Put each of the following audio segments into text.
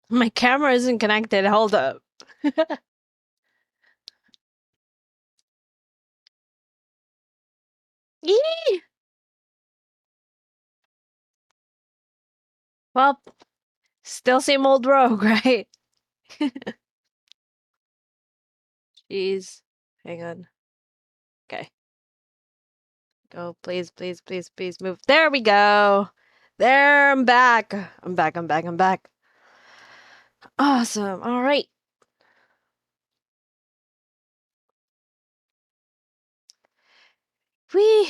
My camera isn't connected. Hold up. Yee! Well, still same old rogue, right? Jeez. Hang on. Okay. Go, please, please, please, please move. There we go. There, I'm back. I'm back, I'm back, I'm back. Awesome. All right. Whee!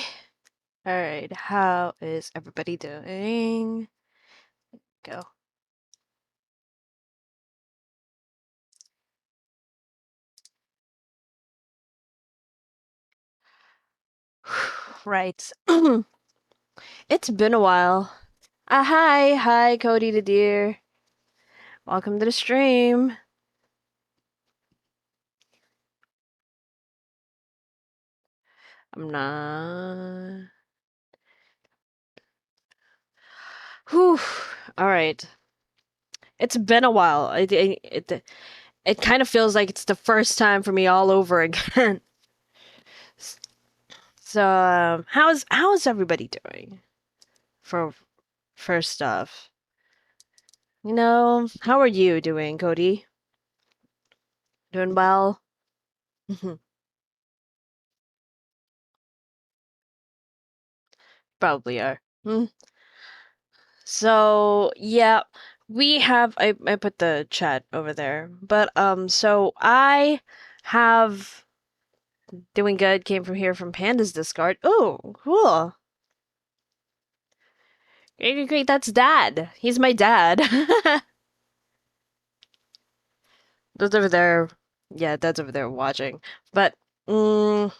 All right. How is everybody doing? Go. Right. It's been a while. Hi, Cody the deer. Welcome to the stream. I'm not. Whew. All right. It's been a while. It kind of feels like it's the first time for me all over again. So, how's everybody doing? For first off, how are you doing, Cody? Doing well? Probably are. So, yeah, we have I put the chat over there. But so I have doing good, came from here from Panda's Discard. Oh, cool. Great, great, great. That's Dad. He's my dad. That's over there. Yeah, that's over there watching. But mm,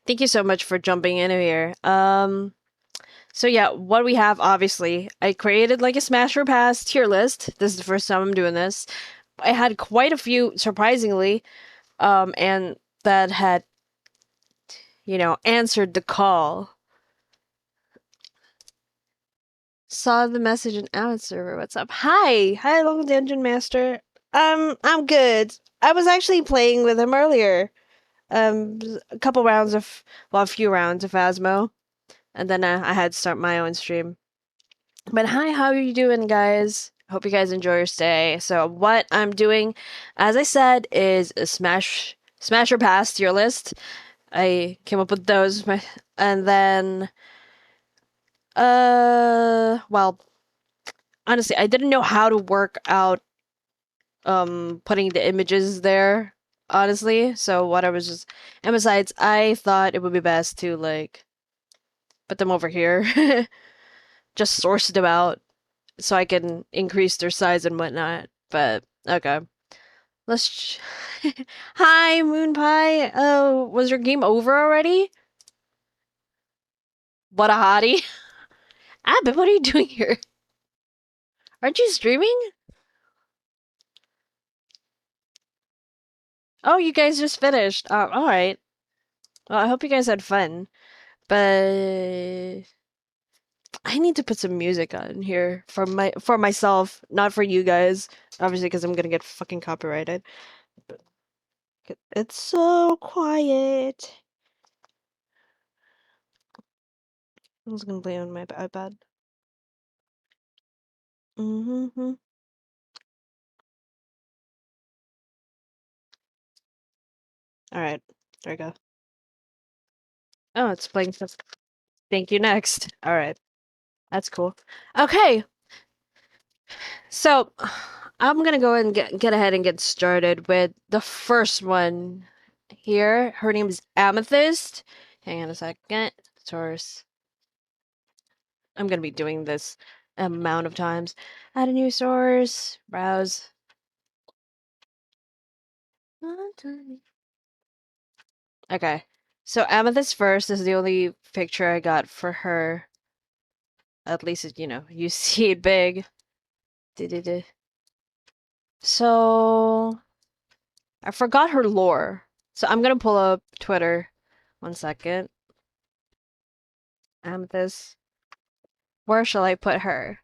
thank you so much for jumping in here. So yeah, what we have, obviously, I created like a Smash or Pass tier list. This is the first time I'm doing this. I had quite a few, surprisingly, and that had, answered the call. Saw the message in Avid server. What's up? Hi, local dungeon master. I'm good. I was actually playing with him earlier. A couple rounds of, well, a few rounds of Phasmo, and then I had to start my own stream. But hi, how are you doing, guys? Hope you guys enjoy your stay. So what I'm doing, as I said, is a Smash or Pass tier list. I came up with those, and then, well, honestly, I didn't know how to work out putting the images there, honestly. So what I was just, and besides, I thought it would be best to like put them over here, just source them out so I can increase their size and whatnot. But okay, let's. Hi, Moon Pie. Oh, was your game over already? What a hottie. Abby, what are you doing here? Aren't you streaming? Oh, you guys just finished. Oh, all right. Well, I hope you guys had fun. But I need to put some music on here for myself, not for you guys. Obviously, because I'm gonna get fucking copyrighted. But it's so quiet. I was gonna play on my iPad. Mm-hmm. All right, there we go. Oh, it's playing stuff. Thank you. Next. All right, that's cool. Okay, so I'm gonna go and get ahead and get started with the first one here. Her name is Amethyst. Hang on a second. Source. I'm gonna be doing this amount of times. Add a new source. Browse. Okay. So Amethyst first is the only picture I got for her. At least, you see it big. So I forgot her lore. So I'm gonna pull up Twitter. 1 second. Amethyst. Where shall I put her?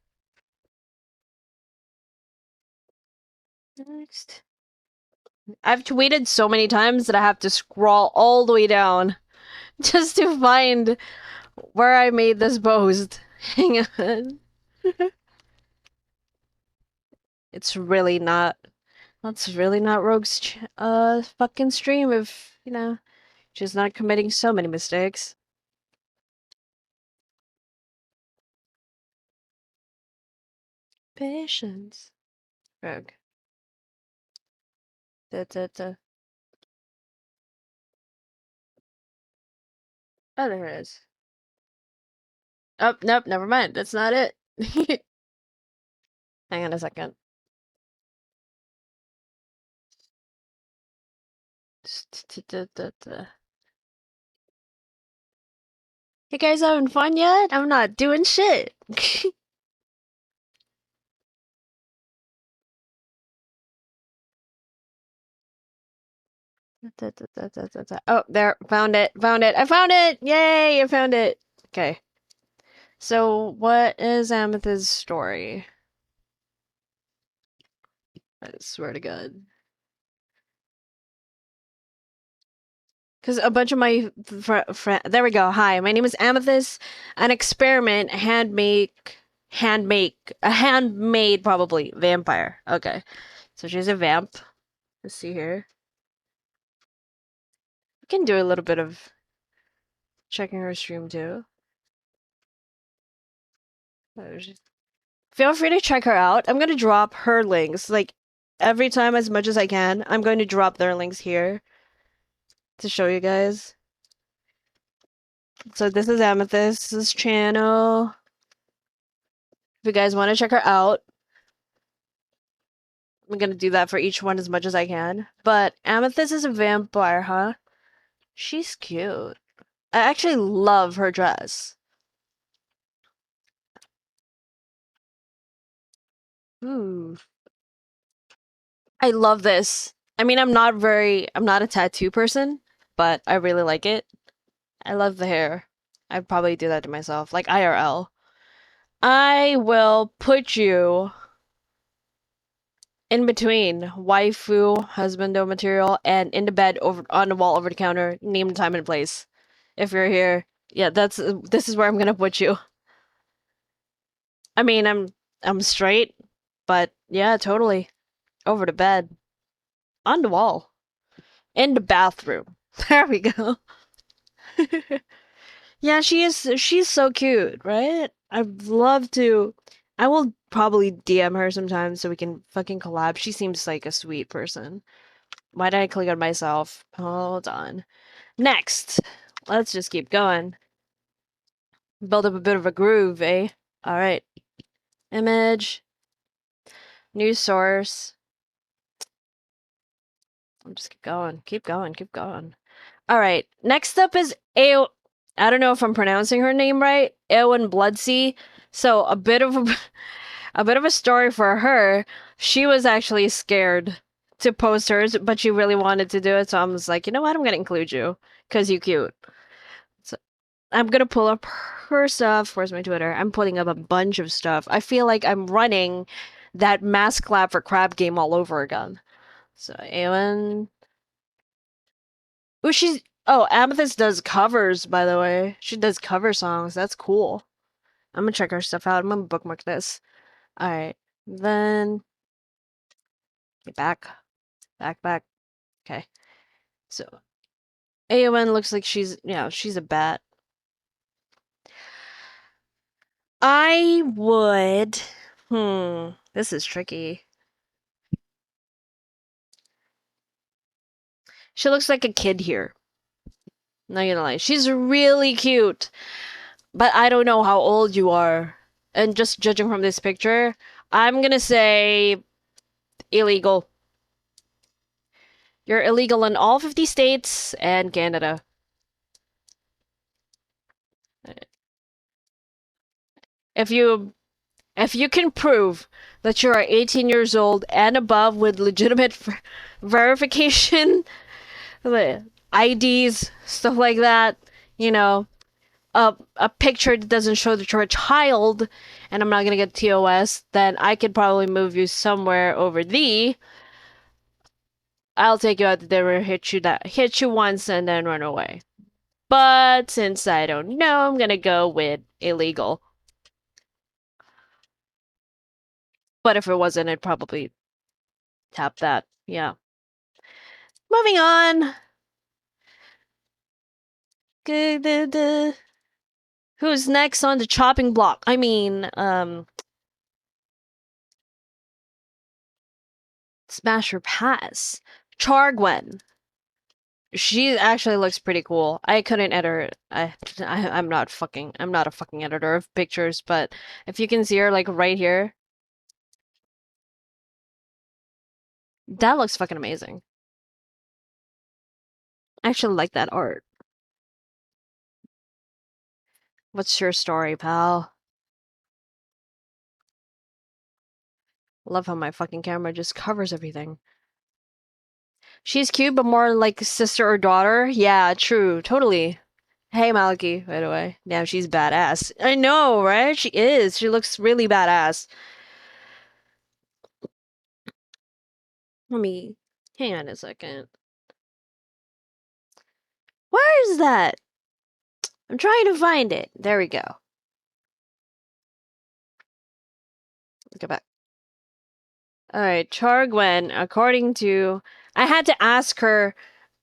Next. I've tweeted so many times that I have to scroll all the way down just to find where I made this post. Hang on. It's really not. That's really not Rogue's fucking stream if, she's not committing so many mistakes. Patience. Rogue. Da, da, da. Oh, there it is. Oh, nope, never mind. That's not it. Hang on a second. You guys having fun yet? I'm not doing shit. Oh, there. Found it. Found it. I found it. Yay, I found it. Okay. So, what is Amethyst's story? I swear to God. Because a bunch of my there we go. Hi, my name is Amethyst. An experiment, a handmade probably vampire. Okay, so she's a vamp. Let's see here. We can do a little bit of checking her stream too. Feel free to check her out. I'm gonna drop her links like every time as much as I can. I'm going to drop their links here to show you guys. So this is Amethyst's channel. If you guys want to check her out, I'm gonna do that for each one as much as I can. But Amethyst is a vampire, huh? She's cute. I actually love her dress. Ooh. I love this. I mean, I'm not a tattoo person, but I really like it. I love the hair. I'd probably do that to myself, like IRL. I will put you in between waifu, husbando material, and in the bed over on the wall over the counter, name, time, and place. If you're here, yeah, this is where I'm gonna put you. I mean, I'm straight, but yeah, totally. Over the bed, on the wall, in the bathroom. There we go. Yeah, she's so cute, right? I'd love to. I will probably DM her sometime so we can fucking collab. She seems like a sweet person. Why did I click on myself? Hold on. Next, let's just keep going. Build up a bit of a groove, eh? All right. Image, new source. I'm just keep going, keep going, keep going. All right. Next up is A. I don't know if I'm pronouncing her name right. Eowyn Bloodsea. So a bit of a story for her. She was actually scared to post hers, but she really wanted to do it. So I was like, you know what? I'm gonna include you because you cute. So I'm gonna pull up her stuff. Where's my Twitter? I'm putting up a bunch of stuff. I feel like I'm running that mass clap for crab game all over again. So Eowyn. Amethyst does covers, by the way. She does cover songs. That's cool. I'm gonna check her stuff out. I'm gonna bookmark this. Alright. Then get back. Back. Okay. So Eowyn looks like she's a bat. I would this is tricky. She looks like a kid here. Not gonna lie. She's really cute. But I don't know how old you are. And just judging from this picture, I'm gonna say illegal. You're illegal in all 50 states and Canada. If you can prove that you are 18 years old and above with legitimate verification, IDs, stuff like that, a picture that doesn't show that you're a child and I'm not gonna get TOS, then I could probably move you somewhere over I'll take you out to dinner, hit you once, and then run away. But since I don't know, I'm gonna go with illegal. But if it wasn't, I'd probably tap that. Yeah. Moving on. Who's next on the chopping block? I mean, Smash or Pass. Chargwen. She actually looks pretty cool. I couldn't edit. I'm not a fucking editor of pictures, but if you can see her like right here, that looks fucking amazing. I actually like that art. What's your story, pal? Love how my fucking camera just covers everything. She's cute, but more like sister or daughter. Yeah, true, totally. Hey, Maliki, by the way. Damn, she's badass. I know, right? She is. She looks really badass. Let me hang on a second. Where is that? I'm trying to find it. There we go. Go back. All right, Chargwen, according to I had to ask her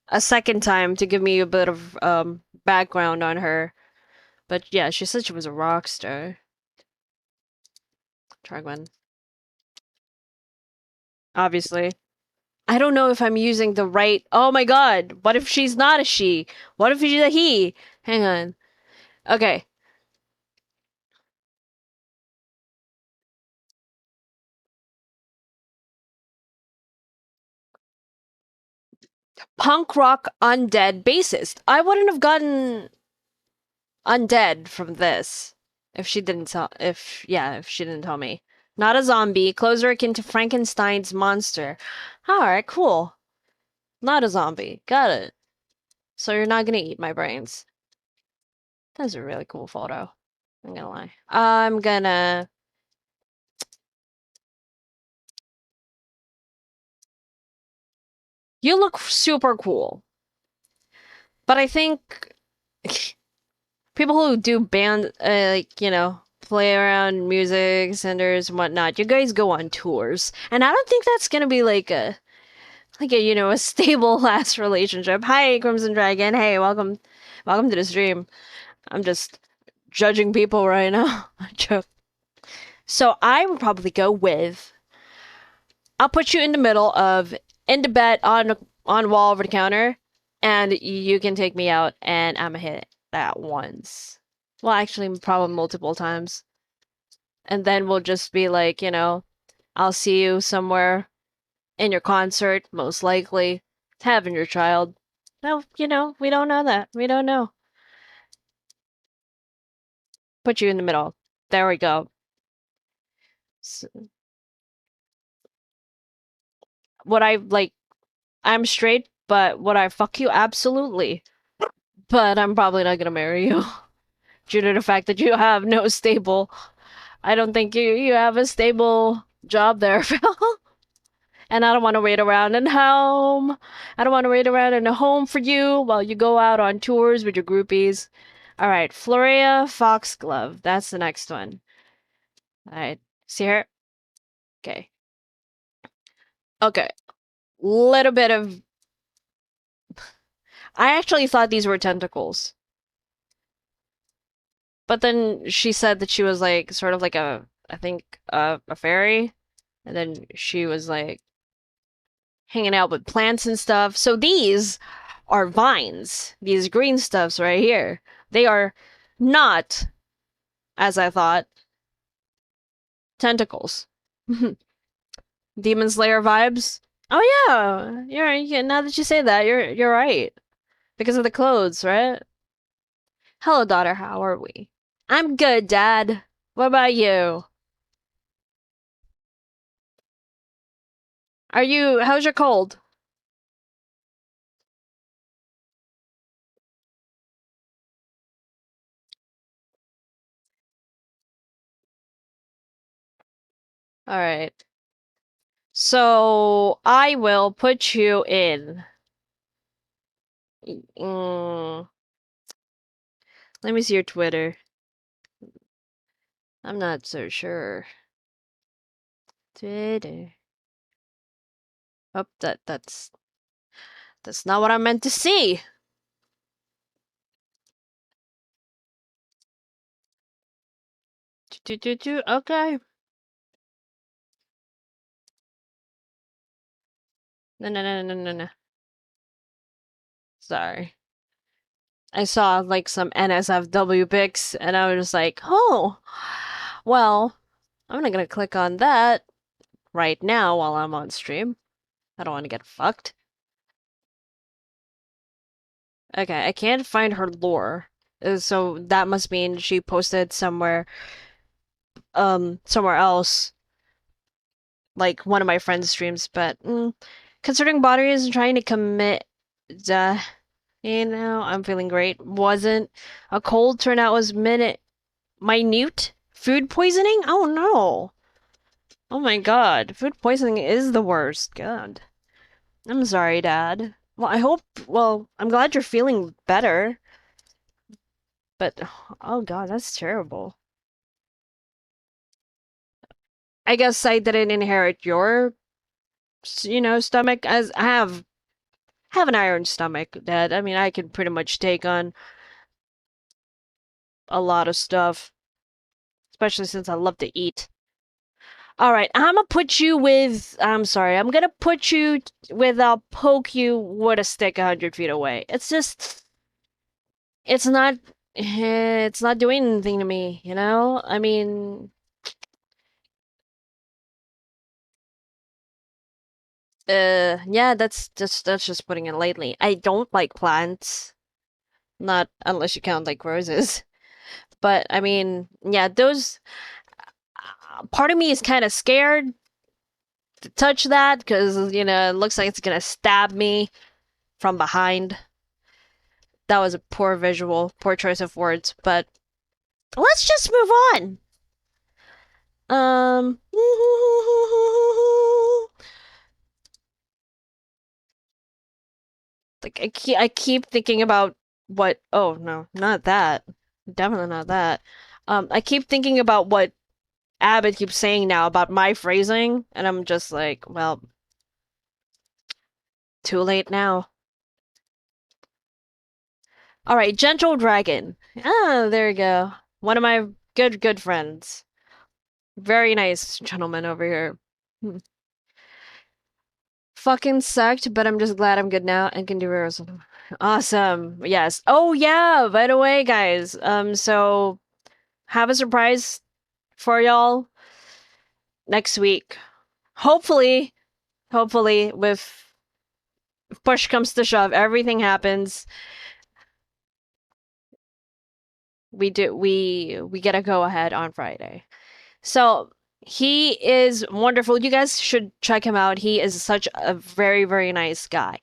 a second time to give me a bit of background on her. But yeah, she said she was a rock star. Chargwen. Obviously. I don't know if I'm using the right. Oh my god. What if she's not a she? What if she's a he? Hang on. Okay. Punk rock undead bassist. I wouldn't have gotten undead from this if she didn't tell if she didn't tell me. Not a zombie, closer akin to Frankenstein's monster. Alright, cool. Not a zombie. Got it. So you're not gonna eat my brains. That's a really cool photo. I'm gonna lie. I'm gonna You look super cool. But I think people who do band, like, play around music centers and whatnot, you guys go on tours. And I don't think that's gonna be a stable last relationship. Hi, Crimson Dragon. Hey, welcome to the stream. I'm just judging people right now. Joke. So I would probably go with, I'll put you in the middle of in the bed on wall over the counter, and you can take me out, and I'ma hit that once. Well, actually, probably multiple times. And then we'll just be like, I'll see you somewhere in your concert, most likely, having your child. No, we don't know that. We don't know. Put you in the middle. There we go. S Would I like, I'm straight, but would I fuck you? Absolutely. But I'm probably not gonna marry you due to the fact that you have no stable. I don't think you have a stable job there, Phil. And I don't want to wait around in home. I don't want to wait around in a home for you while you go out on tours with your groupies. All right, Floria Foxglove. That's the next one. All right, see her? Okay. Okay. Little bit of. I actually thought these were tentacles. But then she said that she was like sort of like I think a fairy. And then she was like hanging out with plants and stuff. So these are vines. These green stuffs right here. They are not, as I thought, tentacles. Demon Slayer vibes. Oh yeah, yeah. Now that you say that, you're right because of the clothes, right? Hello, daughter. How are we? I'm good, Dad. What about you? How's your cold? All right. So I will put you in. Mm, let me see your Twitter. I'm not so sure. Twitter. Oh, that's not what I meant to see. Okay. No. Sorry. I saw like some NSFW pics and I was just like, oh, well, I'm not gonna click on that right now while I'm on stream. I don't want to get fucked. Okay, I can't find her lore. So that must mean she posted somewhere else, like one of my friends' streams, but considering Body is trying to commit, uh, I'm feeling great. Wasn't a cold turnout was minute food poisoning? Oh no. Oh my god. Food poisoning is the worst. God. I'm sorry, Dad. Well, I'm glad you're feeling better. But, oh god, that's terrible. I guess I didn't inherit your, stomach as I have an iron stomach, Dad. I mean, I can pretty much take on a lot of stuff, especially since I love to eat. All right, I'm sorry, I'm gonna put you with, I'll poke you with a stick 100 feet away. It's not, it's not doing anything to me, you know? I mean, yeah, that's just putting it lightly. I don't like plants, not unless you count like roses. But I mean, yeah, part of me is kind of scared to touch that because, it looks like it's gonna stab me from behind. That was a poor visual, poor choice of words, but let's just move on. Um, like I keep thinking about what. Oh no, not that. Definitely not that. I keep thinking about what Abbott keeps saying now about my phrasing, and I'm just like, well, too late now. All right, Gentle Dragon. Ah, there we go. One of my good friends. Very nice gentleman over here. Hmm. Fucking sucked, but I'm just glad I'm good now and can do rehearsal. Awesome. Yes. Oh yeah, by the way, guys. So have a surprise for y'all next week. Hopefully, with if push comes to shove, everything happens. We get a go ahead on Friday. So he is wonderful. You guys should check him out. He is such a very, very nice guy.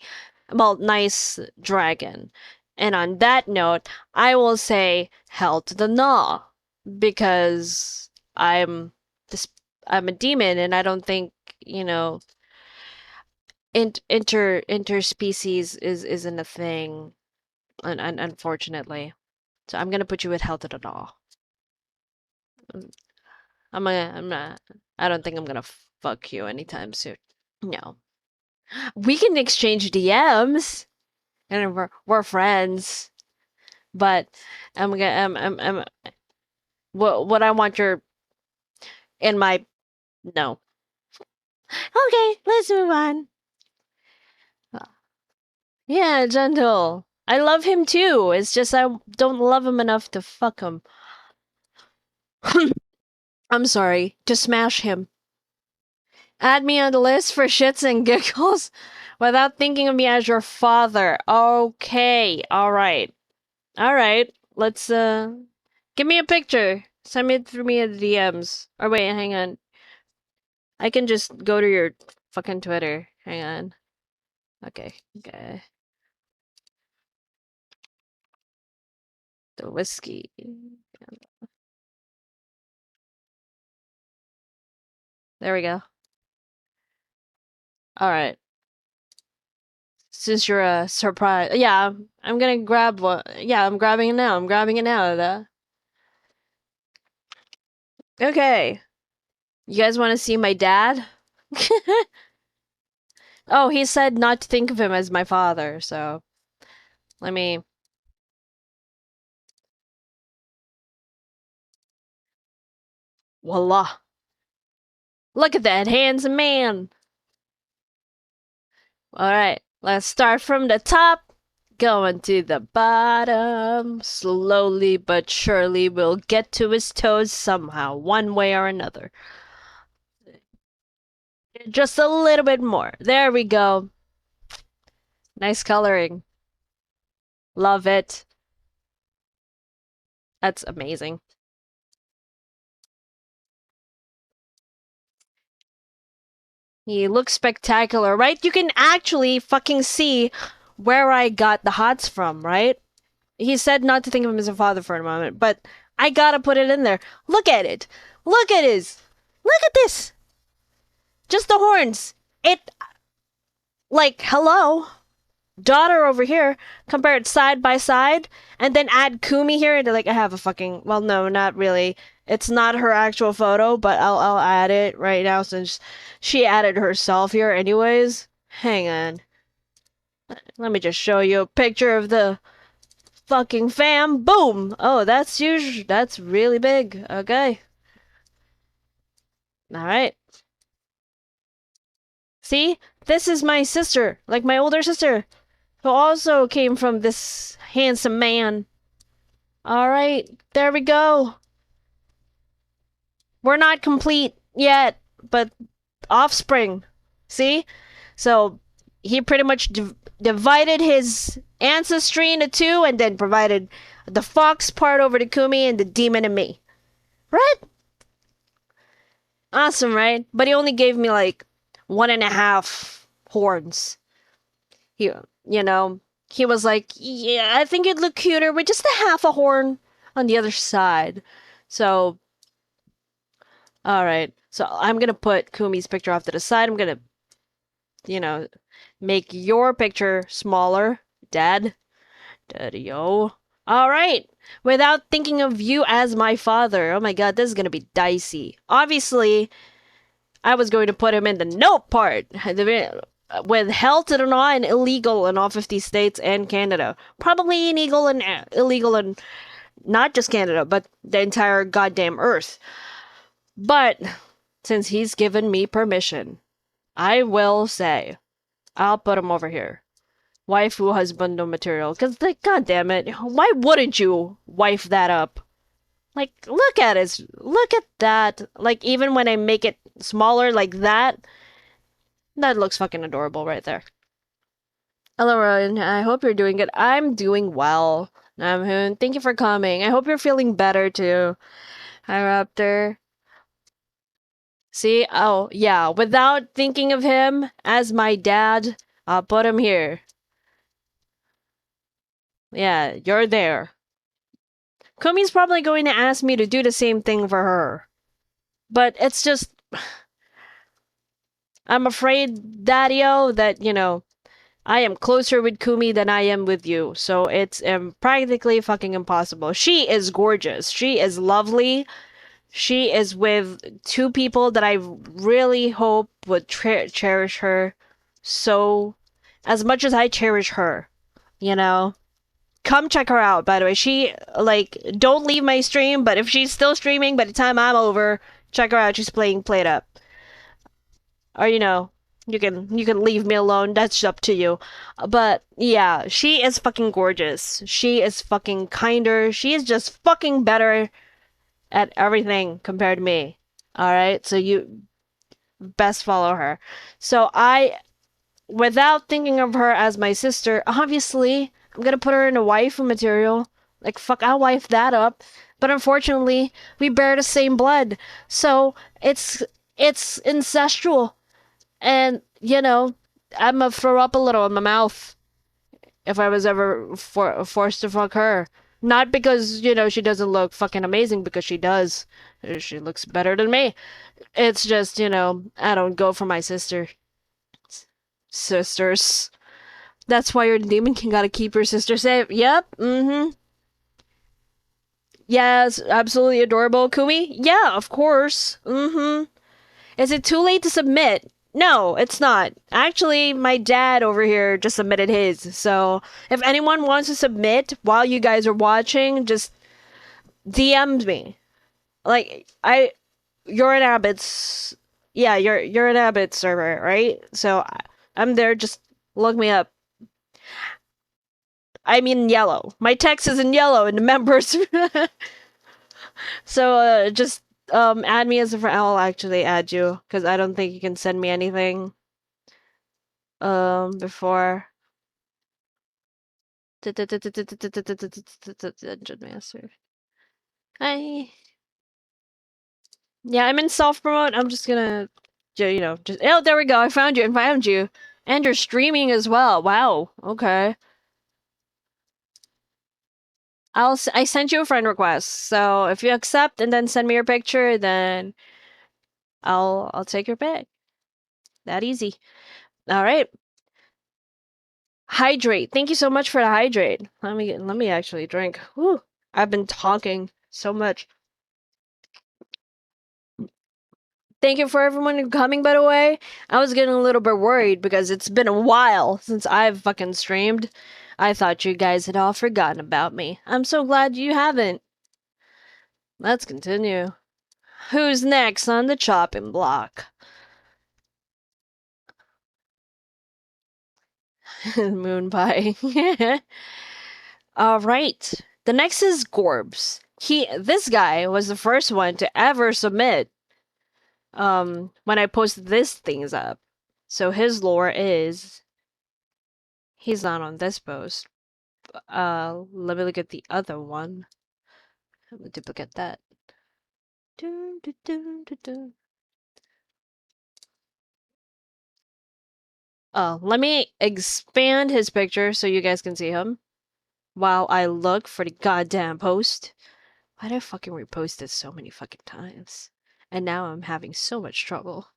Well, nice dragon. And on that note, I will say hell to the gnaw because this I'm a demon and I don't think, you know, interspecies isn't a thing, unfortunately. So I'm gonna put you with hell to the gnaw. I'm not. I don't think I'm gonna fuck you anytime soon. No. We can exchange DMs and we're friends, but I'm what I want your in my no. Okay, let's move on. Yeah, Gentle. I love him too. It's just I don't love him enough to fuck him. I'm sorry. To smash him. Add me on the list for shits and giggles without thinking of me as your father. Okay. All right. All right. Let's give me a picture. Send it through me at DMs. Or wait, hang on. I can just go to your fucking Twitter. Hang on. Okay. Okay. The whiskey. There we go. All right. Since you're a surprise, yeah, I'm gonna grab one. Yeah, I'm grabbing it now. I'm grabbing it now. Okay. You guys want to see my dad? Oh, he said not to think of him as my father, so let me. Voila. Look at that handsome man. Alright, let's start from the top. Going to the bottom. Slowly but surely, we'll get to his toes somehow, one way or another. Just a little bit more. There we go. Nice coloring. Love it. That's amazing. He looks spectacular, right? You can actually fucking see where I got the hots from, right? He said not to think of him as a father for a moment, but I gotta put it in there. Look at it. Look at his. Look at this. Just the horns. It, like, hello. Daughter over here, compare it side by side, and then add Kumi here, and like, I have a fucking, well, no, not really. It's not her actual photo, but I'll add it right now since she added herself here anyways. Hang on. Let me just show you a picture of the fucking fam. Boom! Oh, that's huge. That's really big. Okay. Alright. See? This is my sister. Like my older sister. Who also came from this handsome man. Alright. There we go. We're not complete yet, but offspring. See? So he pretty much divided his ancestry into two and then provided the fox part over to Kumi and the demon to me. Right? Awesome, right? But he only gave me like 1.5 horns. He, you know, he was like, yeah, I think it'd look cuter with just a half a horn on the other side. So, all right. So I'm gonna put Kumi's picture off to the side. I'm gonna, you know, make your picture smaller, Dad. Daddy-o. All right. Without thinking of you as my father. Oh my God, this is gonna be dicey. Obviously, I was going to put him in the nope part. With held to deny and illegal in all 50 states and Canada. Probably illegal in not just Canada, but the entire goddamn earth. But since he's given me permission, I will say, I'll put him over here. Waifu husbando material. Because, like, goddamn it, why wouldn't you wife that up? Like, look at it. Look at that. Like, even when I make it smaller like that, that looks fucking adorable right there. Hello, Ryan. I hope you're doing good. I'm doing well. Namhoon, thank you for coming. I hope you're feeling better too. Hi, Raptor. See? Oh, yeah. Without thinking of him as my dad, I'll put him here. Yeah, you're there. Kumi's probably going to ask me to do the same thing for her. But it's just... I'm afraid, Daddy-o, that, I am closer with Kumi than I am with you. So it's practically fucking impossible. She is gorgeous. She is lovely. She is with two people that I really hope would cherish her so as much as I cherish her. Come check her out, by the way. She, like, don't leave my stream, but if she's still streaming by the time I'm over, check her out. She's playing Played Up. Or, you can leave me alone. That's up to you. But yeah, she is fucking gorgeous. She is fucking kinder. She is just fucking better at everything compared to me. All right, so you best follow her. So without thinking of her as my sister, obviously I'm gonna put her in a waifu material. Like fuck, I'll wife that up. But unfortunately, we bear the same blood, so it's incestual. And, I'm gonna throw up a little in my mouth if I was ever forced to fuck her. Not because, she doesn't look fucking amazing, because she does. She looks better than me. It's just, I don't go for my sister. Sisters. That's why you're the Demon King. Gotta keep your sister safe. Yep. Mm-hmm. Yes, absolutely adorable. Kumi? Yeah, of course. Mm-hmm. Is it too late to submit? No, it's not. Actually, my dad over here just submitted his. So if anyone wants to submit while you guys are watching, just DM me. Like you're an Abbott's. Yeah, you're an Abbott server, right? So I'm there. Just look me up. I'm in yellow. My text is in yellow in the members. So just add me as a friend. I'll actually add you because I don't think you can send me anything before. Dungeon Master. Hi. Yeah, I'm in self promote. I'm just gonna, just oh, there we go. I found you. I found you, and you're streaming as well. Wow. Okay. I sent you a friend request. So if you accept and then send me your picture, then I'll take your pic. That easy. All right. Hydrate. Thank you so much for the hydrate. Let me actually drink. Whew. I've been talking so much. Thank you for everyone coming, by the way. I was getting a little bit worried because it's been a while since I've fucking streamed. I thought you guys had all forgotten about me. I'm so glad you haven't. Let's continue. Who's next on the chopping block? Moon pie. All right. The next is Gorbs. This guy was the first one to ever submit when I posted this things up. So his lore is he's not on this post. Let me look at the other one. I'm gonna duplicate that. Dun, dun, dun, dun, dun. Oh, let me expand his picture so you guys can see him while I look for the goddamn post. Why did I fucking repost this so many fucking times? And now I'm having so much trouble.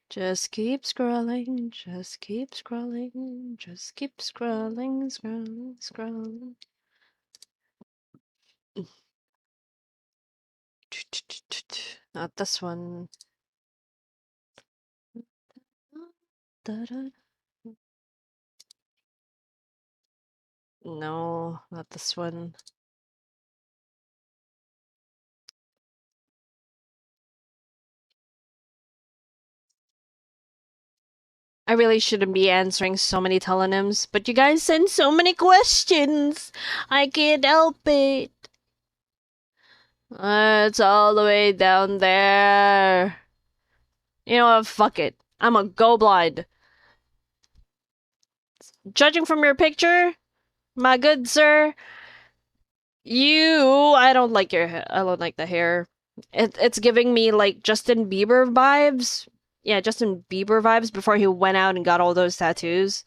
Just keep scrolling, just keep scrolling, just keep scrolling, scrolling, scrolling. Not this one. No, not this one. I really shouldn't be answering so many telonyms, but you guys send so many questions. I can't help it. It's all the way down there. You know what? Fuck it. I'm a go blind. Judging from your picture, my good sir, I don't like your hair. I don't like the hair. It's giving me like Justin Bieber vibes. Yeah, Justin Bieber vibes before he went out and got all those tattoos.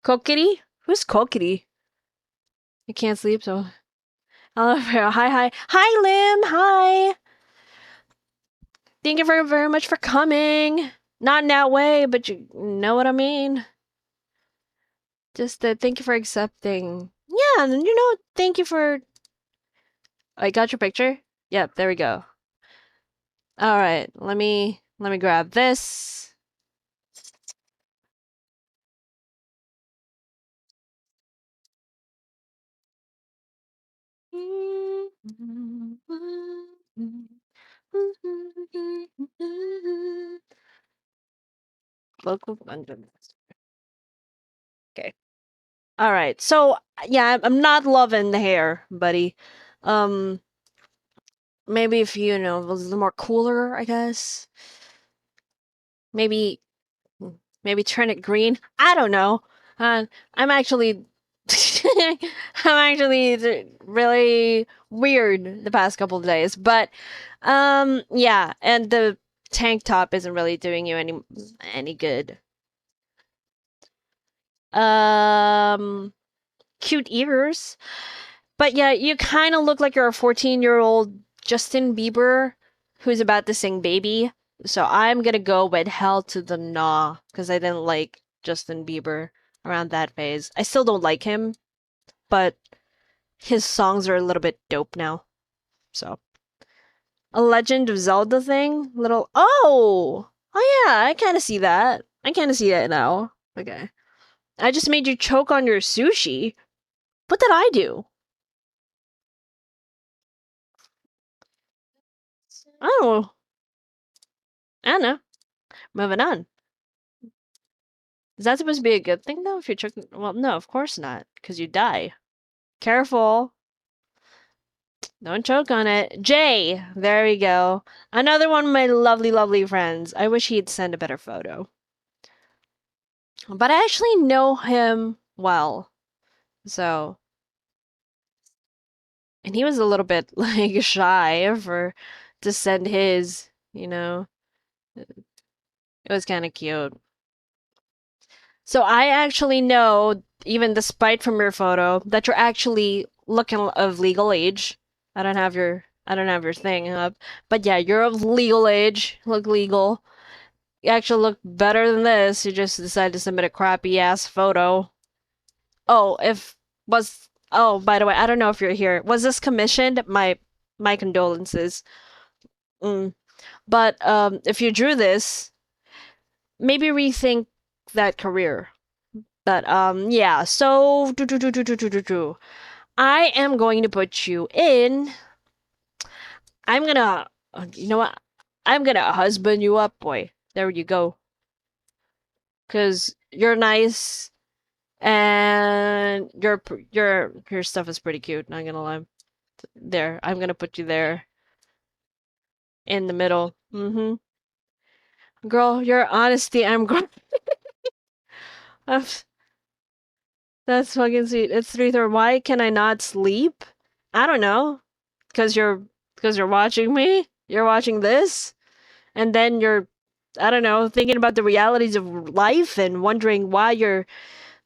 Kokiri? Who's Kokiri? I can't sleep, so. Hi, hi. Hi, Lim! Hi! Thank you very, very much for coming. Not in that way, but you know what I mean. Just thank you for accepting. Yeah, and thank you for. I got your picture? Yep, there we go. Alright, let me grab this. Local dungeon. Okay. All right. So yeah, I'm not loving the hair, buddy. Um, maybe if it was a little more cooler, I guess. Maybe maybe turn it green. I don't know. I'm actually I'm actually really weird the past couple of days, but yeah, and the tank top isn't really doing you any good. Um cute ears. But yeah, you kind of look like you're a 14-year-old Justin Bieber who's about to sing Baby. So I'm gonna go with Hell to the Nah because I didn't like Justin Bieber around that phase. I still don't like him, but his songs are a little bit dope now. So a Legend of Zelda thing, little oh yeah, I kind of see that. I kind of see that now. Okay, I just made you choke on your sushi. What did I do? Oh, I don't know. Moving on. Is that supposed to be a good thing though? If you choke, well, no, of course not, because you die. Careful. Don't choke on it. Jay, there we go. Another one of my lovely, lovely friends. I wish he'd send a better photo. But I actually know him well. So, and he was a little bit like shy for to send his, you know. It was kind of cute. So I actually know, even despite from your photo, that you're actually looking of legal age. I don't have your thing up. But yeah, you're of legal age, look legal. You actually look better than this. You just decided to submit a crappy ass photo. Oh, if was oh, by the way, I don't know if you're here. Was this commissioned? My condolences. Mm. But if you drew this, maybe rethink that career. But yeah, so I am going to put you in. I'm gonna you know what? I'm gonna husband you up, boy. There you go. Cause you're nice and your stuff is pretty cute, not gonna lie. There, I'm gonna put you there in the middle. Mm-hmm. Girl, your honesty, that's fucking sweet. It's 3:30. Why can I not sleep? I don't know. Cause you're watching me. You're watching this, and then you're, I don't know, thinking about the realities of life and wondering why you're,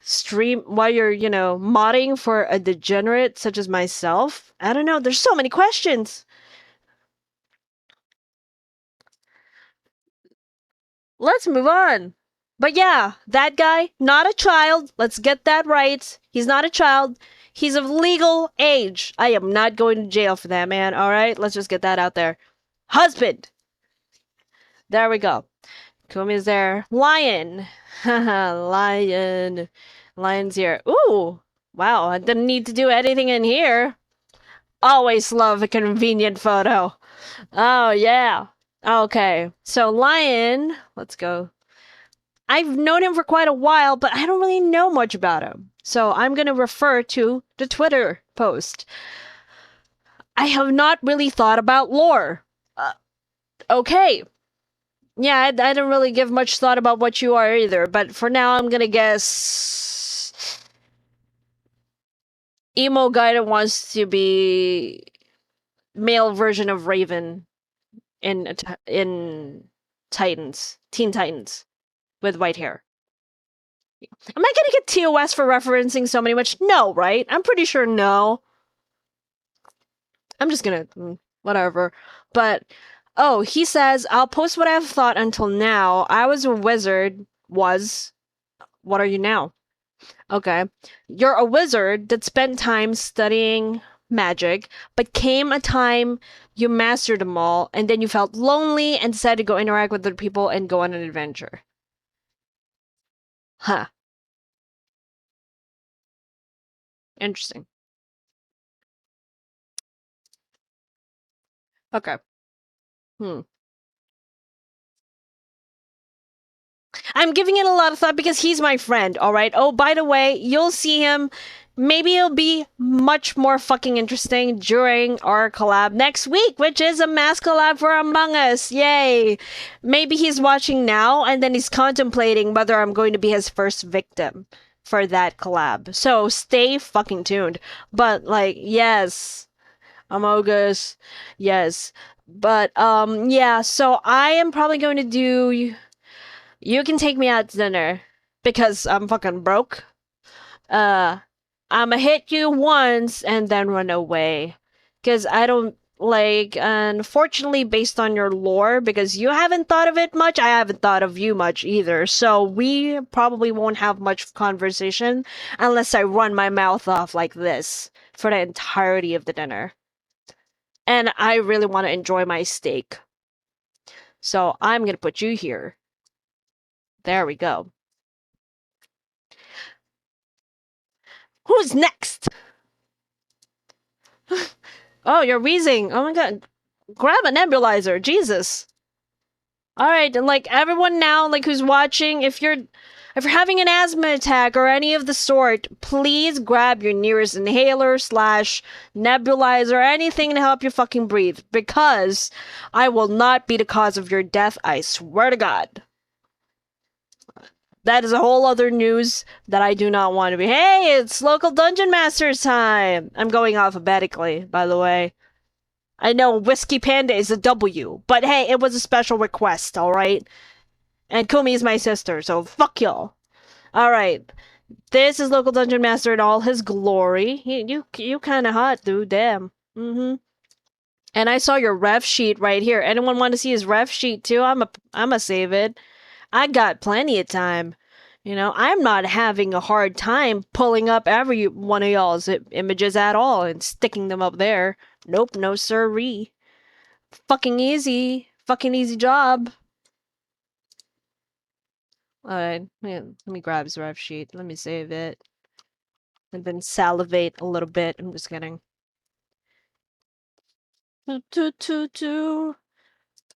modding for a degenerate such as myself. I don't know. There's so many questions. Let's move on. But yeah, that guy, not a child. Let's get that right. He's not a child. He's of legal age. I am not going to jail for that, man. All right? Let's just get that out there. Husband. There we go. Kumi's there. Lion. Haha, lion. Lion's here. Ooh. Wow, I didn't need to do anything in here. Always love a convenient photo. Oh, yeah. Okay. So, Lion, let's go. I've known him for quite a while, but I don't really know much about him. So I'm going to refer to the Twitter post. I have not really thought about lore. Okay. Yeah, I don't really give much thought about what you are either, but for now I'm going to guess emo guy that wants to be male version of Raven in Titans, Teen Titans with white hair. Am I gonna get TOS for referencing so many much? No, right? I'm pretty sure no. I'm just gonna whatever. But oh, he says I'll post what I've thought until now. I was a wizard. Was what are you now? Okay, you're a wizard that spent time studying magic, but came a time you mastered them all, and then you felt lonely and decided to go interact with other people and go on an adventure. Huh. Interesting. Okay. Hmm. I'm giving it a lot of thought because he's my friend, all right? Oh, by the way, you'll see him. Maybe it'll be much more fucking interesting during our collab next week, which is a mass collab for Among Us. Yay! Maybe he's watching now and then he's contemplating whether I'm going to be his first victim for that collab. So stay fucking tuned. But, like, yes. Among Us. Yes. But, yeah, so I am probably going to do. You can take me out to dinner because I'm fucking broke. Uh, I'ma hit you once and then run away. Because I don't like, unfortunately, based on your lore, because you haven't thought of it much, I haven't thought of you much either. So we probably won't have much conversation unless I run my mouth off like this for the entirety of the dinner. And I really want to enjoy my steak. So I'm gonna put you here. There we go. Who's next? Oh, you're wheezing. Oh my god. Grab a nebulizer. Jesus. All right, and like everyone now, like who's watching, if you're having an asthma attack or any of the sort, please grab your nearest inhaler slash nebulizer, anything to help you fucking breathe, because I will not be the cause of your death. I swear to God. That is a whole other news that I do not want to be. Hey, it's local dungeon masters time. I'm going alphabetically, by the way. I know Whiskey Panda is a W, but hey, it was a special request, all right? And Kumi is my sister, so fuck y'all. Alright. This is local dungeon master in all his glory. You kinda hot, dude. Damn. Mm-hmm. And I saw your ref sheet right here. Anyone want to see his ref sheet too? I'ma save it. I got plenty of time. You know, I'm not having a hard time pulling up every one of y'all's images at all and sticking them up there. Nope, no sirree. Fucking easy. Fucking easy job. Alright, let me grab his ref sheet. Let me save it. And then salivate a little bit. I'm just kidding.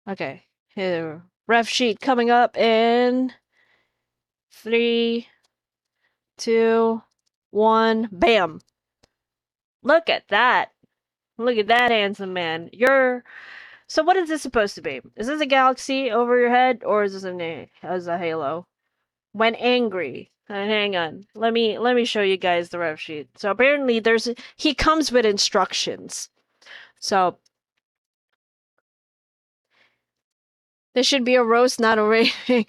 Okay, here. Ref sheet coming up in 3, 2, 1. Bam! Look at that! Look at that handsome man. So what is this supposed to be? Is this a galaxy over your head, or is this a halo? When angry. Hang on. Let me show you guys the ref sheet. So apparently he comes with instructions. So this should be a roast, not a raving.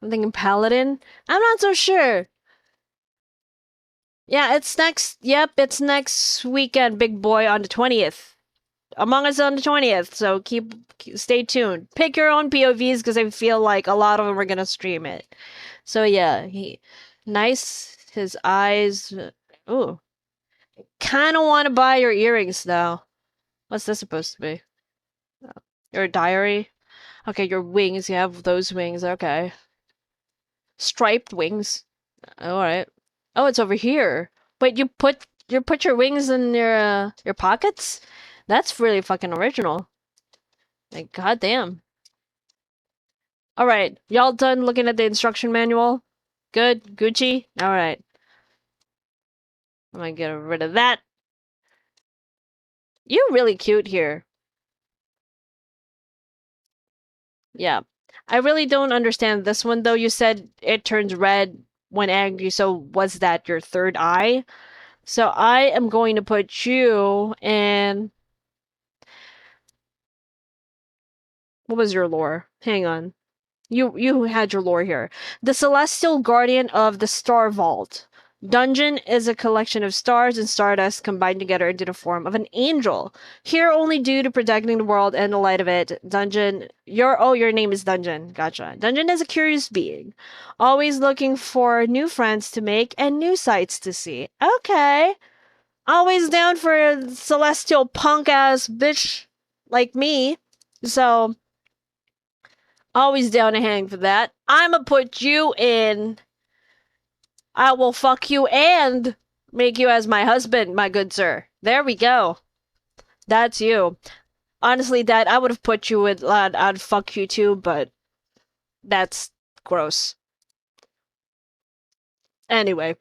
I'm thinking paladin. I'm not so sure. Yeah, it's next. Yep, it's next weekend, big boy, on the 20th. Among Us on the 20th. So stay tuned. Pick your own POVs because I feel like a lot of them are gonna stream it. So yeah, nice. His eyes. Ooh, kind of want to buy your earrings though. What's this supposed to be? Your diary? Okay, your wings. You have those wings. Okay. Striped wings. Alright. Oh, it's over here. Wait, you put your wings in your pockets? That's really fucking original. Like, goddamn. Alright, y'all done looking at the instruction manual? Good? Gucci? Alright. I'm gonna get rid of that. You really cute here. Yeah. I really don't understand this one though. You said it turns red when angry, so was that your third eye? So I am going to put you in. What was your lore? Hang on. You had your lore here. The Celestial Guardian of the Star Vault. Dungeon is a collection of stars and stardust combined together into the form of an angel. Here only due to protecting the world and the light of it. Dungeon, your name is Dungeon. Gotcha. Dungeon is a curious being, always looking for new friends to make and new sights to see. Okay. Always down for a celestial punk ass bitch like me. So always down to hang for that. I'ma put you in. I will fuck you and make you as my husband, my good sir. There we go. That's you. Honestly, Dad, I would have put you with. I'd fuck you too, but that's gross. Anyway.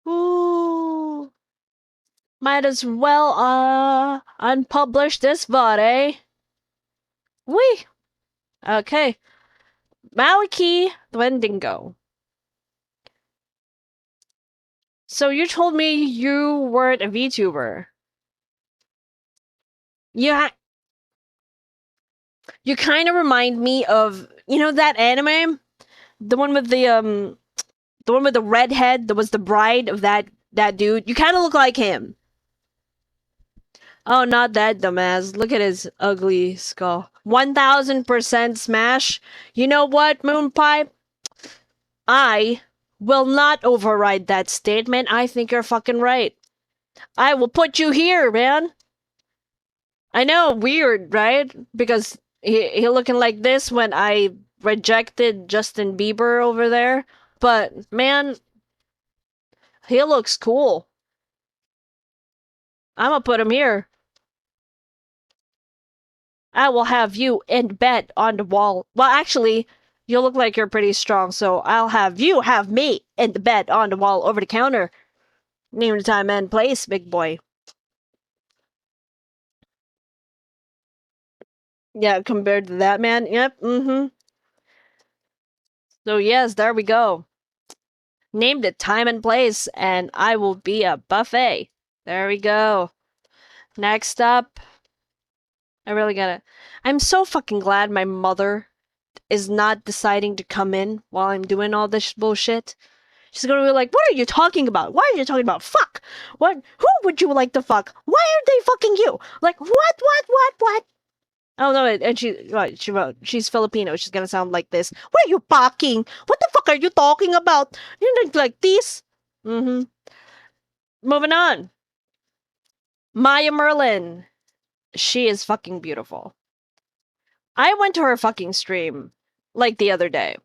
Ooh. Might as well unpublish this VOD, eh? Wee. Okay. Maliki the Wendigo. So you told me you weren't a VTuber. You you kind of remind me of, that anime? The one with The one with the red head that was the bride of that dude. You kind of look like him. Oh, not that dumbass. Look at his ugly skull. 1000% smash. You know what, Moonpipe? I will not override that statement. I think you're fucking right. I will put you here, man. I know, weird, right? Because he looking like this when I rejected Justin Bieber over there. But man, he looks cool. I'm gonna put him here. I will have you in bed on the wall. Well, actually, you look like you're pretty strong, so I'll have you have me in the bed on the wall over the counter. Name the time and place, big boy. Yeah, compared to that man, yep, mm-hmm. So yes, there we go. Name the time and place, and I will be a buffet. There we go. Next up, I really gotta. I'm so fucking glad my mother is not deciding to come in while I'm doing all this bullshit. She's gonna be like, "What are you talking about? Why are you talking about fuck? What? Who would you like to fuck? Why are they fucking you? Like what? Oh no!" And she's Filipino. She's gonna sound like this. What are you barking? What the fuck are you talking about? You know, like this. Mm-hmm. Moving on. Maya Merlin. She is fucking beautiful. I went to her fucking stream like the other day.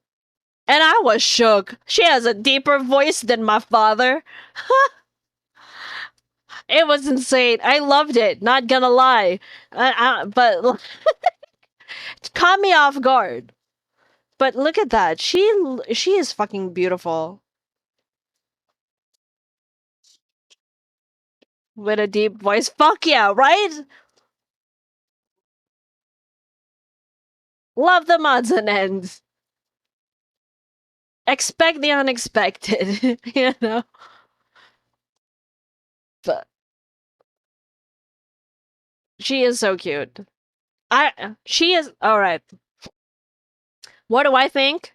And I was shook. She has a deeper voice than my father. It was insane. I loved it. Not gonna lie. But it caught me off guard. But look at that. She is fucking beautiful. With a deep voice. Fuck yeah, right? Love the odds and ends. Expect the unexpected. You know? But she is so cute. She is alright. What do I think?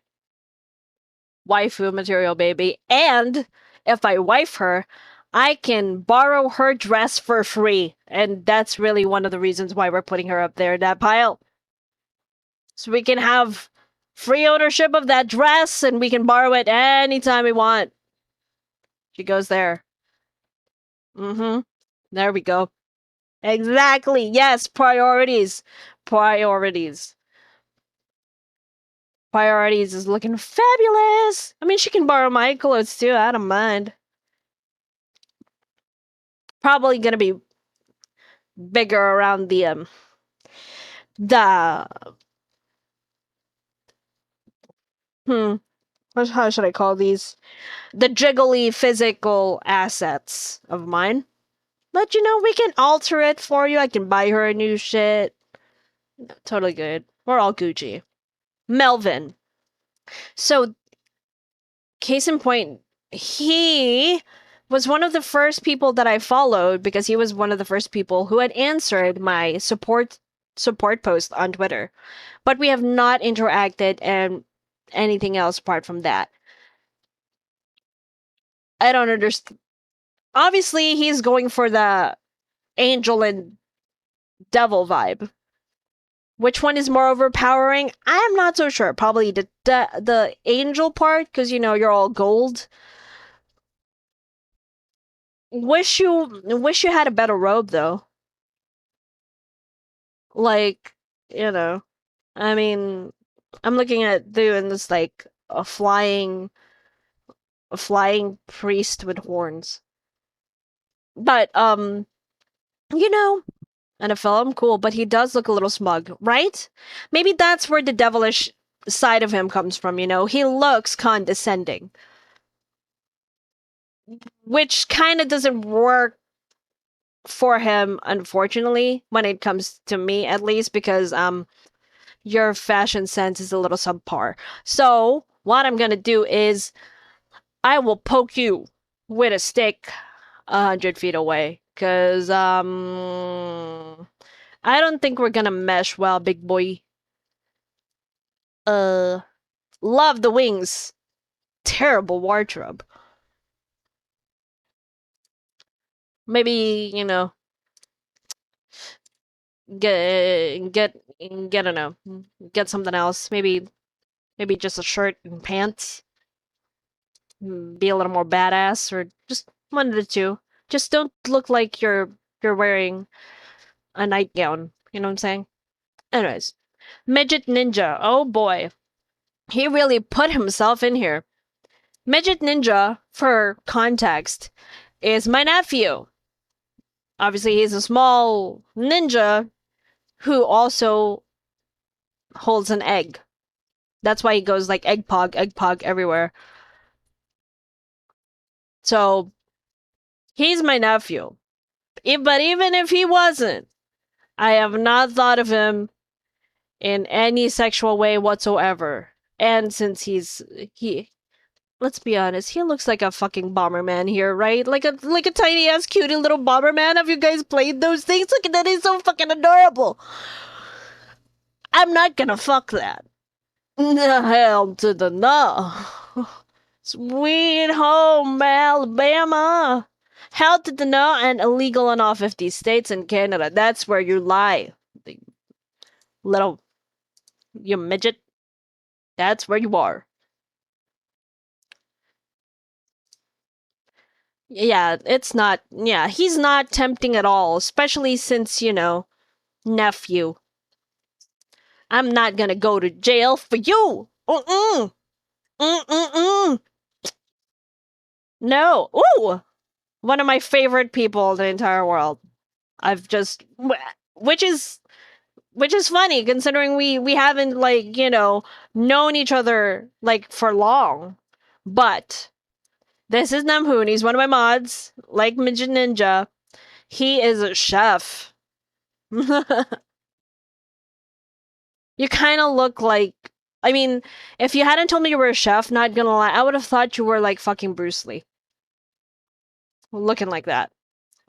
Waifu material, baby. And if I wife her, I can borrow her dress for free. And that's really one of the reasons why we're putting her up there in that pile. So we can have free ownership of that dress and we can borrow it anytime we want. She goes there. Mm-hmm. There we go. Exactly. Yes, priorities. Priorities. Priorities is looking fabulous. I mean, she can borrow my clothes too. I don't mind. Probably gonna be bigger around the hmm how should I call these? The jiggly physical assets of mine. But you know, we can alter it for you. I can buy her a new shit. Totally good. We're all Gucci. Melvin. So, case in point, he was one of the first people that I followed because he was one of the first people who had answered my support post on Twitter. But we have not interacted and anything else apart from that. I don't understand. Obviously, he's going for the angel and devil vibe. Which one is more overpowering? I'm not so sure. Probably the angel part, because you know you're all gold. Wish you had a better robe though. Like, you know, I mean, I'm looking at doing this like a flying priest with horns. But you know, and a film, cool, but he does look a little smug, right? Maybe that's where the devilish side of him comes from, you know? He looks condescending. Which kind of doesn't work for him, unfortunately, when it comes to me, at least, because your fashion sense is a little subpar. So, what I'm gonna do is I will poke you with a stick 100 feet away. Cause I don't think we're gonna mesh well, big boy. Uh, love the wings. terrible wardrobe. Maybe, get I don't know, get something else. Maybe just a shirt and pants. Be a little more badass, or just one of the two. Just don't look like you're wearing a nightgown. You know what I'm saying? Anyways, Midget Ninja. Oh boy, he really put himself in here. Midget Ninja, for context, is my nephew. Obviously, he's a small ninja who also holds an egg. That's why he goes like egg pog everywhere. So he's my nephew. But even if he wasn't, I have not thought of him in any sexual way whatsoever. And since he let's be honest, he looks like a fucking Bomberman here, right? Like a tiny ass cutie little Bomberman. Have you guys played those things? Look at that, he's so fucking adorable. I'm not gonna fuck that. The hell to the no. Sweet home Alabama. Hell to the no, and illegal in all 50 states and Canada. That's where you lie. Little you midget. That's where you are. Yeah, it's not. Yeah, he's not tempting at all, especially since, nephew. I'm not gonna go to jail for you. Mm-mm. Mm-mm-mm. No. Ooh! One of my favorite people in the entire world. I've just. Which is. Which is funny, considering we haven't, like, known each other, like, for long. But. This is Namhoon. He's one of my mods. Like Midget Ninja. He is a chef. You kind of look like. I mean, if you hadn't told me you were a chef, not gonna lie, I would have thought you were like fucking Bruce Lee. Looking like that.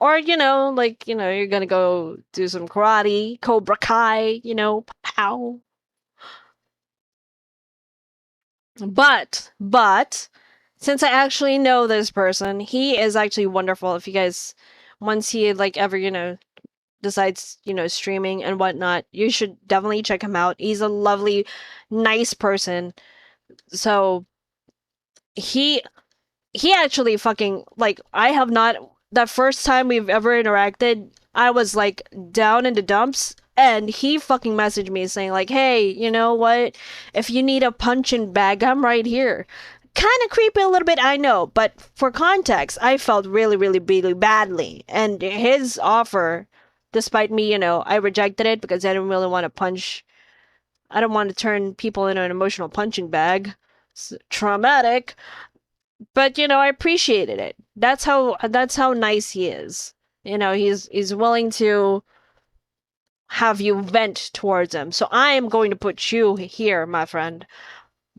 Or, you're gonna go do some karate, Cobra Kai, pow. But, since I actually know this person, he is actually wonderful. If you guys, once he, like, ever, decides, streaming and whatnot, you should definitely check him out. He's a lovely, nice person. So he actually fucking, like, I have not, that first time we've ever interacted, I was like down in the dumps, and he fucking messaged me saying like, hey, you know what, if you need a punching bag, I'm right here. Kind of creepy a little bit, I know, but for context, I felt really, really, really badly, and his offer, despite me, I rejected it because I didn't really want to punch. I don't want to turn people into an emotional punching bag. It's traumatic. But I appreciated it. That's how nice he is. He's willing to have you vent towards him. So I am going to put you here, my friend.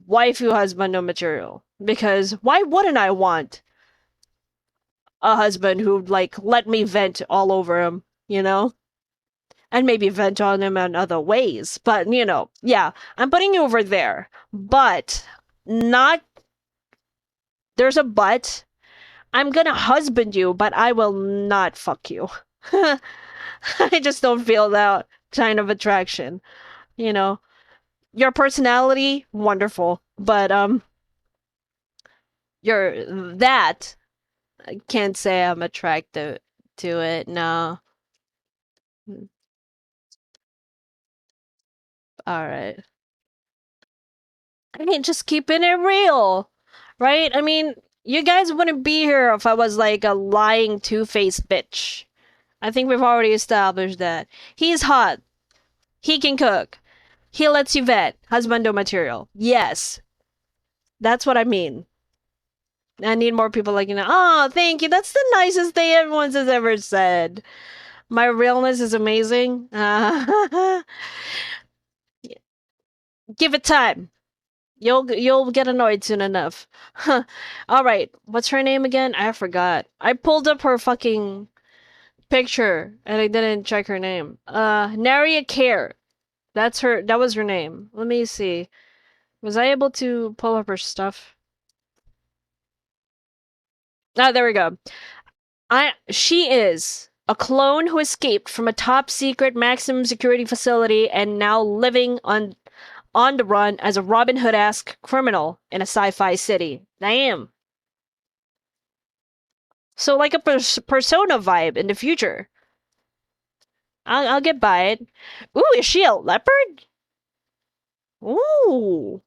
Waifu husband no material. Because why wouldn't I want a husband who'd like let me vent all over him, And maybe vent on him in other ways. But yeah, I'm putting you over there. But not there's a but. I'm gonna husband you, but I will not fuck you. I just don't feel that kind of attraction. Your personality, wonderful, but you're that. I can't say I'm attracted to it. No. All right. I mean, just keeping it real, right? I mean, you guys wouldn't be here if I was like a lying two-faced bitch. I think we've already established that. He's hot. He can cook. He lets you vet. Husbando material. Yes. That's what I mean. I need more people like, oh, thank you. That's the nicest thing everyone has ever said. My realness is amazing. Give it time. You'll get annoyed soon enough. All right. What's her name again? I forgot. I pulled up her fucking picture and I didn't check her name. Naria Care. That was her name. Let me see. Was I able to pull up her stuff? Ah, there we go. She is a clone who escaped from a top secret maximum security facility and now living on the run as a Robin Hood-esque criminal in a sci-fi city. Damn. So like a persona vibe in the future. I'll get by it. Ooh, is she a leopard? Ooh.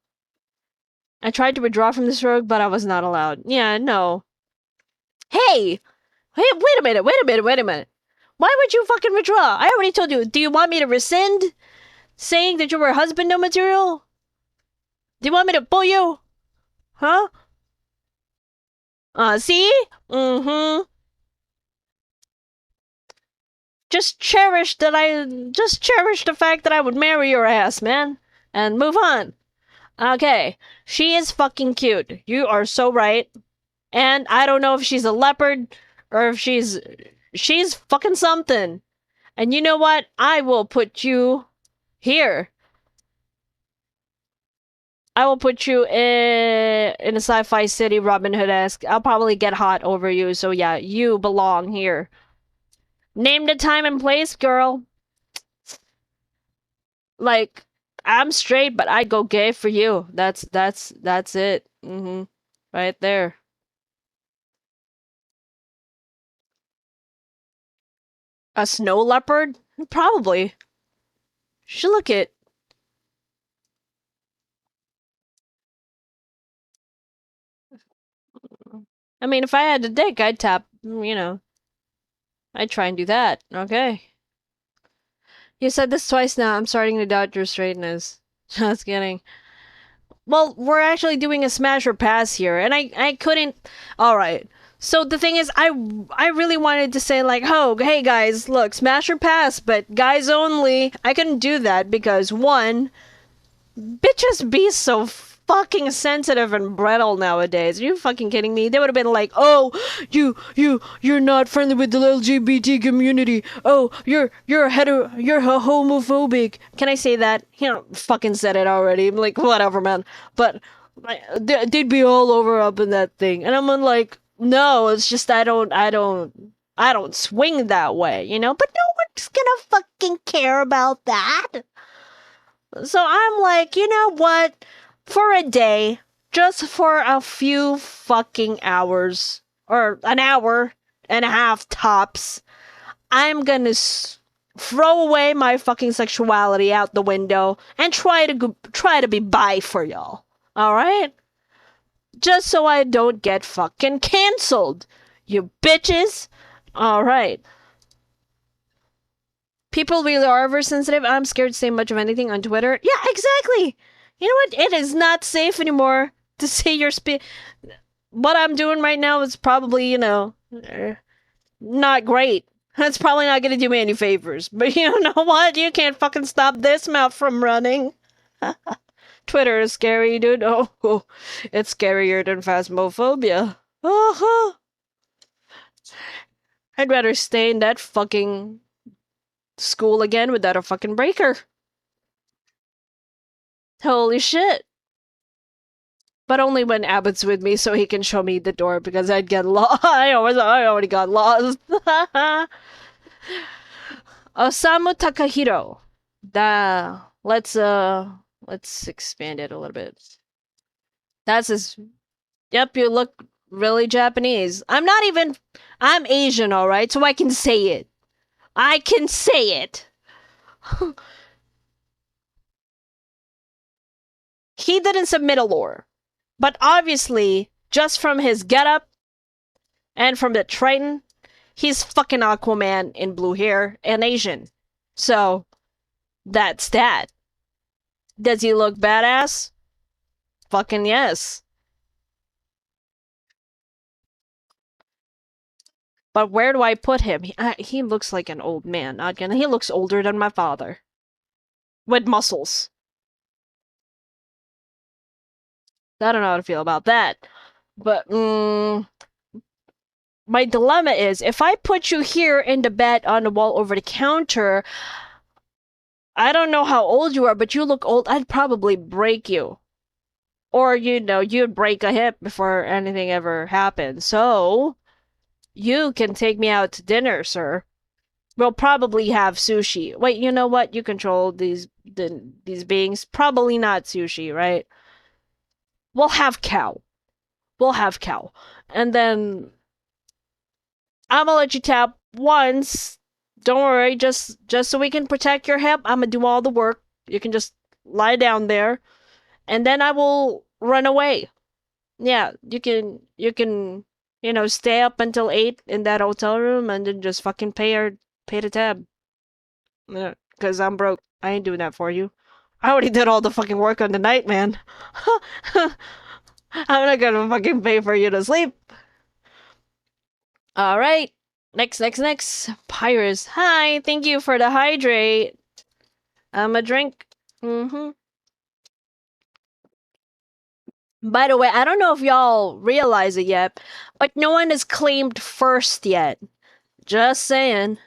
I tried to withdraw from this rogue, but I was not allowed. Yeah, no. Hey! Hey, wait a minute, wait a minute, wait a minute. Why would you fucking withdraw? I already told you. Do you want me to rescind saying that you were husband no material? Do you want me to pull you? Huh? See? Mm-hmm. Just cherish the fact that I would marry your ass, man. And move on. Okay. She is fucking cute. You are so right. And I don't know if she's a leopard or if she's fucking something. And you know what? I will put you here. I will put you in a sci-fi city, Robin Hood-esque. I'll probably get hot over you, so yeah, you belong here. Name the time and place, girl. Like, I'm straight, but I'd go gay for you. That's it. Right there. A snow leopard? Probably. Should look it. I mean, if I had a dick, I'd tap, I'd try and do that. Okay. You said this twice now. I'm starting to doubt your straightness. Just kidding. Well, we're actually doing a smash or pass here, and I couldn't. All right. So the thing is, I really wanted to say like, oh, hey guys, look, smash or pass, but guys only. I couldn't do that because one, bitches be so fucking sensitive and brittle nowadays. Are you fucking kidding me? They would have been like, oh, you're not friendly with the LGBT community. Oh, you're homophobic. Can I say that? Fucking said it already. I'm like, whatever, man. But they'd be all over up in that thing, and I'm like, no, it's just I don't swing that way, But no one's gonna fucking care about that. So I'm like, you know what? For a day, just for a few fucking hours, or an hour and a half tops, I'm gonna throw away my fucking sexuality out the window and try to be bi for y'all. All right? Just so I don't get fucking canceled, you bitches. All right. People really are oversensitive. I'm scared to say much of anything on Twitter. Yeah, exactly. You know what? It is not safe anymore to say your what I'm doing right now is probably, not great. That's probably not gonna do me any favors. But you know what? You can't fucking stop this mouth from running. Twitter is scary, dude. Oh, it's scarier than phasmophobia. I'd rather stay in that fucking school again without a fucking breaker. Holy shit. But only when Abbott's with me so he can show me the door because I'd get lost. I already got lost. Osamu Takahiro. Let's expand it a little bit. That's his. Yep, you look really Japanese. I'm Asian, alright, so I can say it. I can say it. He didn't submit a lore. But obviously, just from his getup and from the Triton, he's fucking Aquaman in blue hair and Asian. So, that's that. Does he look badass? Fucking yes. But where do I put him? He looks like an old man. Not gonna. He looks older than my father. With muscles. I don't know how to feel about that. But, my dilemma is, if I put you here in the bed on the wall over the counter, I don't know how old you are, but you look old. I'd probably break you. Or, you'd break a hip before anything ever happened. So, You can take me out to dinner, sir. We'll probably have sushi. Wait, you know what? You control these beings. Probably not sushi, right? We'll have cow. We'll have cow. And then I'm gonna let you tap once. Don't worry, just so we can protect your hip. I'm gonna do all the work. You can just lie down there, and then I will run away. Yeah, you can stay up until 8 in that hotel room and then just fucking pay the tab. Yeah, cause I'm broke. I ain't doing that for you. I already did all the fucking work on the night, man. I'm not gonna fucking pay for you to sleep. All right. Next. Pyrus. Hi, thank you for the hydrate. A drink. Mm-hmm. By the way, I don't know if y'all realize it yet, but no one has claimed first yet. Just saying.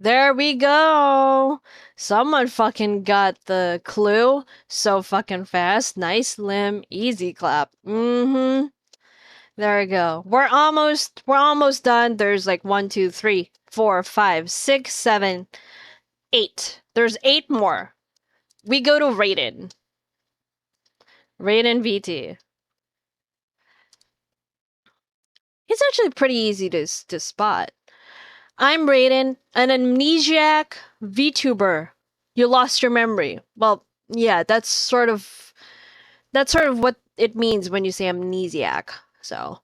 There we go. Someone fucking got the clue so fucking fast. Nice limb, easy clap. Mm-hmm. There we go. We're almost done. There's like 1, 2, 3, 4, 5, 6, 7, 8. There's 8 more. We go to Raiden. Raiden VT. He's actually pretty easy to spot. I'm Raiden, an amnesiac VTuber. You lost your memory. Well, yeah, that's sort of what it means when you say amnesiac. So,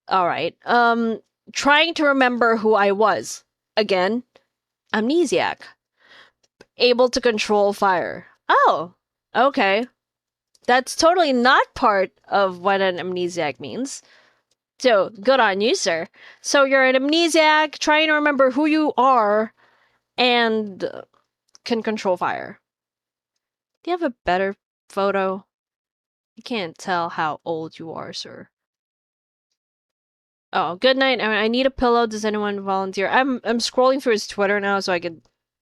all right. Trying to remember who I was. Again, amnesiac. Able to control fire. Oh, okay. That's totally not part of what an amnesiac means. So, good on you, sir. So, you're an amnesiac trying to remember who you are and can control fire. Do you have a better photo? You can't tell how old you are, sir. Oh, good night. I need a pillow. Does anyone volunteer? I'm scrolling through his Twitter now so I can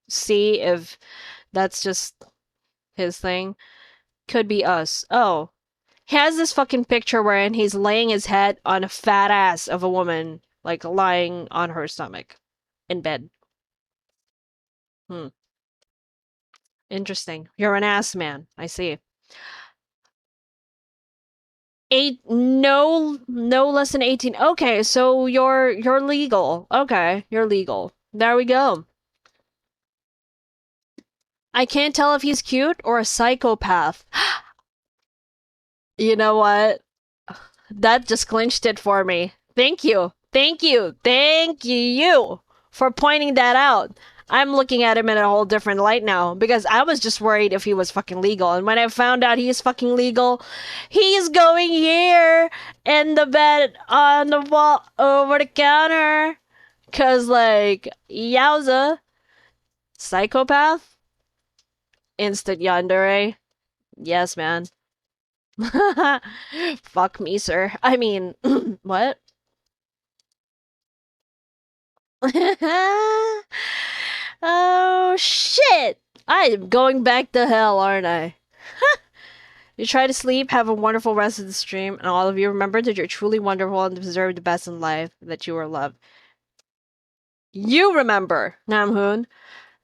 see if that's just his thing. Could be us. Oh. He has this fucking picture wherein he's laying his head on a fat ass of a woman, like lying on her stomach in bed. Hmm. Interesting. You're an ass man. I see. No less than 18. Okay, so you're legal. Okay, you're legal. There we go. I can't tell if he's cute or a psychopath. You know what? That just clinched it for me. Thank you. Thank you for pointing that out. I'm looking at him in a whole different light now because I was just worried if he was fucking legal. And when I found out he's fucking legal, he's going here in the bed on the wall over the counter. Cause like, yowza. Psychopath? Instant yandere. Yes, man. Fuck me, sir. I mean, what? Oh, shit! I'm going back to hell, aren't I? You try to sleep, have a wonderful rest of the stream, and all of you remember that you're truly wonderful and deserve the best in life, that you are loved. You remember, Namhoon,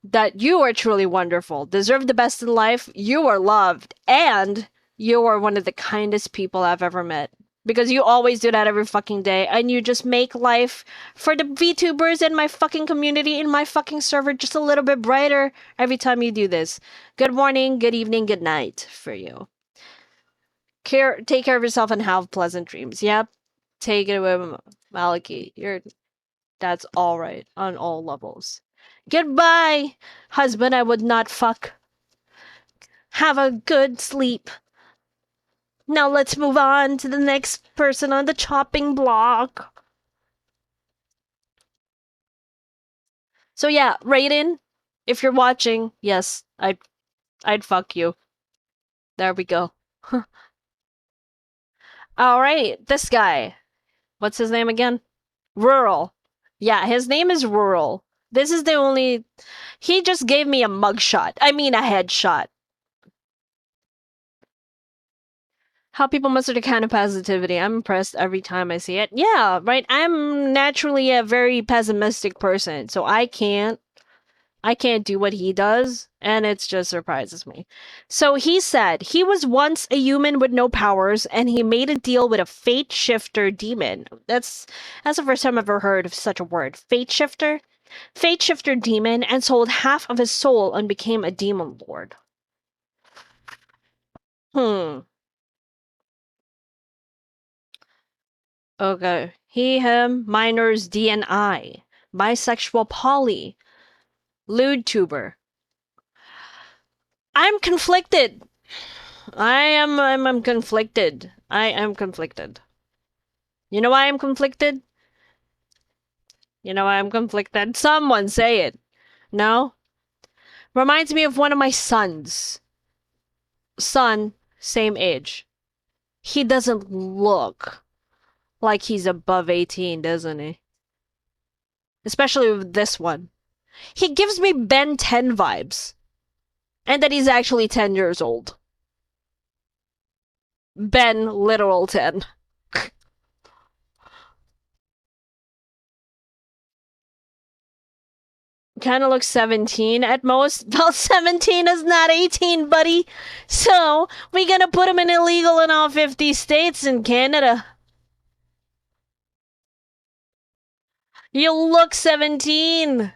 that you are truly wonderful, deserve the best in life, you are loved, and you are one of the kindest people I've ever met. Because you always do that every fucking day, and you just make life for the VTubers in my fucking community, in my fucking server, just a little bit brighter every time you do this. Good morning, good evening, good night for you. Take care of yourself and have pleasant dreams. Yep. Take it away, Maliki. That's all right on all levels. Goodbye, husband. I would not fuck. Have a good sleep. Now let's move on to the next person on the chopping block. So yeah, Raiden, if you're watching, yes, I'd fuck you. There we go. All right, this guy. What's his name again? Rural. Yeah, his name is Rural. This is the only. He just gave me a mugshot. I mean, a headshot. How people muster the kind of positivity. I'm impressed every time I see it. Yeah, right. I'm naturally a very pessimistic person, so I can't do what he does, and it just surprises me. So he said he was once a human with no powers, and he made a deal with a fate shifter demon. That's the first time I've ever heard of such a word. Fate shifter? Fate shifter demon, and sold half of his soul and became a demon lord. Hmm. Okay. He, him, minors, DNI. Bisexual poly. Lewd tuber. I'm conflicted. I'm conflicted. I am conflicted. You know why I'm conflicted? You know why I'm conflicted? Someone say it. No? Reminds me of one of my sons. Son, same age. He doesn't look like he's above 18, doesn't he? Especially with this one. He gives me Ben 10 vibes. And that he's actually 10 years old. Ben, literal 10. Kind of looks 17 at most. Well, 17 is not 18, buddy. So, we gonna put him in illegal in all 50 states in Canada. You look 17.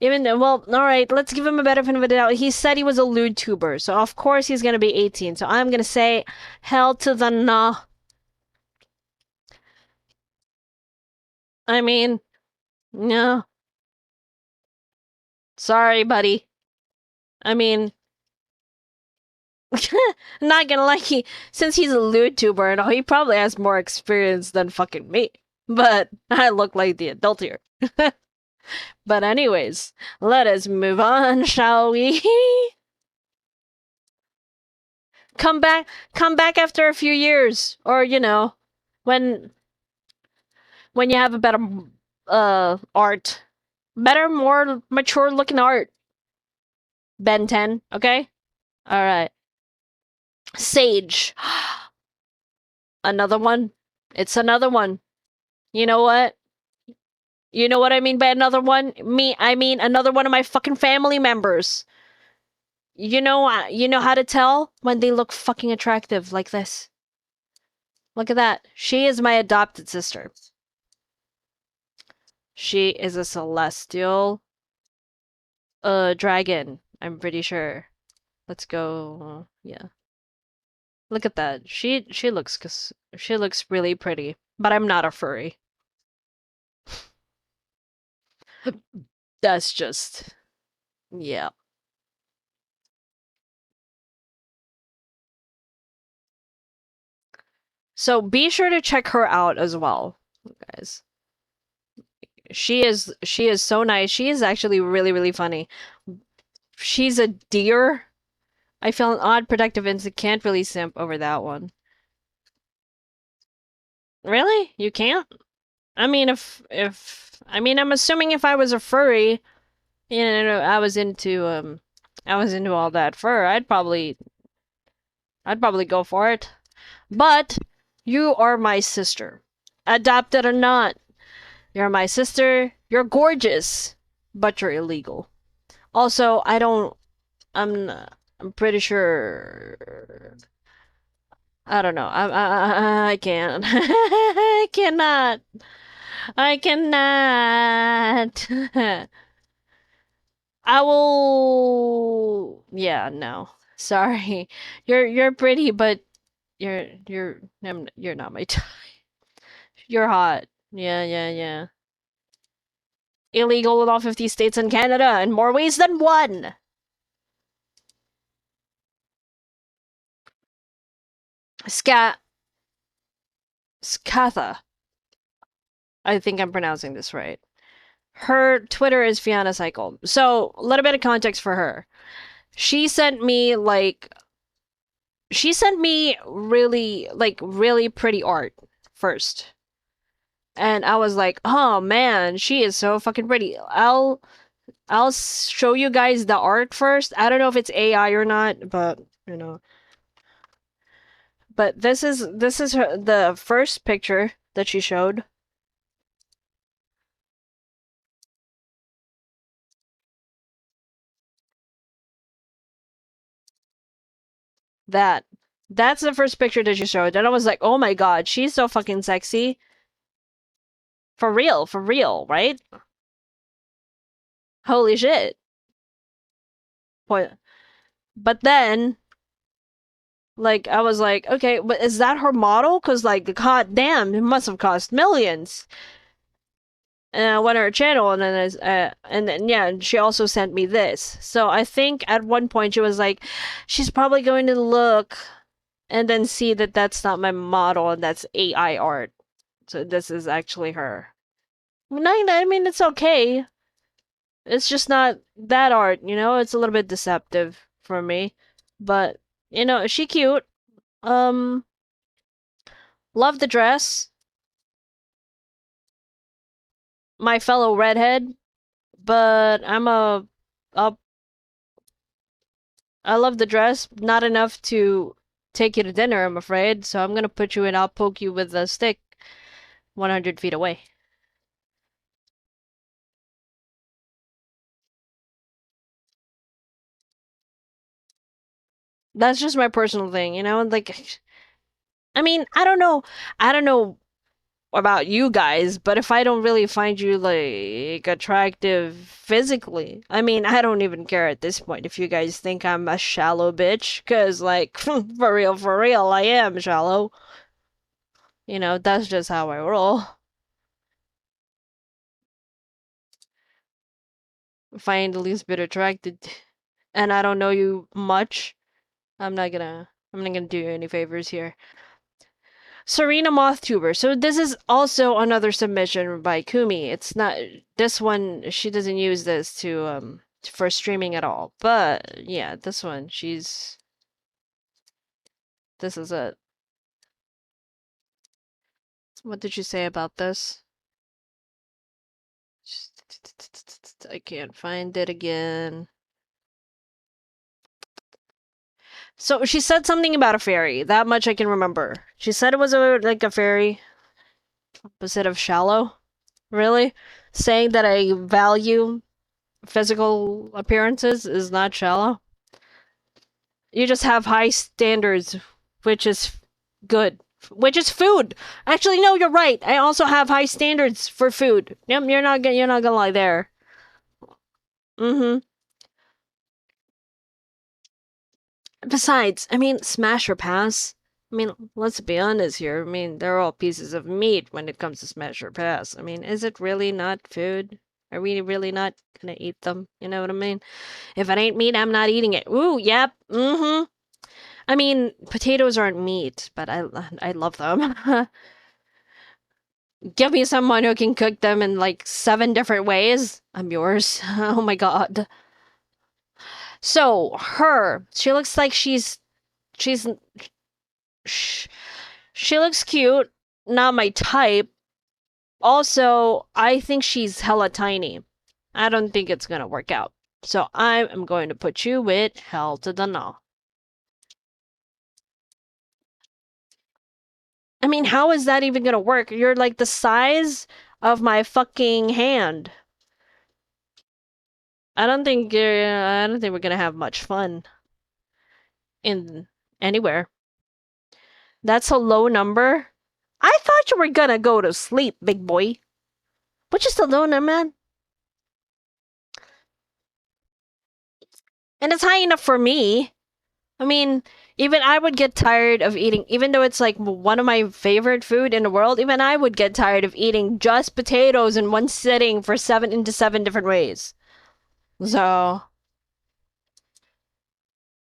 Even well, all right. Let's give him a benefit of the doubt. He said he was a lewd tuber, so of course he's gonna be 18. So I'm gonna say, hell to the no. I mean, no. Sorry, buddy. I mean, not gonna lie. Since he's a lewd tuber and all, he probably has more experience than fucking me. But I look like the adult here. But anyways, let us move on, shall we? Come back after a few years, or when you have a better art, better, more mature looking art. Ben 10, okay? All right. Sage. Another one. It's another one. You know what? You know what I mean by another one? I mean another one of my fucking family members. You know how to tell when they look fucking attractive like this. Look at that. She is my adopted sister. She is a celestial dragon, I'm pretty sure. Let's go. Yeah. Look at that. She looks really pretty, but I'm not a furry. That's just yeah. So be sure to check her out as well, guys. She is so nice. She is actually really really funny. She's a deer. I feel an odd protective instinct. Can't really simp over that one. Really? You can't? I mean, if I mean, I'm assuming if I was a furry, I was into all that fur. I'd probably go for it. But you are my sister, adopted or not. You're my sister. You're gorgeous, but you're illegal. Also, I don't. I'm pretty sure. I don't know. I can't. I cannot. I cannot. I will. Yeah, no. Sorry. You're pretty, but you're not my type. You're hot. Yeah, yeah, yeah. Illegal in all 50 states and Canada in more ways than one. Ska Skatha. I think I'm pronouncing this right. Her Twitter is Fiona Cycle. So, a little bit of context for her. She sent me really pretty art first. And I was like, "Oh man, she is so fucking pretty." I'll show you guys the art first. I don't know if it's AI or not, but But this is the first picture that she showed. That that's the first picture that she showed. And I was like, "Oh my god, she's so fucking sexy." For real, right? Holy shit. What? But then like I was like, "Okay, but is that her model? Cuz like god damn, it must have cost millions." And I went to her channel, and then yeah, and she also sent me this. So I think at one point she was like, she's probably going to look and then see that that's not my model and that's AI art. So this is actually her. No, I mean it's okay. It's just not that art, you know. It's a little bit deceptive for me, but you know, she cute. Um, love the dress. My fellow redhead, but a I love the dress. Not enough to take you to dinner, I'm afraid. So I'm gonna put you in. I'll poke you with a stick 100 feet away. That's just my personal thing, you know? Like, I mean, I don't know. I don't know about you guys, but if I don't really find you, like, attractive physically, I mean, I don't even care at this point if you guys think I'm a shallow bitch. Because, like, for real, I am shallow. You know, that's just how I roll. Find the least bit attracted, and I don't know you much, I'm not gonna do you any favors here. Serena Mothtuber. So this is also another submission by Kumi. It's not this one. She doesn't use this to for streaming at all. But yeah, this one she's this is it. What did you say about this? I can't find it again. So she said something about a fairy. That much I can remember. She said it was like a fairy opposite of shallow. Really? Saying that I value physical appearances is not shallow? You just have high standards, which is good. Which is food. Actually, no, you're right. I also have high standards for food. Yep, you're not gonna lie there. Mm-hmm. Besides, I mean, smash or pass. I mean, let's be honest here. I mean, they're all pieces of meat when it comes to smash or pass. I mean, is it really not food? Are we really not gonna eat them? You know what I mean? If it ain't meat, I'm not eating it. Ooh, yep. Mm-hmm. I mean, potatoes aren't meat, but I love them. Give me someone who can cook them in like 7 different ways. I'm yours. Oh my god. So, she looks like she's sh- she looks cute, not my type. Also, I think she's hella tiny. I don't think it's gonna work out. So I am going to put you with hell to the no. I mean, how is that even gonna work? You're like the size of my fucking hand. I don't think we're gonna have much fun in anywhere. That's a low number. I thought you were gonna go to sleep, big boy. Which is the low number, man? And it's high enough for me. I mean, even I would get tired of eating, even though it's like one of my favorite food in the world, even I would get tired of eating just potatoes in one sitting for 7 different ways. So,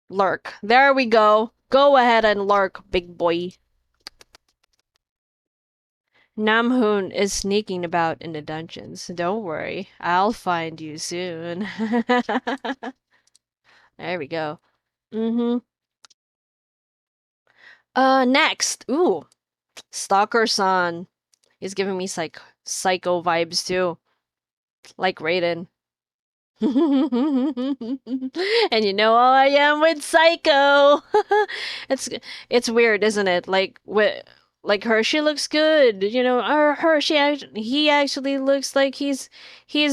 lurk. There we go. Go ahead and lurk, big boy. Namhoon is sneaking about in the dungeons. Don't worry, I'll find you soon. There we go. Mm-hmm. Next. Ooh, Stalker-san. He's giving me psycho vibes too. Like Raiden. And you know how I am with Psycho. it's it's weird, isn't it? Like her, she looks good. You know, or her, he actually looks like he's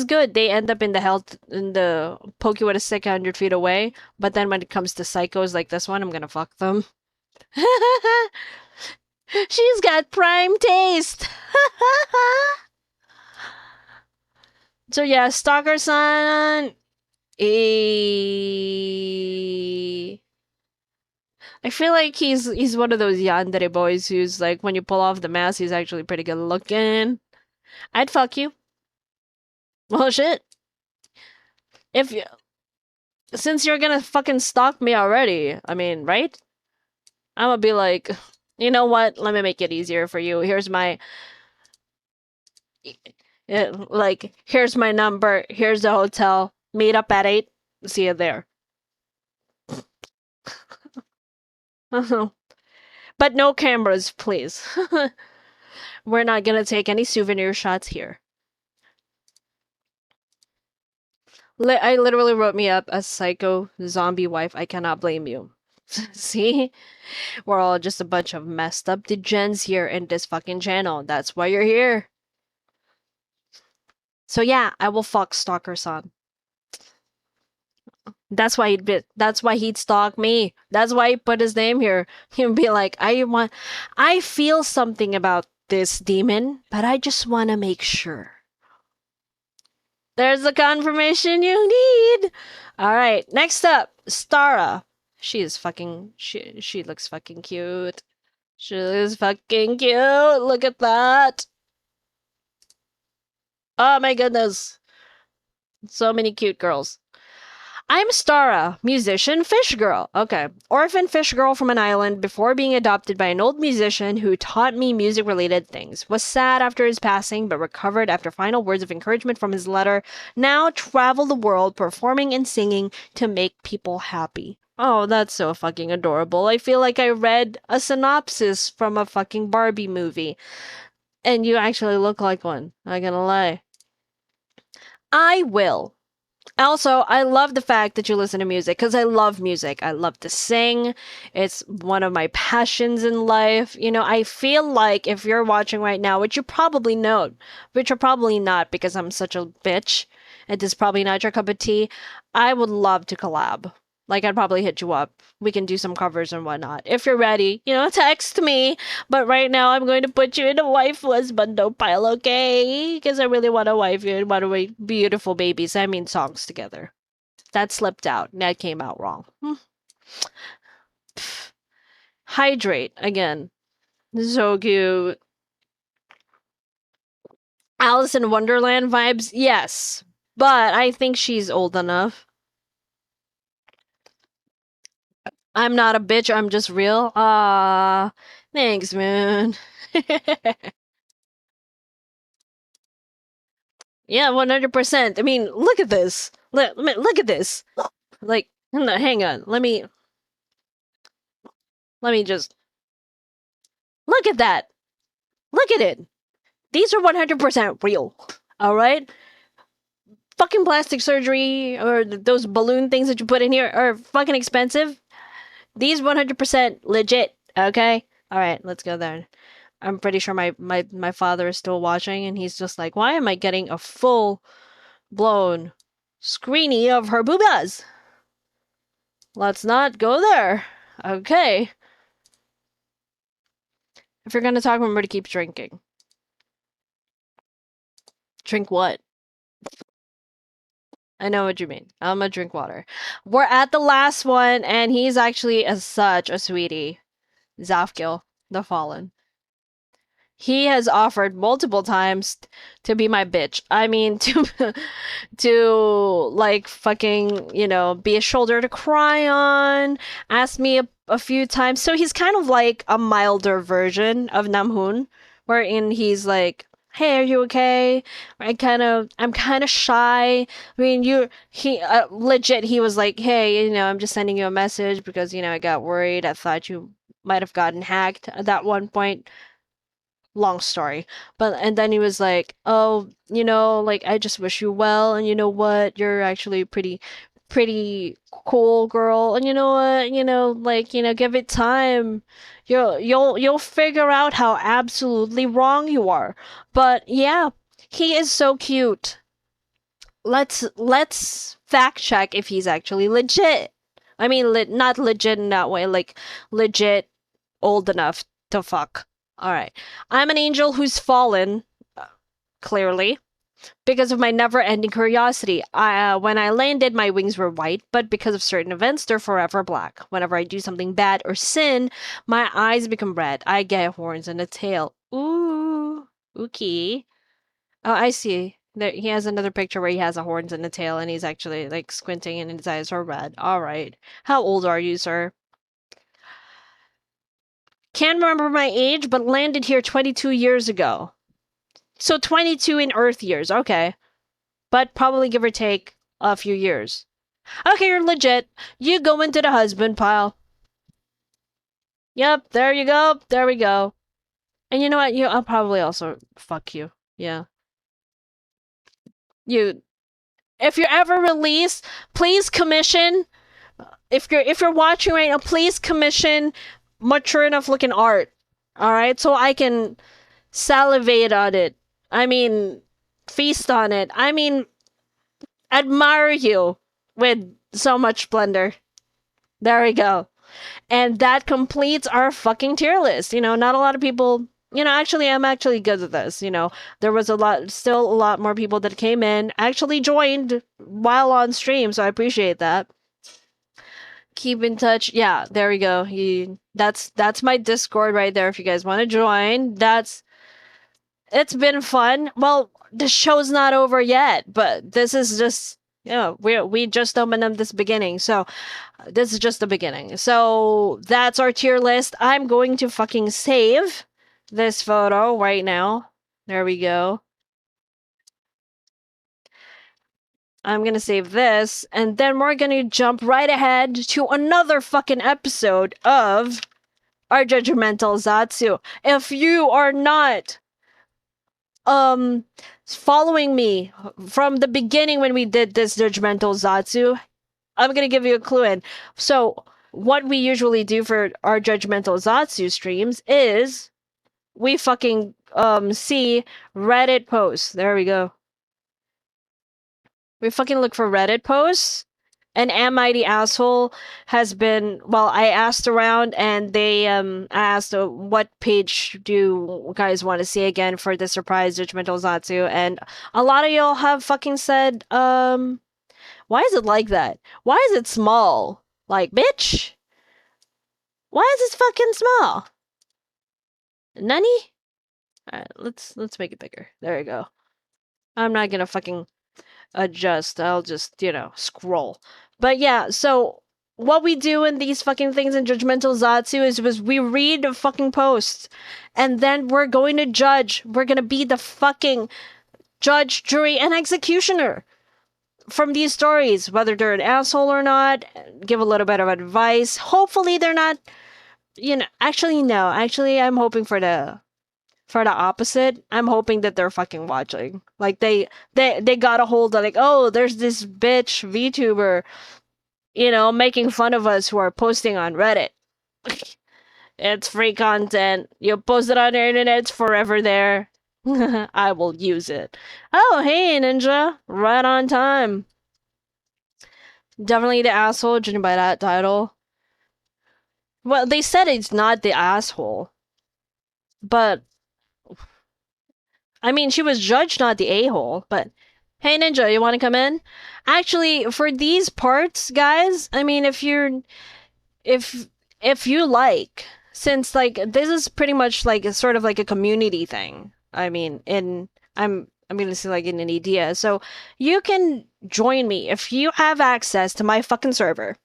good. They end up in the poke you with a stick 100 feet away. But then when it comes to psychos like this one, I'm gonna fuck them. She's got prime taste. So yeah, Stalker-san. Eh, I feel like he's one of those yandere boys who's like when you pull off the mask, he's actually pretty good looking. I'd fuck you. Well, shit. If you, since you're gonna fucking stalk me already, I mean, right? I'm gonna be like, you know what? Let me make it easier for you. Here's my number. Here's the hotel. Meet up at 8. See you there. But no cameras, please. We're not gonna take any souvenir shots here. I literally wrote me up as psycho zombie wife. I cannot blame you. See? We're all just a bunch of messed up degens here in this fucking channel. That's why you're here. So yeah, I will fuck Stalker-san. That's why he'd stalk me. That's why he put his name here. He'd be like, I feel something about this demon, but I just want to make sure. There's the confirmation you need. All right, next up, Stara. She looks fucking cute. She looks fucking cute. Look at that. Oh my goodness. So many cute girls. I'm Stara, musician fish girl. Okay. Orphan fish girl from an island before being adopted by an old musician who taught me music related things. Was sad after his passing, but recovered after final words of encouragement from his letter. Now travel the world performing and singing to make people happy. Oh, that's so fucking adorable. I feel like I read a synopsis from a fucking Barbie movie. And you actually look like one. Not gonna lie. I will. Also, I love the fact that you listen to music because I love music. I love to sing. It's one of my passions in life. You know, I feel like if you're watching right now, which you probably know, which you're probably not because I'm such a bitch, and this is probably not your cup of tea, I would love to collab. Like, I'd probably hit you up. We can do some covers and whatnot. If you're ready, you know, text me. But right now, I'm going to put you in a wife husbando pile, okay? Because I really want to wife you and want to make beautiful babies. I mean, songs together. That slipped out. That came out wrong. Hydrate, again. So cute. Alice in Wonderland vibes? Yes. But I think she's old enough. I'm not a bitch, I'm just real. Ah, thanks, man. Yeah, 100%. I mean, look at this. Look at this. Like, no, hang on. Let me just look at that. Look at it. These are 100% real. All right? Fucking plastic surgery or those balloon things that you put in here are fucking expensive. These 100% legit, okay? All right, let's go there. I'm pretty sure my father is still watching and he's just like, why am I getting a full blown screeny of her boobas? Let's not go there. Okay. If you're gonna talk, remember to keep drinking. Drink what? I know what you mean. I'm gonna drink water. We're at the last one, and he's actually such a sweetie. Zafgil, the Fallen. He has offered multiple times to be my bitch. I mean, to like fucking, you know, be a shoulder to cry on. Asked me a few times. So he's kind of like a milder version of Namhoon, wherein he's like, "Hey, are you okay? I'm kind of shy." I mean, he legit. He was like, "Hey, you know, I'm just sending you a message because you know I got worried. I thought you might have gotten hacked at that one point." long story. But and then he was like, "Oh, like I just wish you well, and you know what? You're actually pretty cool girl, and you know what? Like, give it time. You'll figure out how absolutely wrong you are." But yeah, he is so cute. Let's fact check if he's actually legit. I mean, not legit in that way, like legit old enough to fuck. All right. I'm an angel who's fallen, clearly, because of my never-ending curiosity. When I landed, my wings were white, but because of certain events, they're forever black. Whenever I do something bad or sin, my eyes become red. I get horns and a tail. Ooh, okay. Oh, I see. There, he has another picture where he has a horns and a tail, and he's actually like squinting, and his eyes are red. All right. How old are you, sir? Can't remember my age, but landed here 22 years ago. So 22 in Earth years. Okay. But probably give or take a few years. Okay, you're legit. You go into the husband pile. Yep, there you go. There we go. And you know what? I'll probably also fuck you. Yeah. You. If you're ever released, please commission. If you're watching right now, please commission mature enough looking art. All right, so I can salivate on it. I mean, feast on it. I mean, admire you with so much splendor. There we go. And that completes our fucking tier list. Not a lot of people, actually, I'm actually good at this. There was still a lot more people that came in, actually joined while on stream, so I appreciate that. Keep in touch. Yeah, there we go. That's my Discord right there if you guys want to join. It's been fun. Well, the show's not over yet, but this is just we just opened up this beginning. So this is just the beginning. So that's our tier list. I'm going to fucking save this photo right now. There we go. I'm gonna save this, and then we're gonna jump right ahead to another fucking episode of our Judgmental Zatsu. If you are not following me from the beginning when we did this Judgmental Zatsu, I'm gonna give you a clue in. So what we usually do for our Judgmental Zatsu streams is we fucking see Reddit posts. There we go. We fucking look for Reddit posts. And Am I the Asshole has been, well, I asked around and they asked what page do you guys want to see again for the surprise Judgmental Zatsu, and a lot of y'all have fucking said, why is it like that? Why is it small? Like, bitch? Why is it fucking small? Nani? Alright, let's make it bigger. There we go. I'm not gonna fucking adjust. I'll just, scroll. But yeah, so what we do in these fucking things in Judgmental Zatsu is we read the fucking posts, and then we're going to judge. We're gonna be the fucking judge, jury, and executioner from these stories, whether they're an asshole or not. Give a little bit of advice. Hopefully they're not, actually no. Actually, I'm hoping for the opposite. I'm hoping that they're fucking watching. Like they got a hold of, like, oh, there's this bitch VTuber, making fun of us who are posting on Reddit. It's free content. You post it on the internet, it's forever there. I will use it. Oh, hey, Ninja. Right on time. Definitely the asshole, judging by that title. Well, they said it's not the asshole. But I mean, she was judged, not the a-hole, but hey, Ninja, you want to come in? Actually, for these parts, guys, I mean, if if you like, since like this is pretty much like a sort of like a community thing. I mean, I'm gonna say like in an idea, so you can join me if you have access to my fucking server.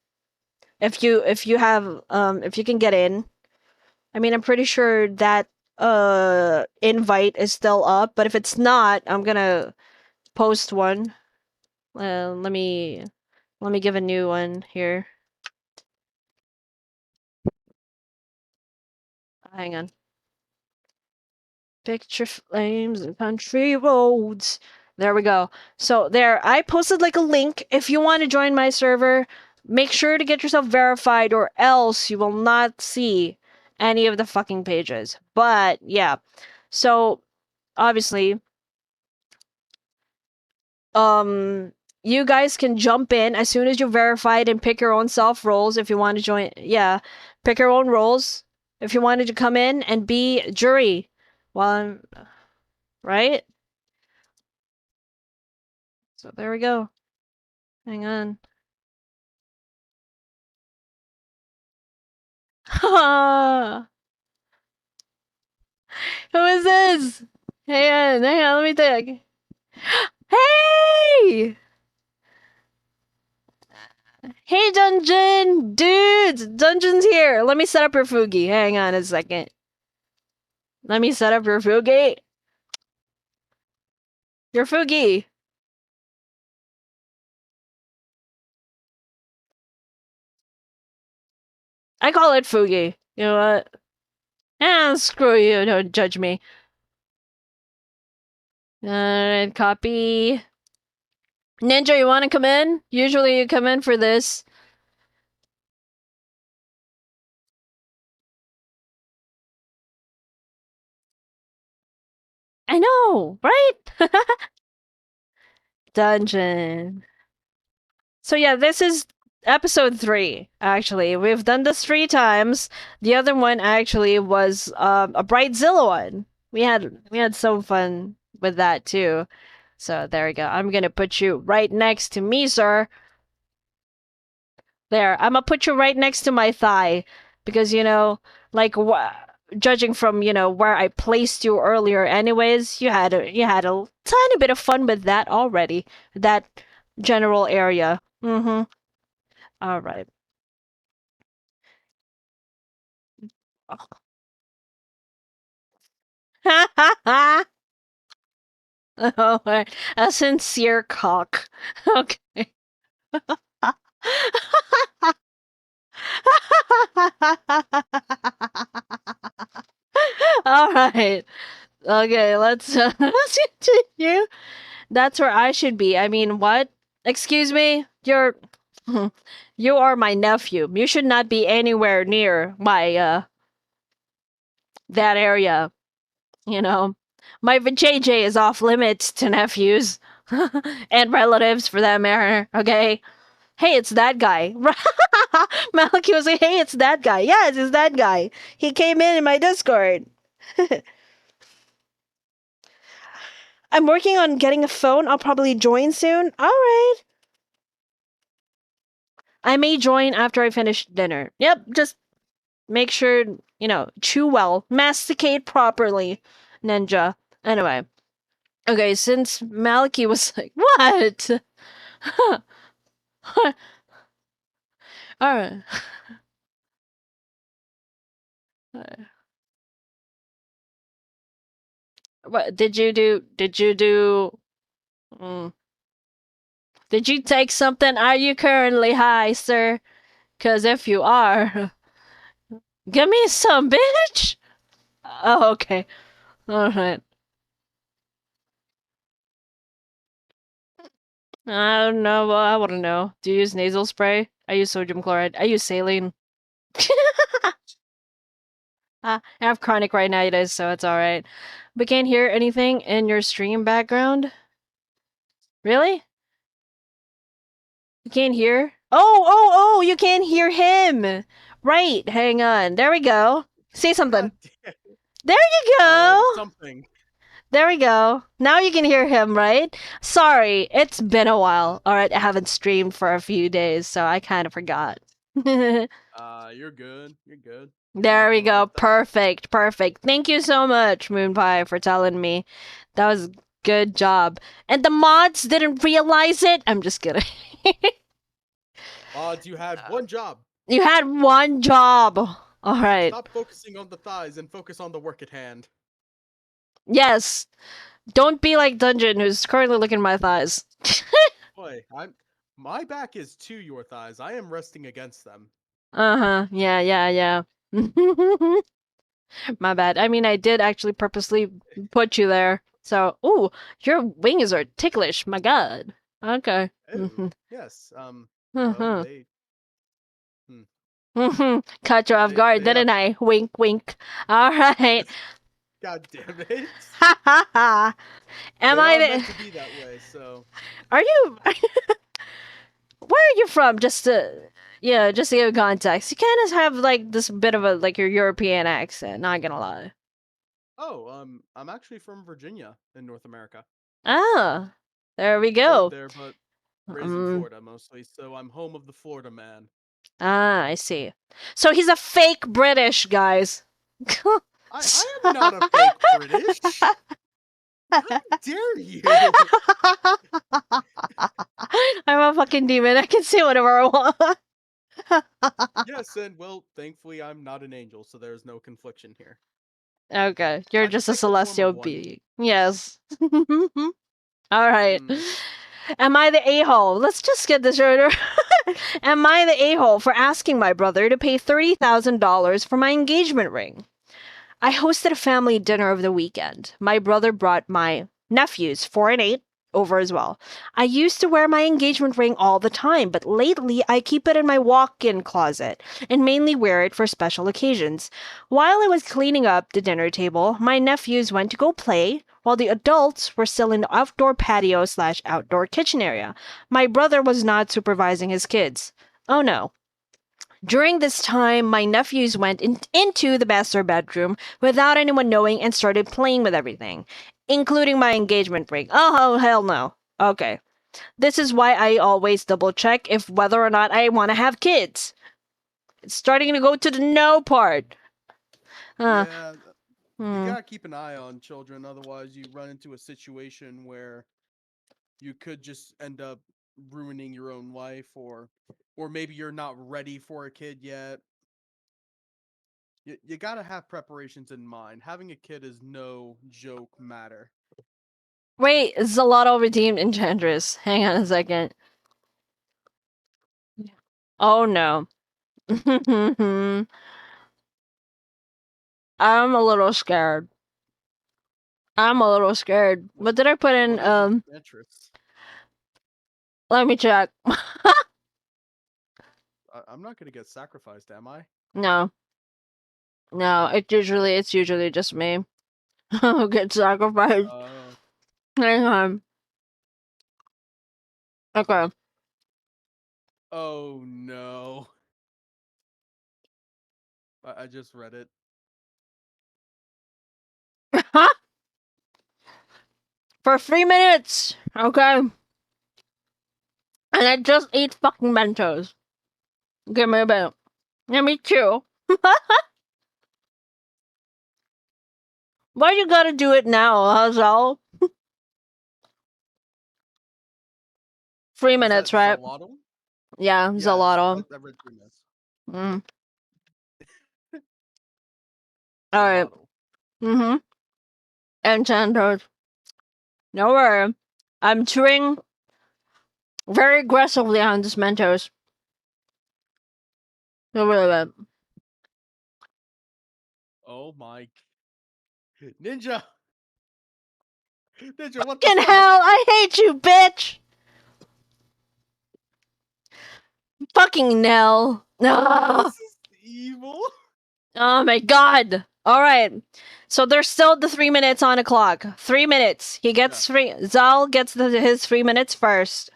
If you can get in, I mean, I'm pretty sure that invite is still up, but if it's not, I'm gonna post one. Let me give a new one here. Hang on. Picture flames and country roads. There we go. So there, I posted like a link. If you want to join my server, make sure to get yourself verified or else you will not see any of the fucking pages. But yeah. So obviously, you guys can jump in as soon as you're verified and pick your own self roles if you want to join. Yeah, pick your own roles if you wanted to come in and be jury. Well, right? So there we go. Hang on. Who is this? Hang on, let me think. Hey! Hey, Dungeon! Dudes! Dungeon's here! Let me set up your Fugi. Hang on a second. Let me set up your Fugi. Your Fugi! I call it Fugi. You know what? Screw you, don't judge me. Copy. Ninja, you wanna come in? Usually you come in for this. I know, right? Dungeon. So yeah, this is episode 3, actually. We've done this 3 times. The other one actually was a Brightzilla one. We had some fun with that too. So there we go. I'm gonna put you right next to me, sir. There. I'm gonna put you right next to my thigh. Because, like judging from, where I placed you earlier anyways, you had a tiny bit of fun with that already. That general area. Mm-hmm. All right. Oh, a sincere cock. Okay. All right. Okay, let's continue. That's where I should be. I mean, what? Excuse me? You are my nephew. You should not be anywhere near my that area, you know. My JJ is off limits to nephews and relatives for that matter, okay? Hey, it's that guy. Maliki was like, hey, it's that guy. Yes, it's that guy. He came in my Discord. I'm working on getting a phone. I'll probably join soon. All right. I may join after I finish dinner. Yep, just make sure, chew well, masticate properly, ninja. Anyway. Okay, since Maliki was like, what? All right. What did you do? Mm, did you take something? Are you currently high, sir? Because if you are, give me some, bitch. Oh, okay. All right. I don't know. Well, I want to know. Do you use nasal spray? I use sodium chloride. I use saline. I have chronic rhinitis, so it's all right. We can't hear anything in your stream background. Really? You can't hear? Oh, you can't hear him. Right, hang on. There we go. Say something. There you go. Something. There we go. Now you can hear him, right? Sorry, it's been a while. All right, I haven't streamed for a few days, so I kind of forgot. You're good. You're good. There we go. Perfect. Thank you so much, Moonpie, for telling me. That was good job. And the mods didn't realize it. I'm just kidding. Mods, you had one job. You had one job. All right. Stop focusing on the thighs and focus on the work at hand. Yes. Don't be like Dungeon, who's currently looking at my thighs. Boy, my back is to your thighs. I am resting against them. Uh-huh. Yeah. My bad. I mean, I did actually purposely put you there. So, ooh, your wings are ticklish. My God. Okay. Oh, yes. Well, Mm-hmm. hmm, Caught you off guard, they have. didn't I? Wink, wink. All right. God damn it! Ha ha ha. Am They I are meant the? to be that way. So, Are you? Where are you from? Yeah, just to give context. You kind of have like this bit of a like your European accent. Not gonna lie. oh, I'm actually from Virginia in North America. Ah, there we Born go. there, but raised in Um. Florida mostly. So I'm home of the Florida man. I see. So he's a fake British, guys. I am not a fake British. How dare you? I'm a fucking demon. I can say whatever I want. Yes, and well, thankfully I'm not an angel, so there's no confliction here. Okay, you're I could just a take the form of celestial one. being. Yes. All right. Hmm. Am I the a-hole? Let's just get this right. Am I the a-hole for asking my brother to pay $30,000 for my engagement ring? I hosted a family dinner over the weekend. My brother brought my nephews, 4 and 8, over as well. I used to wear my engagement ring all the time, but lately I keep it in my walk in closet and mainly wear it for special occasions. While I was cleaning up the dinner table, my nephews went to go play, while the adults were still in the outdoor patio slash outdoor kitchen area. My brother was not supervising his kids. Oh no. During this time, my nephews went into the master bedroom without anyone knowing and started playing with everything, including my engagement ring. Oh, hell no. Okay. This is why I always double check if whether or not I want to have kids. It's starting to go to the no part. Uh, Yeah, you hmm. gotta keep an eye on children, otherwise you run into a situation where you could just end up ruining your own life, or maybe you're not ready for a kid yet. You gotta have preparations in mind. Having a kid is no joke matter. Wait, Zalotto redeemed Enchantress. Hang on a second. Oh no. I'm a little scared. I'm a little scared. What What did I put in? what is Enchantress? Let me check. I'm not gonna get sacrificed, am I? No. No, it's usually just me who gets sacrificed. Oh, Hang on. Okay. oh no! I just read it. For 3 minutes. Okay. And I just ate fucking Mentos. Give me a bit. Let me chew. Why you gotta do it now, Hazel? 3 minutes, Is that right? Zalotl? Yeah, Yes, Zalotto. I read 3 minutes. Mm. Alright. Zalotl. Mm-hmm. Enchanted. No worry. I'm chewing very aggressively on this Mentos. Give me a bit. Oh my ninja! Ninja, what the Fucking fuck? hell, I hate you, bitch! Fucking Nell. This No. is evil. Oh my god. All right. So there's still the 3 minutes on the clock. 3 minutes. He Yeah. gets three. Zal gets his 3 minutes first,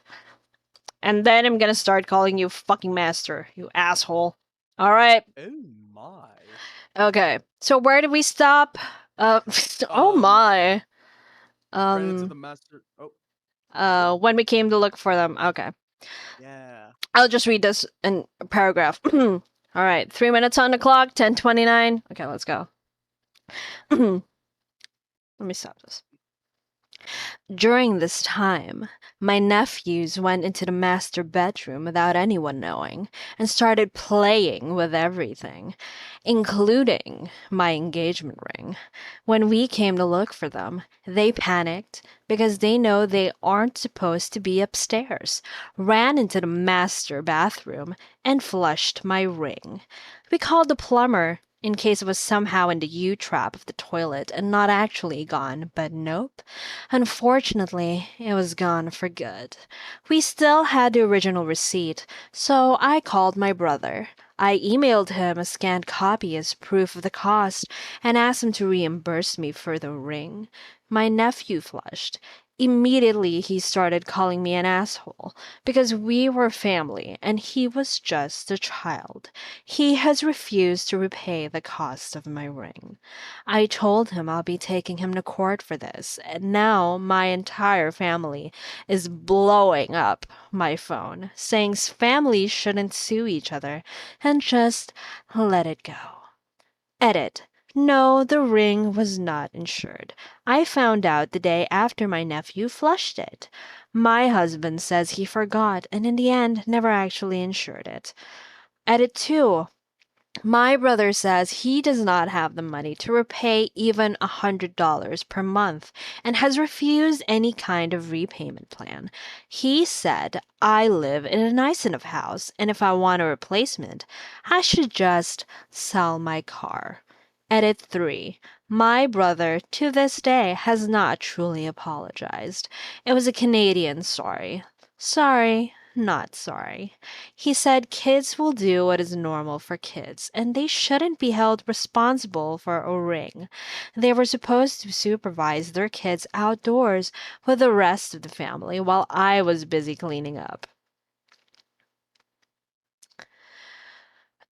and then I'm gonna start calling you fucking master, you asshole. All right. Oh my. Okay. So where did we stop? Uh. Oh Um, my. ran into Um. the master. Oh, keep going. When we came to look for them. Okay. Yeah. I'll just read this in a paragraph. All right. 3 minutes on the clock. 10:29. Okay. Let's go. Let me stop this. During this time, my nephews went into the master bedroom without anyone knowing and started playing with everything, including my engagement ring. When we came to look for them, they panicked because they know they aren't supposed to be upstairs, ran into the master bathroom, and flushed my ring. We called the plumber in case it was somehow in the U trap of the toilet and not actually gone, but nope. Unfortunately, it was gone for good. We still had the original receipt, so I called my brother. I emailed him a scanned copy as proof of the cost and asked him to reimburse me for the ring. My nephew flushed. Immediately, he started calling me an asshole because we were family and he was just a child. He has refused to repay the cost of my ring. I told him I'll be taking him to court for this, and now my entire family is blowing up my phone, saying families shouldn't sue each other and just let it go. Edit. No, the ring was not insured. I found out the day after my nephew flushed it. My husband says he forgot and in the end never actually insured it. Edit 2. My brother says he does not have the money to repay even $100 per month and has refused any kind of repayment plan. He said I live in a nice enough house, and if I want a replacement, I should just sell my car. Edit 3. My brother, to this day, has not truly apologized. It was a Canadian sorry. Sorry, not sorry. He said kids will do what is normal for kids, and they shouldn't be held responsible for a ring. They were supposed to supervise their kids outdoors with the rest of the family while I was busy cleaning up.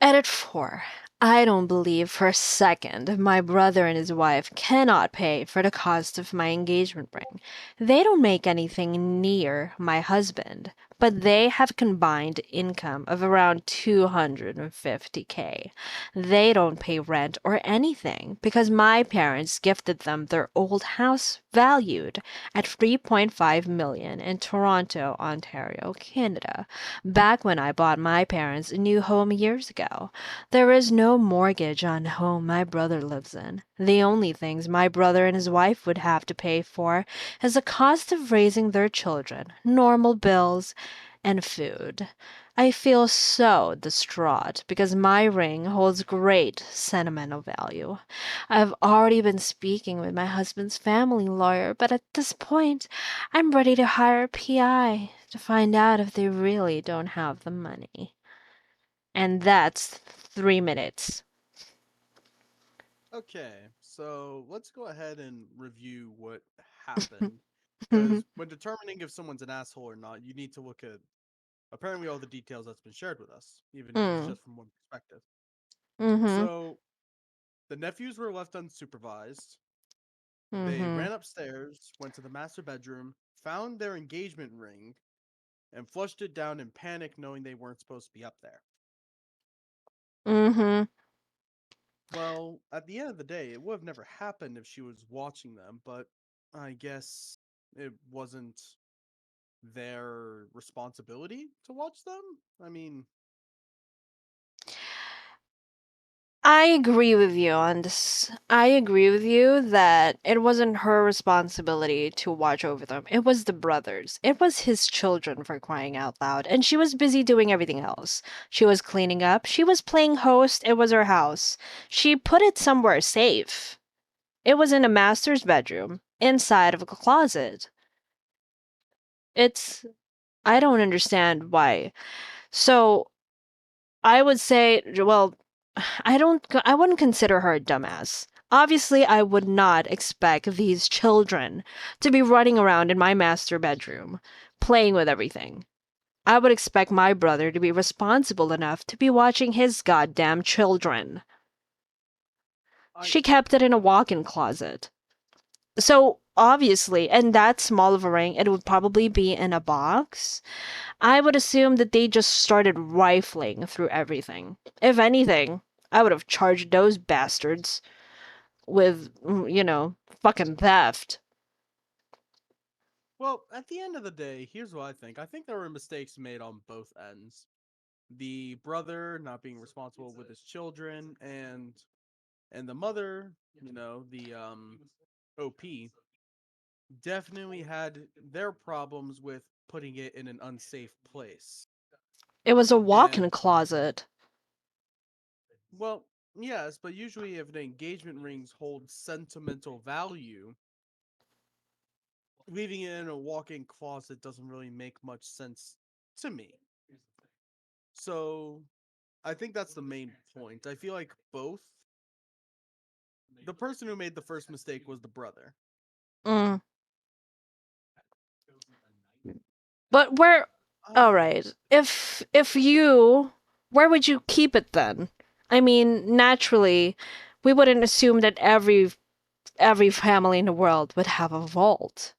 Edit 4. I don't believe for a second my brother and his wife cannot pay for the cost of my engagement ring. They don't make anything near my husband, but they have combined income of around 250K. They don't pay rent or anything because my parents gifted them their old house valued at 3.5 million in Toronto, Ontario, Canada, back when I bought my parents a new home years ago. There is no mortgage on the home my brother lives in. The only things my brother and his wife would have to pay for is the cost of raising their children, normal bills, and food. I feel so distraught because my ring holds great sentimental value. I've already been speaking with my husband's family lawyer, but at this point, I'm ready to hire a PI to find out if they really don't have the money. And that's 3 minutes. Okay, so let's go ahead and review what happened. Because when determining if someone's an asshole or not, you need to look at apparently all the details that's been shared with us, even if it's Mm. just from one perspective. Mhm. So the nephews were left unsupervised. They Mhm. ran upstairs, went to the master bedroom, found their engagement ring, and flushed it down in panic, knowing they weren't supposed to be up there. Mhm. Well, at the end of the day, it would have never happened if she was watching them, but I guess it wasn't their responsibility to watch them? I mean, I agree with you on this. I agree with you that it wasn't her responsibility to watch over them. It was the brothers. It was his children for crying out loud. And she was busy doing everything else. She was cleaning up. She was playing host. It was her house. She put it somewhere safe. It was in a master's bedroom, inside of a closet. It's. I don't understand why. So I would say, well, I wouldn't consider her a dumbass. Obviously, I would not expect these children to be running around in my master bedroom, playing with everything. I would expect my brother to be responsible enough to be watching his goddamn children. I She kept it in a walk in closet. So, obviously, and that small of a ring, it would probably be in a box. I would assume that they just started rifling through everything. If anything, I would have charged those bastards with, fucking theft. well, at the end of the day, here's what I think. I think there were mistakes made on both ends. The brother not being responsible with his children and the mother, the OP definitely had their problems with putting it in an unsafe place. It was a walk in And closet. well, Yes, but usually if an engagement ring holds sentimental value, leaving it in a walk-in closet doesn't really make much sense to me. So I think that's the main point. I feel like both the person who made the first mistake was the brother. Mm. But where? All Um, right. If you, where would you keep it then? I mean, naturally, we wouldn't assume that every family in the world would have a vault.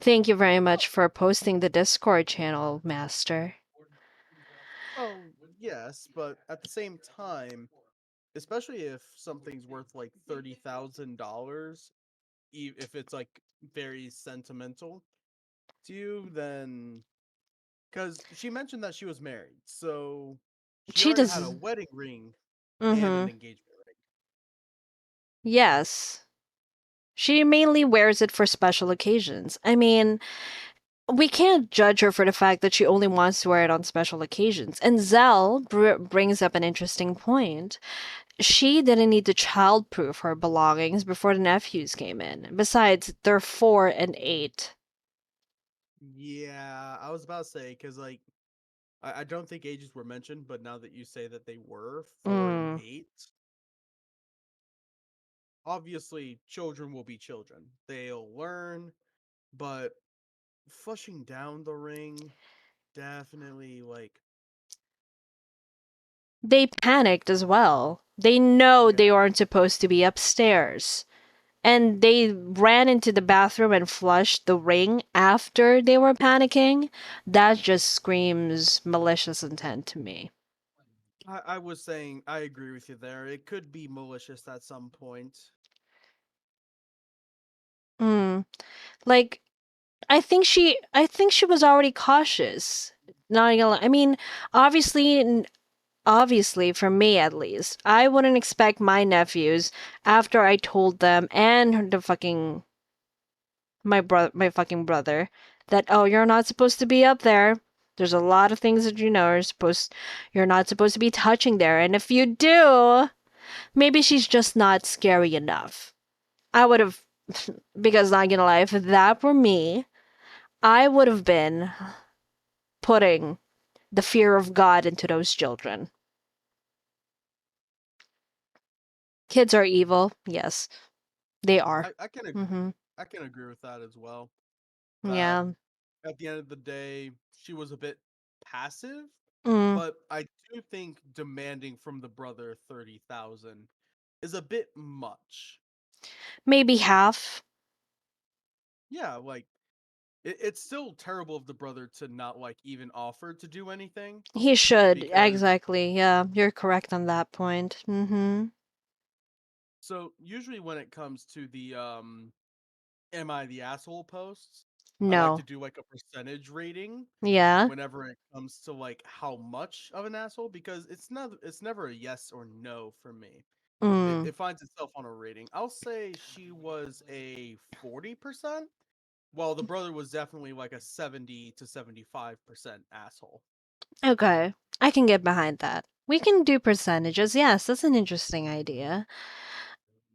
Thank you very much for posting the Discord channel, Master. oh yes, but at the same time, especially if something's worth like $30,000, if it's like very sentimental to you, then because she mentioned that she was married, so she She already had a does. wedding ring and an Mm-hmm. engagement ring. Yes. She mainly wears it for special occasions. I mean, we can't judge her for the fact that she only wants to wear it on special occasions. And Zell brings up an interesting point. She didn't need to childproof her belongings before the nephews came in. Besides, they're 4 and 8. Yeah, I was about to say because like I don't think ages were mentioned, but now that you say that they were 4 and Mm. 8, obviously children will be children. They'll learn, but flushing down the ring definitely like They panicked as well. They know they yeah. aren't supposed to be upstairs. And they ran into the bathroom and flushed the ring after they were panicking. That just screams malicious intent to me. I was saying I agree with you there. It could be malicious at some point. Mm. Like, I think she was already cautious. Not gonna lie. I mean, obviously, obviously, for me at least, I wouldn't expect my nephews after I told them and the fucking my fucking brother that, oh, you're not supposed to be up there. There's a lot of things that you're not supposed to be touching there. And if you do, maybe she's just not scary enough. I would have because not gonna lie, if that were me, I would have been putting the fear of God into those children. Kids are evil. Yes, they are. I can Mhm. I can agree with that as well. That Yeah. at the end of the day, she was a bit passive, Mm. but I do think demanding from the brother 30,000 is a bit much. Maybe half. Yeah, like it's still terrible of the brother to not like even offer to do anything He should. because Exactly. Yeah, you're correct on that point. Mhm. so usually when it comes to the am I the asshole posts, I like to No. do like a percentage rating Yeah. whenever it comes to like how much of an asshole because it's never a yes or no for me. Mm. It finds itself on a rating. I'll say she was a 40%, while the brother was definitely like a 70 to 75% asshole. Okay. I can get behind that. We can do percentages. Yes, that's an interesting idea.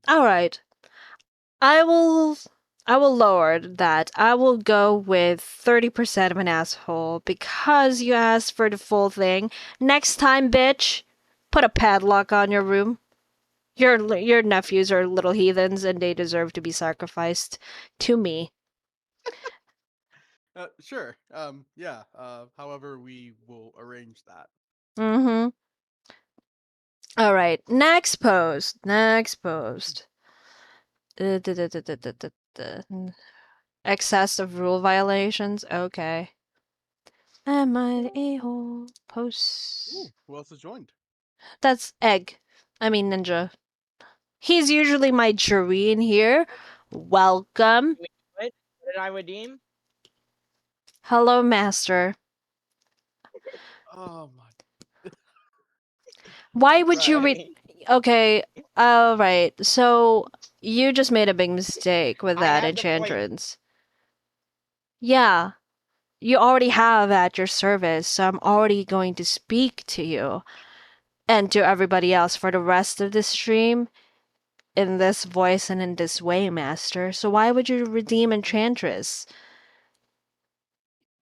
All right. I will I will lower that. I will go with 30% of an asshole because you asked for the full thing. Next time, bitch, put a padlock on your room. Your nephews are little heathens and they deserve to be sacrificed to me. Sure. Yeah. However, we will arrange that. Mhm. All right. Next post. Next post. Da, da, da, da, da, da, da. Excess of rule violations. Okay. Am I the a-hole? Ooh, Posts. who else has joined? That's Egg. I mean, Ninja. He's usually my jury in here. Welcome. Wait, what did I redeem? Hello, Master. Oh my. Why I'm would you read? sorry. Okay, alright. So, you just made a big mistake with I that have the point. enchantress. Yeah, you already have at your service, so I'm already going to speak to you. And to everybody else for the rest of the stream in this voice and in this way, Master. So why would you redeem Enchantress?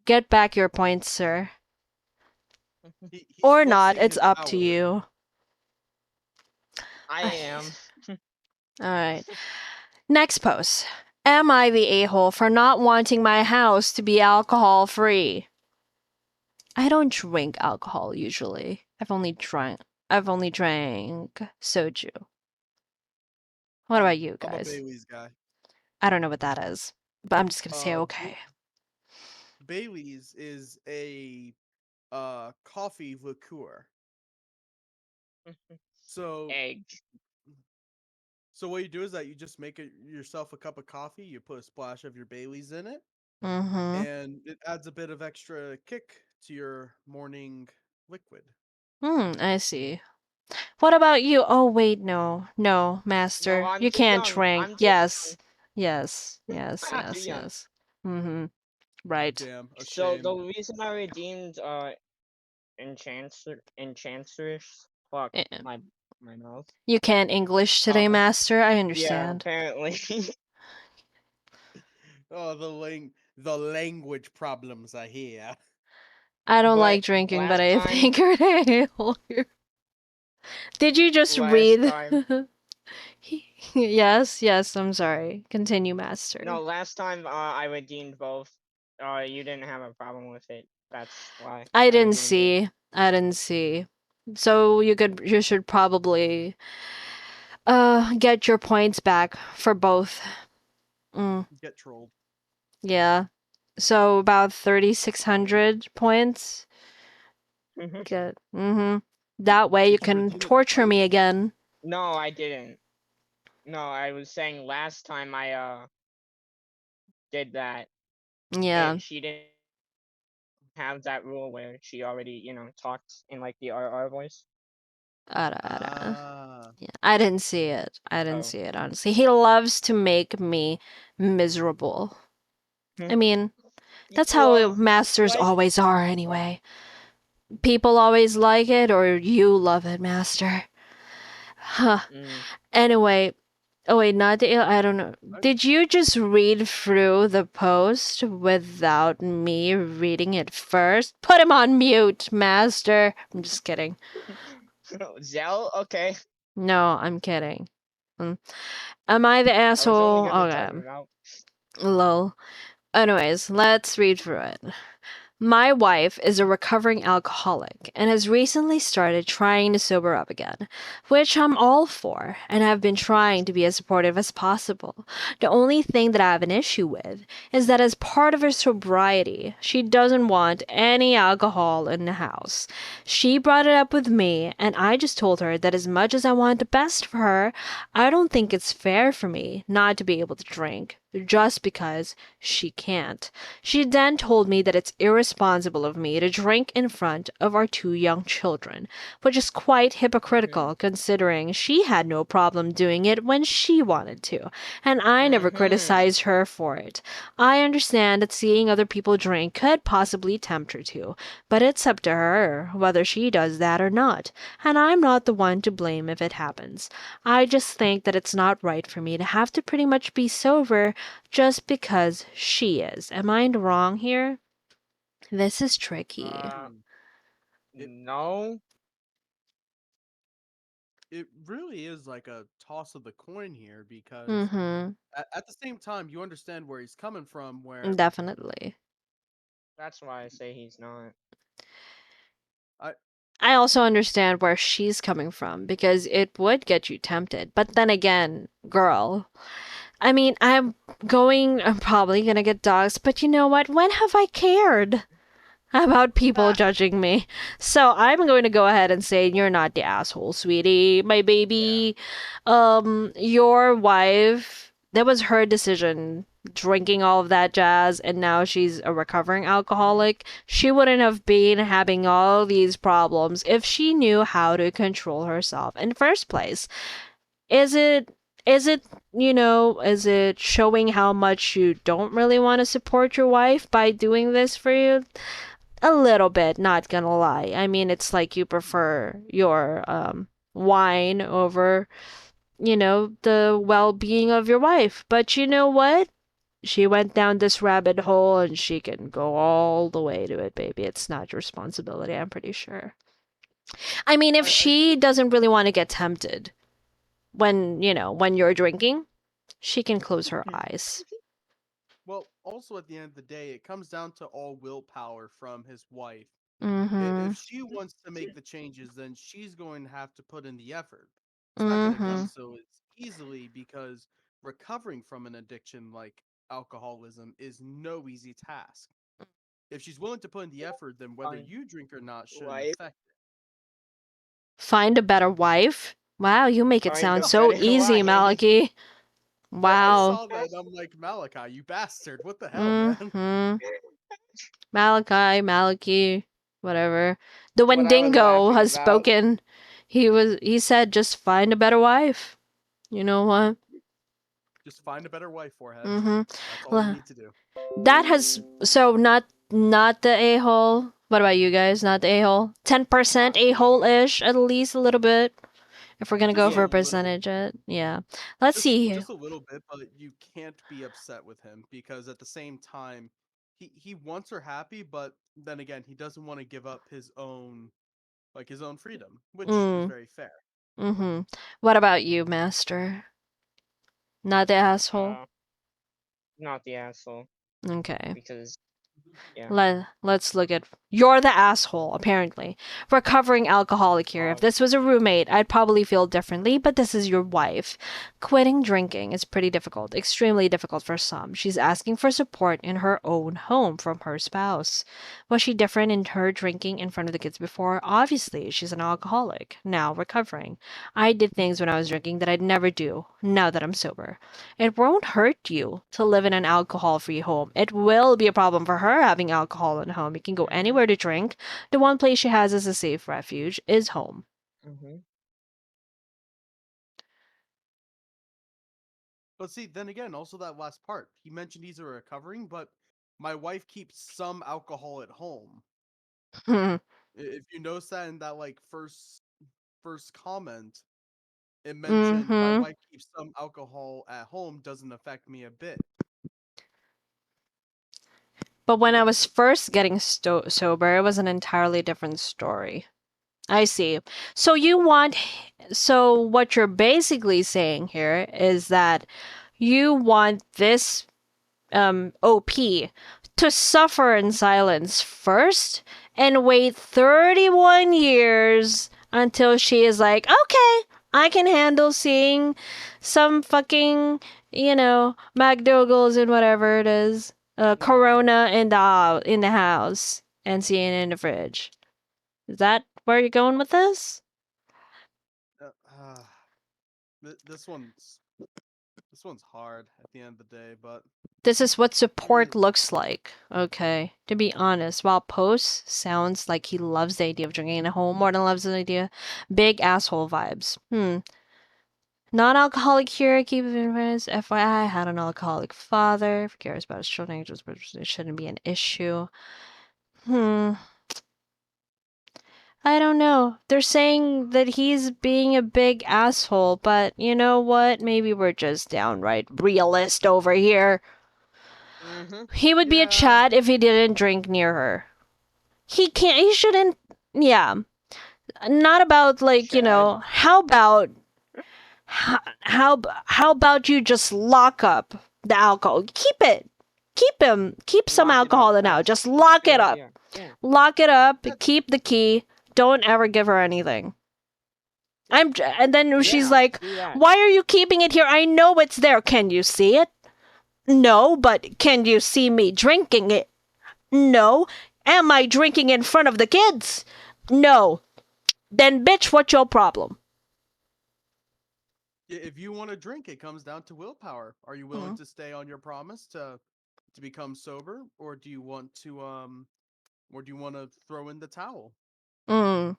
Get back your points, sir. He's Or not, flexing it's his up to power. you. I am. Alright. Next post. Am I the a-hole for not wanting my house to be alcohol free? I don't drink alcohol usually. I've only drank soju. What about you I'm a guys? Bailey's guy. I don't know what that is, but I'm just gonna say Uh, okay. Bailey's is a coffee liqueur. So Egg. so what you do is that you just make yourself a cup of coffee, you put a splash of your Bailey's in it, Mm-hmm. and it adds a bit of extra kick to your morning liquid. I see. What about you? Oh wait, no. No, No, master. I'm You too can't young. drink. I'm too Yes. young. Yes. Yes, I'm too yes, young. yes. Mm-hmm. Right. Damn, a So the shame. reason I redeemed Enchantress, fuck Eh, my mouth. You can't English today, Uh, master. I yeah, understand. apparently. Oh, the language problems I hear. I don't But like drinking, but last I time, think you're an a-hole here. Did you just last read? time, Yes, yes, I'm sorry. Continue, master. no, last time I redeemed both. You didn't have a problem with it. That's why I I didn't redeemed it. see. I didn't see. So you should probably get your points back for both. Mm, Get trolled. yeah. So about 3600 points. Get. That way you Did you can redeem it torture me twice? again. No, I didn't. No, I was saying last time I did that, Yeah. she didn't have that rule where she already, talked in like the RR voice. Ara. Ah. Yeah, I didn't see it. I didn't So, see it, honestly. He loves to make me miserable. I mean, that's how well, masters like, always are, anyway. People always like it, or you love it, master. Huh. mm, Anyway, oh wait, not the, I don't know. I- Did you just read through the post without me reading it first? Put him on mute, master. I'm just kidding. Zell, okay. No, I'm kidding. Mm. Am I the I was only asshole? gonna type Okay. it out. Lol. Anyways, let's read through it. My wife is a recovering alcoholic and has recently started trying to sober up again, which I'm all for, and have been trying to be as supportive as possible. The only thing that I have an issue with is that as part of her sobriety, she doesn't want any alcohol in the house. She brought it up with me, and I just told her that as much as I want the best for her, I don't think it's fair for me not to be able to drink just because she can't. She then told me that it's irresponsible of me to drink in front of our two young children, which is quite Okay. hypocritical considering she had no problem doing it when she wanted to, and I never Mm-hmm. criticized her for it. I understand that seeing other people drink could possibly tempt her to, but it's up to her whether she does that or not, and I'm not the one to blame if it happens. I just think that it's not right for me to have to pretty much be sober just because she is. Am I wrong here? This is tricky. Uh, Hmm. It no. it really is like a toss of the coin here because Mm-hmm. at the same time you understand where he's coming from where Definitely. That's why I say he's not. I I also understand where she's coming from because it would get you tempted. But then again, girl, I mean, I'm probably gonna get dogs, but you know what? When have I cared about people Ah, judging me? So I'm going to go ahead and say you're not the asshole, sweetie. My yeah. baby, your wife, that was her decision drinking all of that jazz, and now she's a recovering alcoholic. She wouldn't have been having all these problems if she knew how to control herself in the first place. Is it is it is it showing how much you don't really want to support your wife by doing this for you? A little bit, not gonna lie. I mean, it's like you prefer your wine over, the well-being of your wife. But you know what? She went down this rabbit hole and she can go all the way to it, baby. It's not your responsibility, I'm pretty sure. I mean, if I think she doesn't really want to get tempted when you're drinking, she can close her eyes. well, also at the end of the day, it comes down to all willpower from his wife. Mm-hmm. If she wants to make the changes, then she's going to have to put in the effort. It's not going to Mm-hmm. come so easily because recovering from an addiction like alcoholism is no easy task. If she's willing to put in the effort, then whether Fine. you drink or not shouldn't Wife. affect it. Find a better wife? Wow, you make it Find sound a so better easy, wife. Malachi. I Wow. saw that and I'm like, Malachi, you bastard! What the hell, man? Mm-hmm. Malachi, whatever. The What I was Wendigo laughing has about. spoken. He said just find a better wife. You know what? Just find a better wife, forehead. Mm-hmm. That's all you need to do. That has so not the a-hole. What about you guys? Not the a-hole? 10% Not the a-hole-ish, at least a little bit. If we're gonna go Just a for a yeah. little, percentage, yeah. Let's see here. just a little bit, but you can't be upset with him because at the same time, he wants her happy, but then again, he doesn't want to give up his own freedom, which is Mm, very fair. mm-hmm. What about you, Master? Not the asshole? Uh, not the asshole Okay. because yeah. Let's look at you're the asshole, apparently. Recovering alcoholic here. If this was a roommate, I'd probably feel differently, but this is your wife. Quitting drinking is pretty difficult, extremely difficult for some. She's asking for support in her own home from her spouse. Was she different in her drinking in front of the kids before? Obviously, she's an alcoholic, now recovering. I did things when I was drinking that I'd never do now that I'm sober. It won't hurt you to live in an alcohol free home. It will be a problem for her having alcohol in home. You can go Mhm. anywhere to drink. The one place she has as a safe refuge is home. Mhm. But see, then again, also that last part, he mentioned he's a recovering, but my wife keeps some alcohol at home. If you notice that in that like first comment, it mentioned my Mm-hmm. wife keeps some alcohol at home doesn't affect me a bit. But when I was first getting sober, it was an entirely different story. I see. So so what you're basically saying here is that you want this OP to suffer in silence first and wait 31 years until she is like, okay, I can handle seeing some fucking, McDougal's and whatever it is, No. Corona in the house and seeing it in the fridge. Is that where you're going with this? Uh, uh, this one's hard at the end of the day, but This is what eh, support looks like, okay? To be honest, while Post sounds like he loves the idea of drinking at home more than loves the idea, big asshole vibes. Non-alcoholic here, keep it in mind. FYI, had an alcoholic father. If he cares about his children, it shouldn't be an issue. Hmm. I don't know. They're saying that he's being a big asshole, but you know what? Maybe we're just downright realist over here. Mhm. He would be a yeah, Chad if he didn't drink near her. He shouldn't, yeah. Not about like, Chad. how about you just lock up the alcohol? Keep some Lock it up. alcohol in now. Just That's a lock good it up. idea. Yeah. Lock it up, that, keep the key. Don't ever give her anything. And then she's Yeah. like, Do that. "Why are you keeping it here? I know it's there. Can you see it?" No, but can you see me drinking it? No. Am I drinking in front of the kids? No. Then, bitch, what's your problem? if you want to drink, it comes down to willpower. Are you willing Mm. to stay on your promise to become sober, or do you want to throw in the towel? Mm.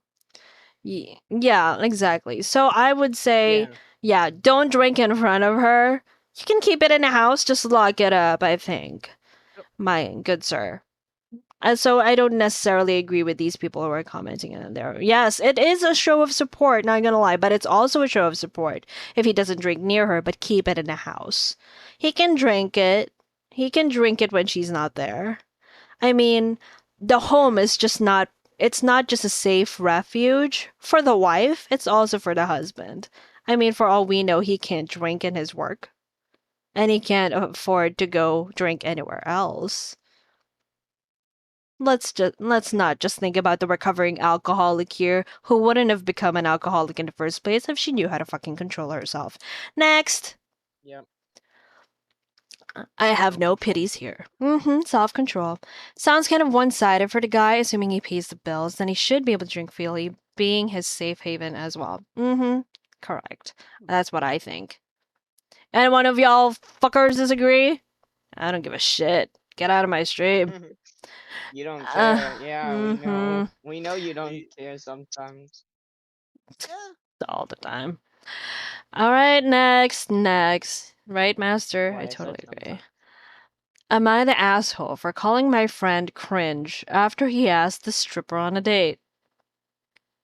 Yeah, exactly. So I would say, Yeah. yeah, don't drink in front of her. You can keep it in the house, just lock it up, I think. Yep. My good sir. So I don't necessarily agree with these people who are commenting in there. Yes, it is a show of support, not gonna lie, but it's also a show of support if he doesn't drink near her, but keep it in the house. He can drink it. He can drink it when she's not there. I mean, the home Yeah. is just not, it's not just a safe refuge for the wife, it's also for the husband. I mean, for all we know, he can't drink in his work, and he can't afford to go drink anywhere else. Let's not just think about the recovering alcoholic here who wouldn't have become an alcoholic in the first place if she knew how to fucking control herself. Next. Yep. I have no Self-control? pities here. Self-control. Sounds kind of one-sided for the guy, assuming he pays the bills, then he should be able to drink freely, being his safe haven as well. Correct. That's what I think. And one of y'all fuckers disagree? I don't give a shit. Get out of my stream. You don't Uh, care. Yeah, we know. We know you don't I- care sometimes. Yeah. All the time. All right, next. Right, Master? What I I said totally agree. sometimes. Am I the asshole for calling my friend cringe after he asked the stripper on a date?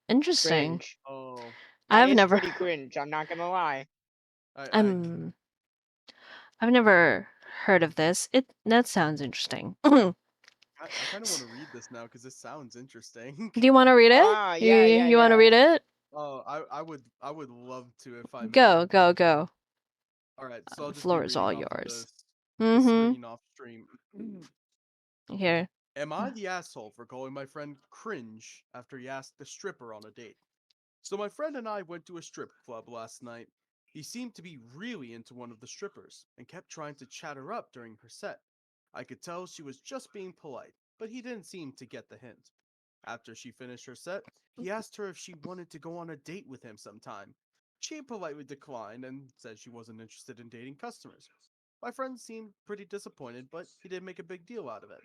Interesting. Cringe. Oh, That I've is never, pretty cringe. I'm not gonna lie. I um, I've never heard of this. That sounds interesting. I kind of want to read this now because this sounds interesting. Do you want to read it? Ah, You yeah, yeah, you want to yeah. read it? Oh, I would love to if I may. Go. All right, so I'll The just be floor is all reading off of yours. the Mm-hmm. screen off stream. Here. Am I the asshole for calling my friend cringe after he asked the stripper on a date? So my friend and I went to a strip club last night. He seemed to be really into one of the strippers and kept trying to chat her up during her set. I could tell she was just being polite, but he didn't seem to get the hint. After she finished her set, he asked her if she wanted to go on a date with him sometime. She politely declined and said she wasn't interested in dating customers. My friend seemed pretty disappointed, but he didn't make a big deal out of it.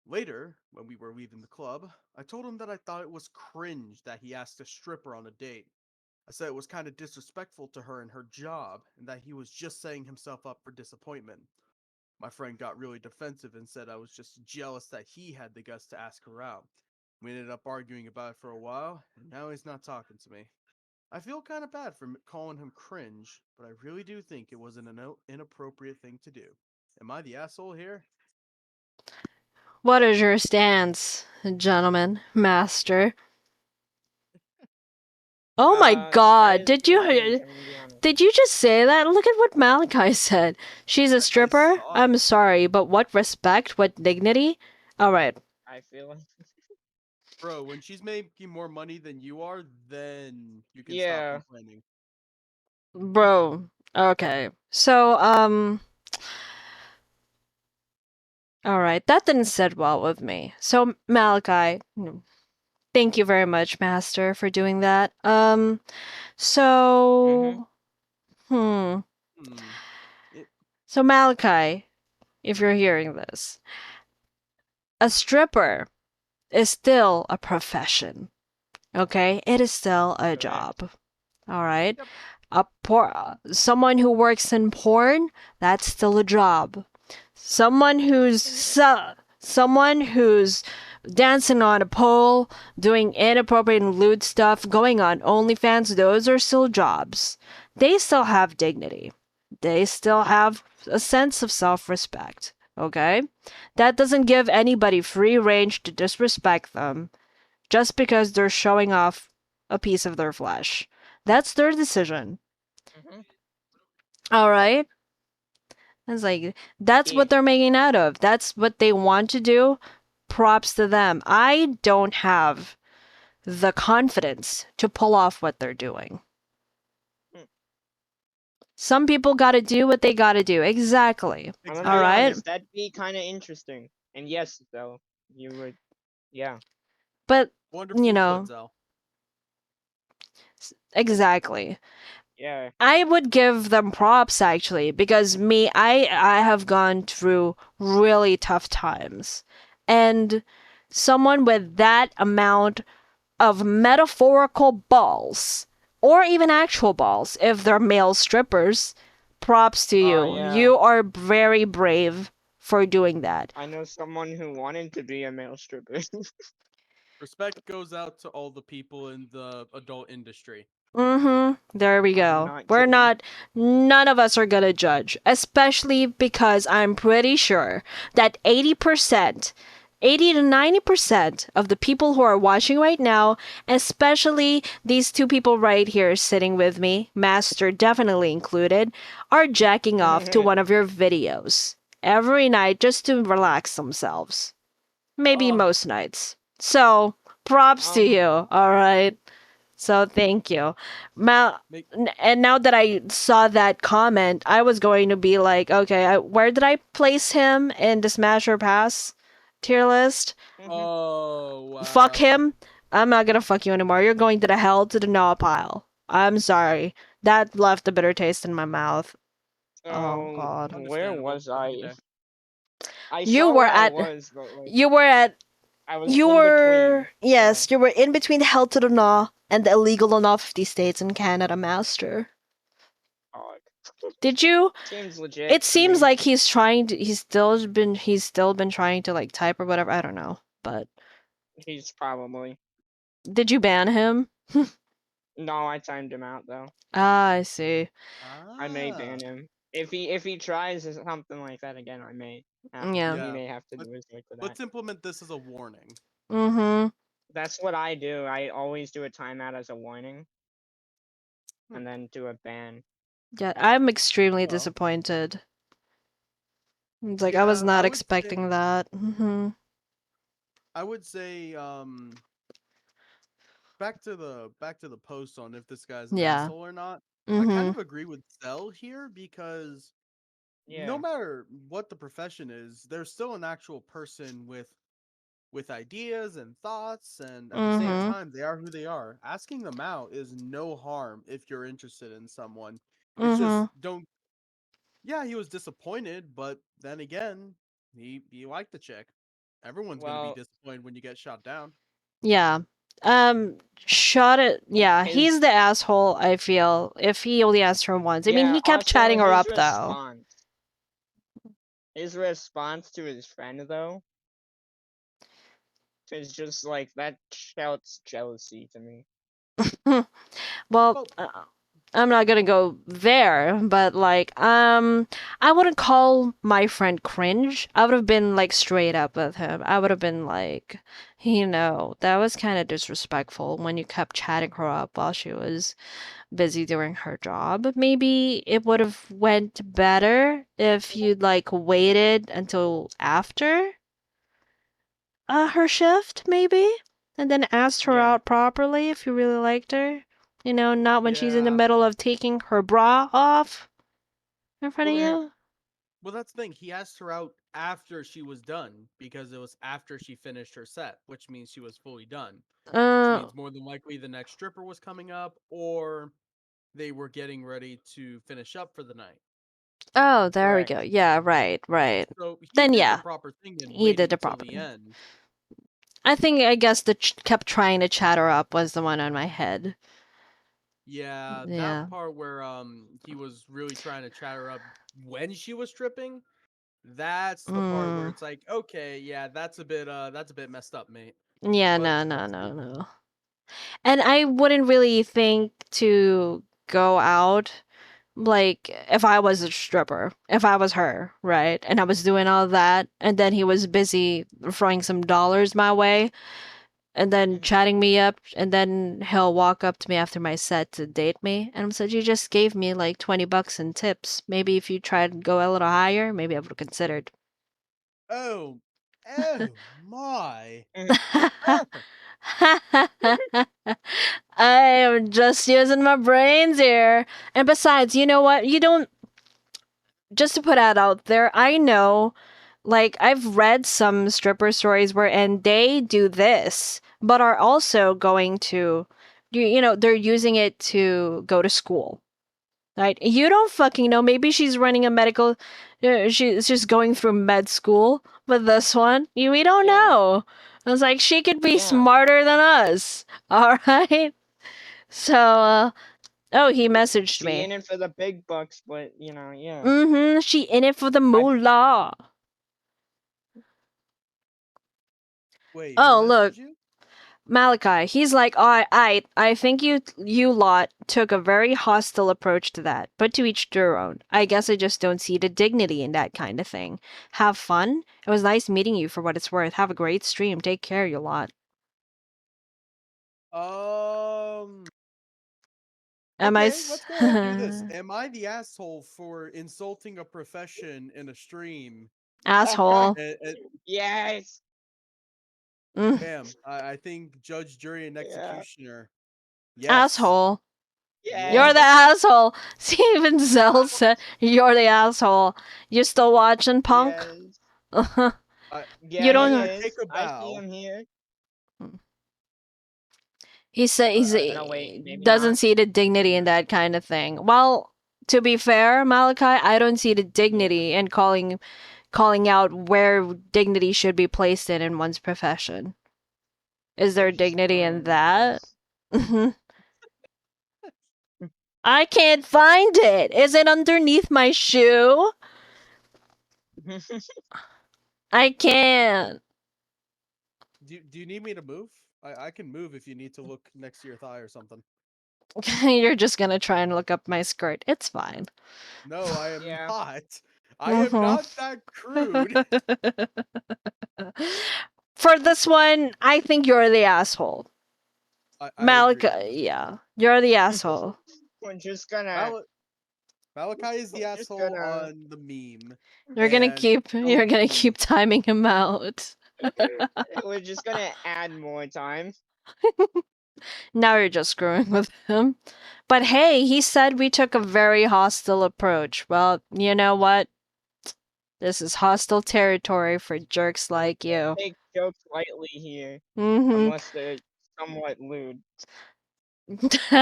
Later, when we were leaving the club, I told him that I thought it was cringe that he asked a stripper on a date. I said it was kind of disrespectful to her and her job, and that he was just setting himself up for disappointment. My friend got really defensive and said I was just jealous that he had the guts to ask her out. We ended up arguing about it for a while, and now he's not talking to me. I feel kind of bad for calling him cringe, but I really do think it was an inappropriate thing to do. Am I the asshole here? What is your stance, gentleman, master? Oh my That god, is pretty cringe. I'm gonna be honest. did you just say that? Look at what Malachi said. She's a I stripper? saw I'm it. sorry, but what respect, what dignity? Alright, I feel like. Bro, when she's making more money than you are, then you can stop Yeah. complaining. bro. Okay. So, alright, that didn't sit well with me. So, Malachi, thank you very much, Master, for doing that. Mhm. So, hmm. Hmm. It, So, Malachi, if you're hearing this, a stripper is still a profession. Okay? It is still a Correct. job. All right? yep. Someone who works in porn, that's still a job. Someone someone who's dancing on a pole, doing inappropriate and lewd stuff, going on OnlyFans, those are still jobs. They still have dignity. They still have a sense of self-respect. Okay? That doesn't give anybody free range to disrespect them just because they're showing off a piece of their flesh. That's their decision. Mhm. All right? It's like, that's Yeah. what they're making out of. That's what they want to do. Props to them. I don't have the confidence to pull off what they're doing. Mm. Some people got to do what they got to do. Exactly. I'm gonna All be Exactly. right? honest. That'd be kind of interesting. And yes, though you would. Yeah. But, you Wonderfully put, know, Zal. exactly. Yeah. I would give them props actually because I have gone through really tough times. And someone with that amount of metaphorical balls or even actual balls if they're male strippers, props to Oh you. yeah. You are very brave for doing that. I know someone who wanted to be a male stripper. Respect goes out to all the people in the adult industry. There we I'm go. not We're kidding. not, none of us are gonna judge, especially because I'm pretty sure that 80%, 80 to 90% of the people who are watching right now, especially these two people right here sitting with me, Master definitely included, are jacking off to one of your videos every night just to relax themselves. Maybe Oh, most nights. So, props to you, alright? So thank you. make And now that I saw that comment, I was going to be like, okay, where did I place him in the Smash or Pass tier list? oh Fuck wow. him. I'm not gonna fuck you anymore. You're going to the hell to the gnaw pile. I'm sorry. That left a bitter taste in my mouth. Oh So god. where Understandable. was Have a good I? day. I You saw were where I at was, but like you were at I was you in were between. yes, So you were in between the hell to the gnaw and the illegal in all 50 states in Canada, Master. oh, Did you? seems legit It to seems me. like he's still been trying to like type or whatever. I don't know. But He's probably. did you ban him? No, I timed him out though. Ah, I see. I may Ah, ban him if he tries something like that again. I may have Yeah. he yeah. may have to Let, do his way for that. let's implement this as a warning. Mm-hmm. That's what I do. I always do a timeout as a warning, Hmm. and then do a ban. Yeah, I'm extremely Well, disappointed. It's like I was yeah, not expecting that. Mm-hmm. I would say back to the post on if this guy's an Yeah. asshole or not. I kind Mm-hmm. of agree with Cell here because no Yeah. matter what the profession is, there's still an actual person with ideas and thoughts, and at the same Mm-hmm. time they are who they are. Asking them out is no harm if you're interested in someone. It's Mm-hmm. just don't. Yeah, he was disappointed, but then again, he liked the chick. Everyone's gonna be Well, disappointed when you get shot down. Yeah. Shot it. Yeah, his he's the asshole, I feel, if he only asked her once. I mean, yeah. he kept Also, chatting her up, though. his response to his friend though, is just like that shouts jealousy to me. Well, Well, I'm not gonna go there, but like, I wouldn't call my friend cringe. I would have been like straight up with him. I would have been like, that was kind of disrespectful when you kept chatting her up while she was busy doing her job. Maybe it would have went better if you'd like waited until after her shift, maybe, and then asked her Yeah. out properly if you really liked her. Not when she's in the yeah. middle of taking her bra off in front of Well, you. well, that's the thing. He asked her out after she was done because it was after she finished her set, which means she was fully done. Which Uh, means more than likely the next stripper was coming up, or they were getting ready to finish up for the night. oh, there we go. Correct. Yeah, right, right. So he Then did the yeah, proper thing in he did waiting the till proper the thing. end. I guess the kept trying to chat her up was the one on my head. Yeah, that Yeah. part where he was really trying to chat her up when she was tripping, that's the part where Mm. it's like, okay, yeah, that's a bit messed up, mate. Yeah, But no, no, that's no, cool. no. And I wouldn't really think to go out like if I was a stripper, if I was her, right? And I was doing all that, and then he was busy throwing some dollars my way, and then Mhm. chatting me up, and then he'll walk up to me after my set to date me, and I said, "You just gave me like $20 in tips. Maybe if you tried to go a little higher, maybe I would have considered." Oh, oh my. Mhm. I am just using my brains here. And besides, you know what? You don't, just to put that out there, I know, like, I've read some stripper stories where, and they do this, but are also going to, they're using it to go to school. Right? You don't fucking know. Maybe she's running a medical, she's just going through med school with this one. We don't Yeah. know. I was like, she could be Yeah. smarter than us. All right. So, oh, he messaged She me. in it for the big bucks, but yeah. Mm-hmm. She in it for the I moolah. Wait, who Oh, messaged look, you? Malachi. He's like, oh, I think you lot took a very hostile approach to that, but to each their own. I guess I just don't see the dignity in that kind of thing. Have fun. It was nice meeting you for what it's worth. Have a great stream. Take care, you lot. Um. Am I Okay, let's go ahead and do this. Am I the asshole for insulting a profession in a stream? asshole? And Yes. Mm, bam, I think judge, jury, and Yeah. executioner. Yes, asshole. you You're are. the Yes. asshole. Steven Zell said, "You're the asshole. You still watching, punk?" Yes. You Yeah, I'm he gonna don't. take is. a I see bow. him here. He said No, wait, he maybe doesn't not. see the dignity in that kind of thing. Well, to be fair, Malachi, I don't see the Yeah. dignity in calling out where dignity should be placed in one's profession. Is there We're just dignity in going that? this. I can't find it. Is it underneath my shoe? I can't. Do you need me to move? I can move if you need to look next to your thigh or something. You're just gonna try and look up my skirt. It's fine. No, I am Yeah. not. I am Mhm. not that crude. For this one, I think you're the asshole. I agree with Malachi, this. yeah, you're the asshole. We're just gonna. Mal- Malachi is the We're just asshole gonna. on the meme, You're gonna and keep you're gonna keep OP. timing him out. We're just gonna add more time. Now you're just screwing with him. But hey, he said we took a very hostile approach. Well, you know what? This is hostile territory for jerks like you. Take jokes lightly here, Mm-hmm. unless they're somewhat lewd,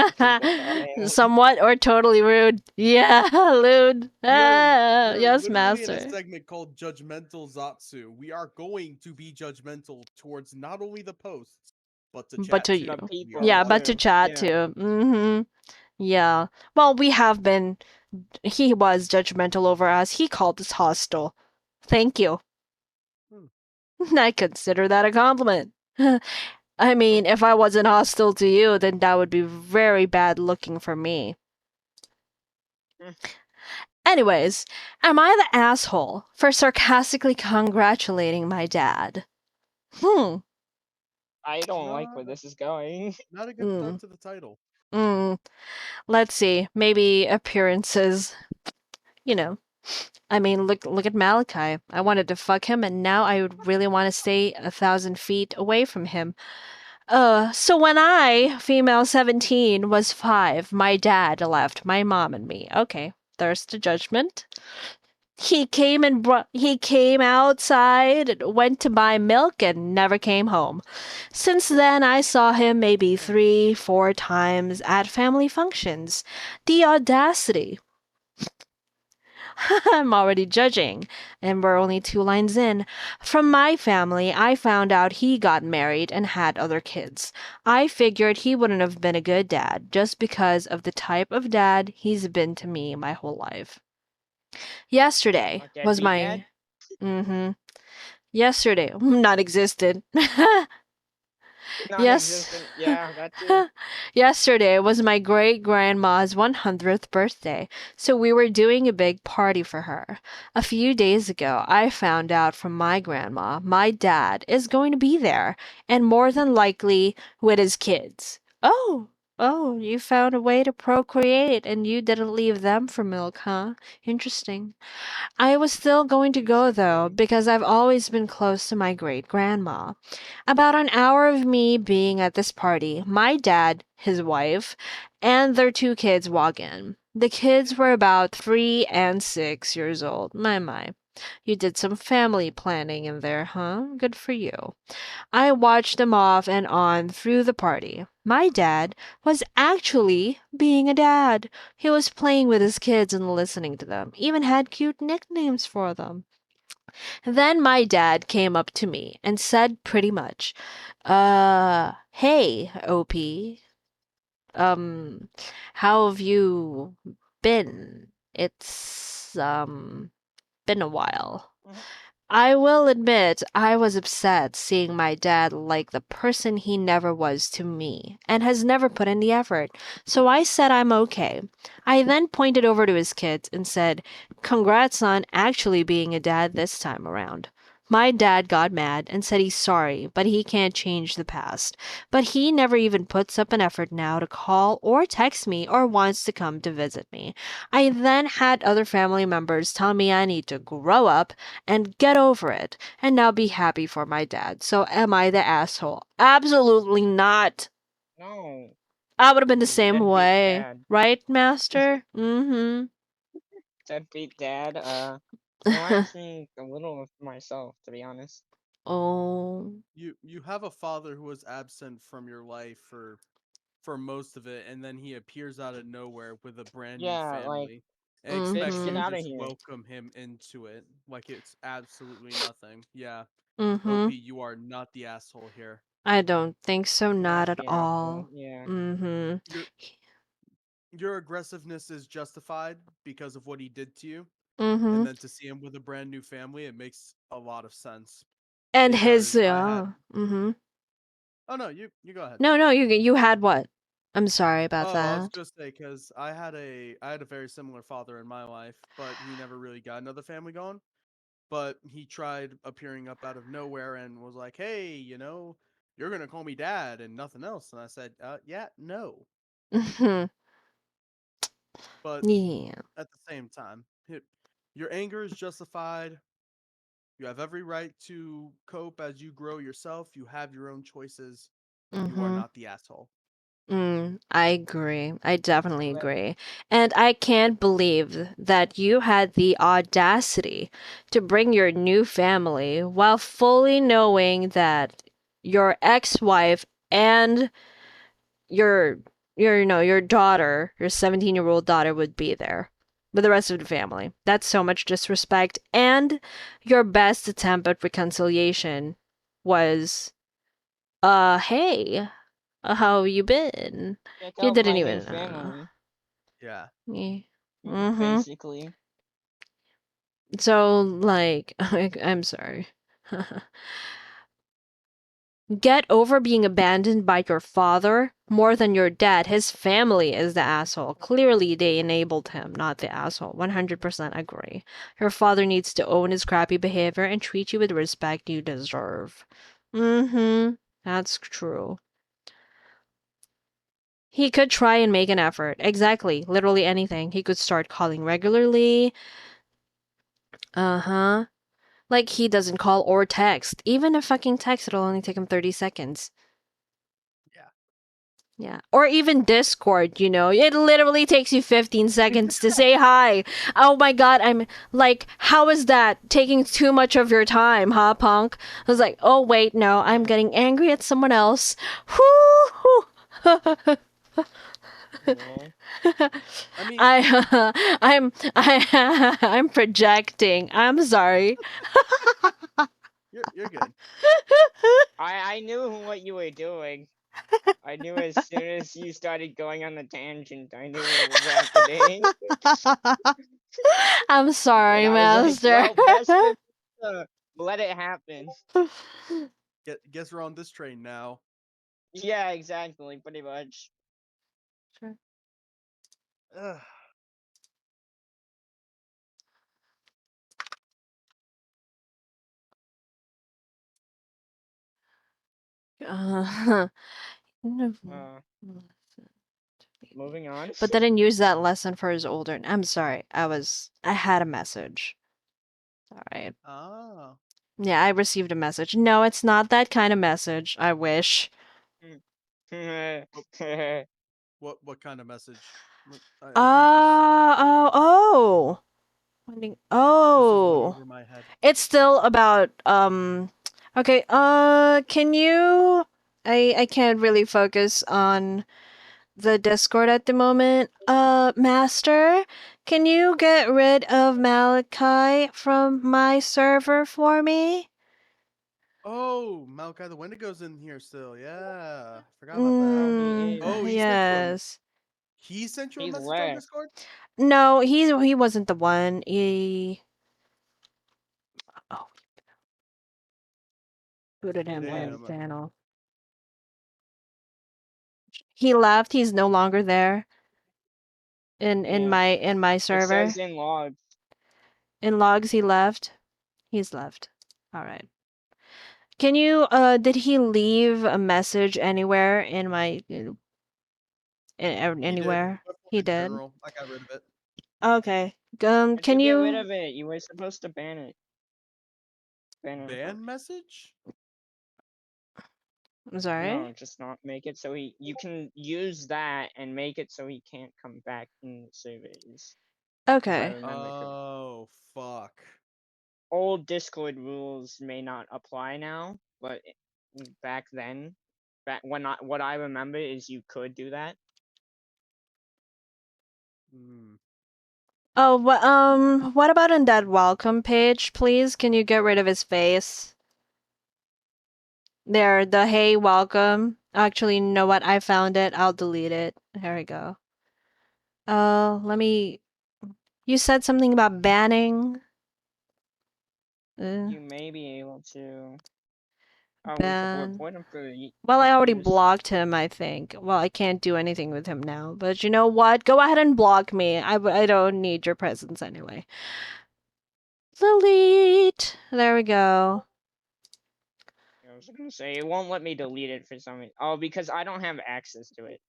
which is what I am. Somewhat or totally rude. Yeah, lewd. Ah, We're yes, literally in a master. segment called Judgmental Zatsu. We are going to be judgmental towards not only the posts, but the But chat to too. The you. We are people Yeah, but to watching. too. chat Yeah. too. Mm-hmm. Yeah. Well, we have been. He was judgmental over us. He called us hostile. Thank you. Hmm. I consider that a compliment. I mean, if I wasn't hostile to you, then that would be very bad looking for me. Anyways, am I the asshole for sarcastically congratulating my dad? Hmm. I don't like Not where this is going. not a good start Mm. to the title. Mm. Let's see. Maybe appearances. You know. I mean, look at Malachi. I wanted to fuck him, and now I would really want to stay 1,000 feet away from him. So when I, female 17, was 5, my dad left my mom and me. Okay, there's the judgment. He came outside, went to buy milk, and never came home. Since then, I saw him maybe 3, 4 times at family functions. The audacity. I'm already judging, and we're only 2 lines in. From my family, I found out he got married and had other kids. I figured he wouldn't have been a good dad just because of the type of dad he's been to me my whole life. Yesterday A was deadbeat dad? my. Mm-hmm. Yesterday. Non existent. Yes. Non-existent. Yeah, that too. Yesterday was my great grandma's 100th birthday, so we were doing a big party for her. A few days ago, I found out from my grandma my dad is going to be there, and more than likely with his kids. Oh, you found a way to procreate and you didn't leave them for milk, huh? Interesting. I was still going to go though, Interesting. because I've always been close to my great grandma. About an hour of me being at this party, my dad, his wife, and their 2 kids walk in. The kids were about 3 and 6 years old. My. You did some family planning in there, huh? Good for you. I watched them off and on through the party. My dad was actually being a dad. He was playing with his kids and listening to them, even had cute nicknames for them. Then my dad came up to me and said pretty much, hey, OP, um, how have you been? It's, been a while. Mhm. I will admit I was upset seeing my dad like the person he never was to me and has never put in the effort. So I said I'm okay. I then pointed over to his kids and said, "Congrats on actually being a dad this time around." My dad got mad and said he's sorry, but he can't change the past. But he never even puts up an effort now to call or text me or wants to come to visit me. I then had other family members tell me I need to grow up and get over it and now be happy for my dad. So am I the asshole? Absolutely not. No, I would have been the you're same deadbeat way. dad. Right, Master? Mm-hmm. Deadbeat dad. Reminds me a little of myself, to be honest. Oh. You have a father who was absent from your life for most of it, and then he appears out of nowhere with a brand new Yeah, like, family and bitch, expects you get to Mm-hmm. out of just here. welcome him into it like it's absolutely nothing. Yeah, Mm-hmm. OP, you are not the asshole here. I don't think so, Not not at the asshole. all. Yeah. Mm-hmm. Your your aggressiveness is justified because of what he did to you, and Mm-hmm. then to see him with a brand new family, it makes a lot of sense. And It his does. I had mm-hmm. Oh no, you go ahead. No, you had what? I'm sorry about Oh, I was that. gonna say because I had a very similar father in my life, but he never really got another family going. But he tried appearing up out of nowhere and was like, "Hey, you're gonna call me dad and nothing else." And I said, yeah, no." Mm-hmm. But Yeah. at the same time, your anger is justified. You have every right to cope as you grow yourself. You have your own choices. You are Mm-hmm. not the asshole. I agree. I definitely But agree. And I can't believe that you had the audacity to bring your new family while fully knowing that your ex-wife and your your daughter, your 17-year-old daughter would be there with the rest of the family. That's so much disrespect. And your best attempt at reconciliation was, hey, how you been? check You out didn't my new even, family, Yeah. yeah. Mm-hmm. basically. So, like, I'm sorry. Get over being abandoned by your father more than your dad. His family is the asshole. Clearly, they enabled him, not the asshole. 100% agree. Your father needs to own his crappy behavior and treat you with respect you deserve. Mm-hmm. That's true. He could try and make an effort. Exactly. Literally anything. He could start calling regularly. Uh-huh. Like he doesn't call or text. Even a fucking text, it'll only take him 30 seconds. Yeah. Yeah. Or even Discord, it literally takes you 15 seconds to say hi. Oh my god, I'm like, how is that taking too much of your time, huh, punk? I was like, oh wait, no, I'm Yeah. getting angry at someone else. Whoo! Yeah. I mean, I'm projecting. I'm sorry. you're good. I knew what you were doing. I knew as soon as you started going on the tangent, I knew it was happening. I'm And sorry, I was like, master. well, best to let it happen. Guess we're on this train now. Yeah, exactly, pretty much. Sure. Ugh. Uh, Uh, moving on. but didn't use that lesson for his older. I'm sorry. I had a message. All right. Ah. Yeah, I received a message. No, it's not that kind of message. I wish. What what kind of message? I think Oh. this just went Oh. over my head. It's still about okay, can you I can't really focus on the Discord at the moment. Master, can you get rid of Malachi from my server for me? Oh, Malachi the Wendigo's in here still. Yeah, forgot about that. Oh, he is. Oh, Yes. he sent you a He message on left. Discord. No, he wasn't the one. He oh, Booted him from the Damn. channel. He left. He's no longer there in Yeah. my It server. says in logs. In logs, he left. He's left. All right. Can you did he leave a message anywhere in my He did, anywhere? but for He in did. general, I got rid of it. Okay. How'd Can you get rid you of it? You were supposed to ban it. Ban it. Ban message? I'm sorry? No, just not make it so you can use that and make it so he can't come back in the servers. If I Okay. remember correctly. Oh, fuck. Old Discord rules may not apply now, but back then, what I remember is you could do that. Hmm. Oh, what about on that welcome page, please? Can you get rid of his face? There, the hey, welcome. Actually, you know what? I found it. I'll delete it. There we go. Let me. You said something about banning. You may be able to. Ban. Report him for Well, I already abuse. blocked him, I think. Well, I can't do anything with him now. But you know what? Go ahead and block me. I don't need your presence anyway. Delete. There we go. I was gonna say it won't let me delete it for some reason. Oh, because I don't have access to it.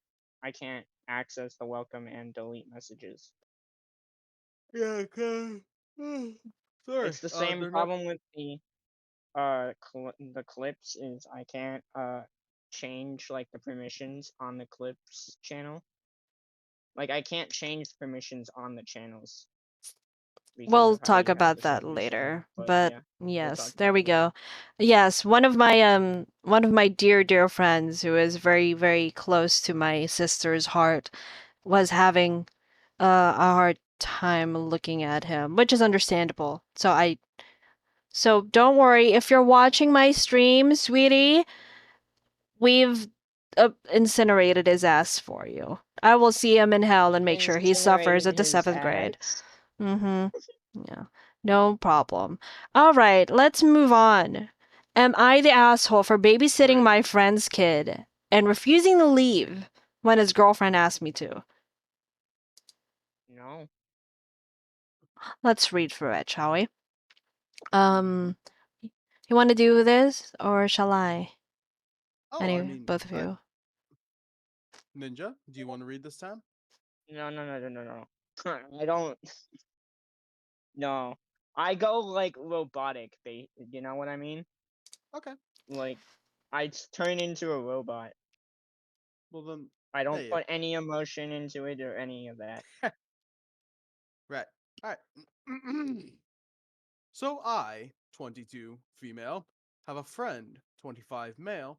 I can't access the welcome and delete messages. Yeah, okay. Sorry. It's the same They're not. problem with the the clips is I can't change like the permissions on the clips channel. Like I can't change permissions on the channels because We'll of how talk you have about the that servers set up. later. But But yeah, we'll talk yes, there about we it later. go. Yes, one of my dear friends who is very very close to my sister's heart was having a hard time looking at him, which is understandable. So don't worry if you're watching my stream, sweetie, we've incinerated his ass for you. I will see him in hell and make sure he suffers Incinerated at the his 7th grade. ass. Mm-hmm. Yeah. No problem. All right, let's move on. Am I the asshole for babysitting Ready. my friend's kid and refusing to leave when his girlfriend asked me to? No. Let's read through it, shall we? Um, you want to do this or shall I? Oh, I Any, mean, both of you. Ninja, do you want to read this time? No. I don't. No. I go like robotic, you know what I mean? Okay. Like, turn into a robot. Well, then, I don't hey, put any emotion into it or any of that. right. All right. So I, 22 female, have a friend, 25 male,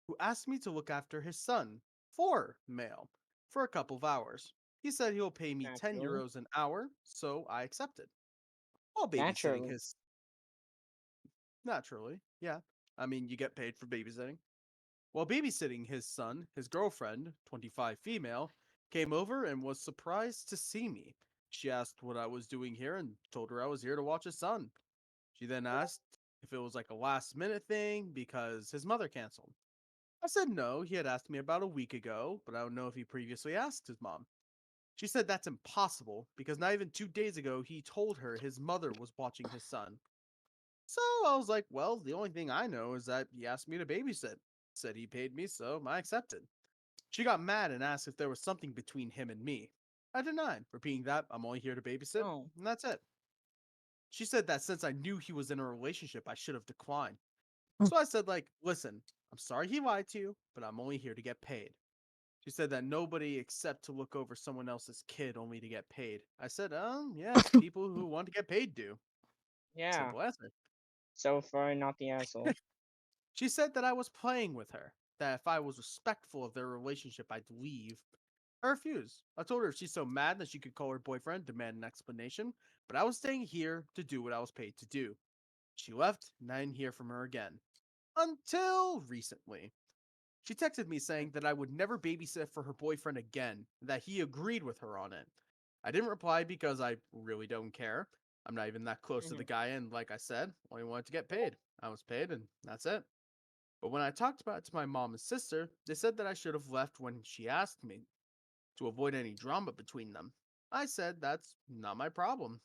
who asked me to look after his son, 4 male, for a couple of hours. He said he'll pay me 10 Naturally. euros an hour, so I accepted. While babysitting Naturally. his naturally, yeah. I mean, you get paid for babysitting. While babysitting his son, his girlfriend, 25 female, came over and was surprised to see me. She asked what I was doing here and told her I was here to watch his son. She then asked if it was like a last minute thing because his mother canceled. I said no, he had asked me about a week ago, but I don't know if he previously asked his mom. She said that's impossible because not even 2 days ago he told her his mother was watching his son. So I was like, well, the only thing I know is that he asked me to babysit. Said he paid me, so I accepted. She got mad and asked if there was something between him and me. I denied, repeating that I'm only here to babysit, No. and that's it. She said that since I knew he was in a relationship, I should have declined. So I said, like, listen, I'm sorry he lied to you, but I'm only here to get paid. She said that nobody except to look over someone else's kid only to get paid. I said, yes, people who want to get paid do. Yeah. Simple answer. So far, not the asshole. She said that I was playing with her, that if I was respectful of their relationship, I'd leave. I refused. I told her if she's so mad that she could call her boyfriend, demand an explanation, but I was staying here to do what I was paid to do. She left, and I didn't hear from her again. Until recently. She texted me saying that I would never babysit for her boyfriend again, and that he agreed with her on it. I didn't reply because I really don't care. I'm not even that close to the guy, and like I said, only wanted to get paid. I was paid, and that's it. But when I talked about it to my mom and sister, they said that I should have left when she asked me to avoid any drama between them. I said that's not my problem.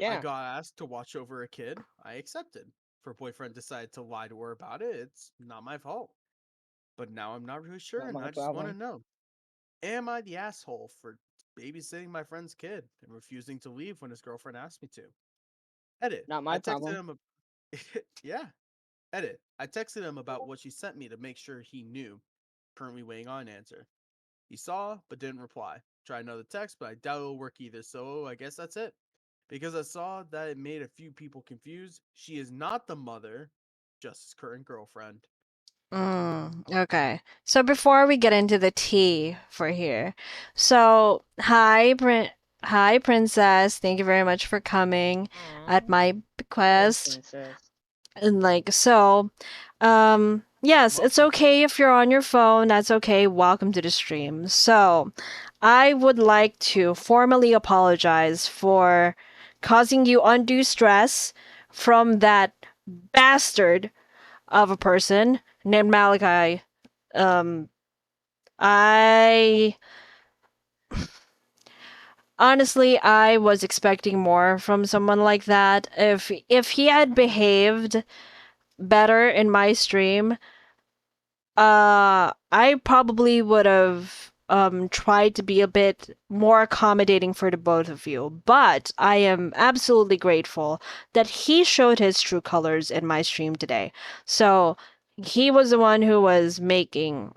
I Yeah, got asked to watch over a kid. I accepted. If her boyfriend decided to lie to her about it, it's not my fault. But now I'm not really sure, not and my I just want to problem. know: am I the asshole for babysitting my friend's kid and refusing to leave when his girlfriend asked me to? Edit. Not I my texted problem. him. Yeah. Edit. I texted him about what she sent me to make sure he knew. Currently waiting on an answer. He saw but didn't reply. Tried another text, but I doubt it'll work either. So I guess that's it. Because I saw that it made a few people confused. She is not the mother, just his current girlfriend. Okay. So before we get into the tea for here, so hi princess. Thank you very much for coming Aw, at my hello, bequest. princess. And like so, yes, it's Welcome. okay if you're on your phone. That's okay. Welcome to the stream. So, I would like to formally apologize for causing you undue stress from that bastard of a person named Malachi. Um, I honestly I was expecting more from someone like that. If he had behaved better in my stream, I probably would have tried to be a bit more accommodating for the both of you. But I am absolutely grateful that he showed his true colors in my stream today. So he was the one who was making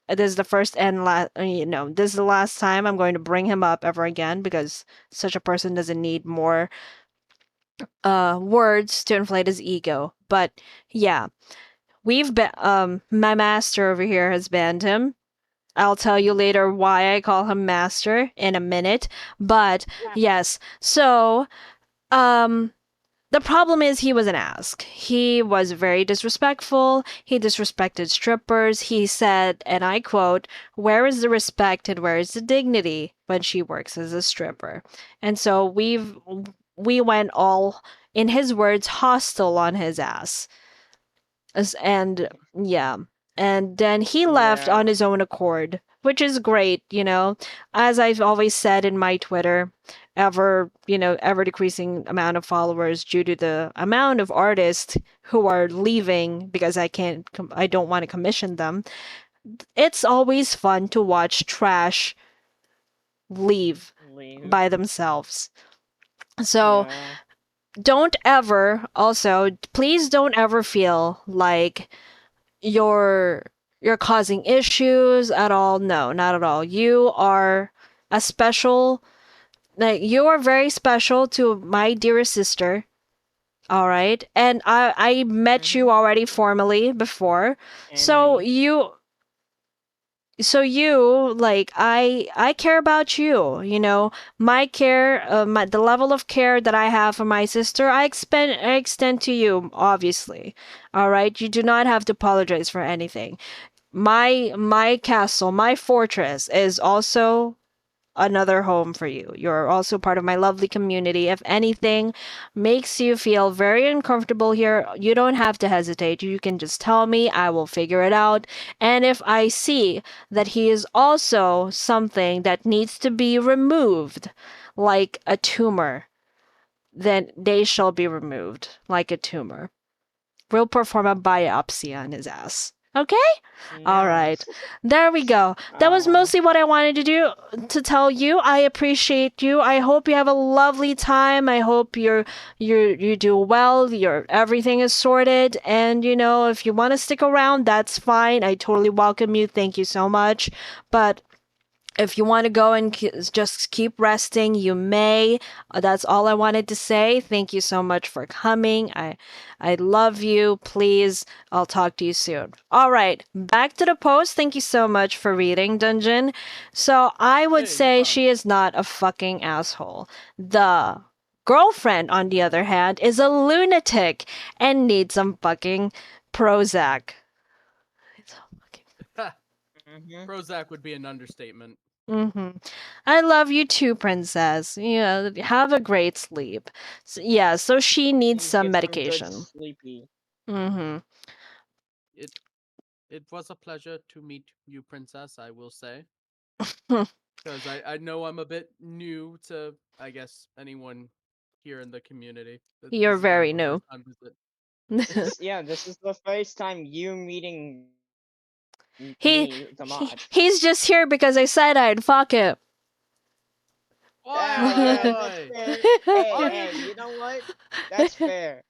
this is the first and last this is the last time I'm going to bring him up ever again because such a person doesn't need more words to inflate his ego. But yeah, we've been my master over here has banned him. I'll tell you later why I call him master in a minute. But yes, so um the problem is he was an ask. He was very disrespectful. He disrespected strippers. He said, and I quote, "Where is the respect and where is the dignity when she works as a stripper?" And so we went all, in his words, hostile on his ass. And yeah. And then he left Yeah, on his own accord, which is great, you know. As I've always said in my Twitter, ever decreasing amount of followers due to the amount of artists who are leaving because I don't want to commission them. It's always fun to watch trash leave leave. by themselves. So Yeah, don't ever also please don't ever feel like you're you're causing issues at all. No, not at all. You are a special, like you are very special to my dearest sister. All right. And I met mm-hmm. you already formally before. And So me. you like I care about you, you know. My care, the level of care that I have for my sister, I extend to you obviously. All right? You do not have to apologize for anything. My castle, my fortress is also another home for you. You're also part of my lovely community. If anything makes you feel very uncomfortable here, you don't have to hesitate. You can just tell me, I will figure it out. And if I see that he is also something that needs to be removed, like a tumor, then they shall be removed like a tumor. We'll perform a biopsy on his ass. Okay? All No. right. There we go. That was Aw, mostly what I wanted to do to tell you. I appreciate you. I hope you have a lovely time. I hope you do well. Your everything is sorted and you know, if you want to stick around, that's fine. I totally welcome you. Thank you so much. But if you want to go and just keep resting, you may. That's all I wanted to say. Thank you so much for coming. I love you. Please, I'll talk to you soon. All right, back to the post. Thank you so much for reading, Dungeon. So I would Hey, no say problem. she is not a fucking asshole. The girlfriend, on the other hand, is a lunatic and needs some fucking Prozac. mm-hmm. Prozac would be an understatement. Mm-hmm. I love you too, princess. Yeah, have a great sleep. Yeah, so she needs some Get some good medication. sleepy. Mm-hmm. It it was a pleasure to meet you, princess. I will say, because I know I'm a bit new to, I guess, anyone here in the community. You're This is kind of very a new. first time visit. This is the first time you meeting he, me, the he mod. he's just here because I said I'd fuck him. Why, Ah, why, yeah, that's why? fair. Hey, I hey, am you know what? That's fair.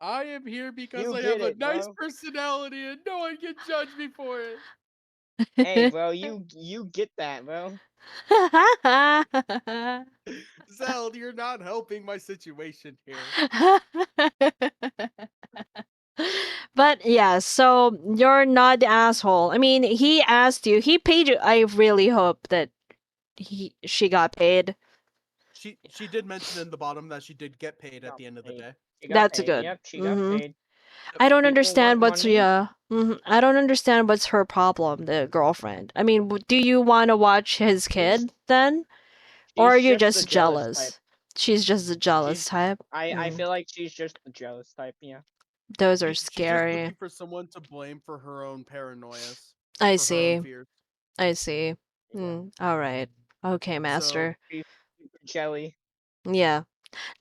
I am here because You I get have a it, nice bro. personality and no one can judge me for it. Hey, bro, you get that, bro. Zell, you're not helping my situation here. But yeah, so you're not the asshole. I mean, he asked you, he paid you. I really hope that she got paid. She did mention in the bottom that she did get paid at Got the end of the paid. day. She got That's paid. good. Yep, she got Hmm. paid. Yep. I don't People want understand what's money. I don't understand what's her problem, the girlfriend. I mean, do you want to watch his She's kid then, or she's are you just the just jealous type. jealous? She's just the jealous She's type. I Mm, feel like she's just the jealous type, yeah. those are She's just scary. looking for someone to blame for her own paranoias, I for her own see. fears. I see. Yeah. All right. Okay, So, master. She's super jelly. Yeah.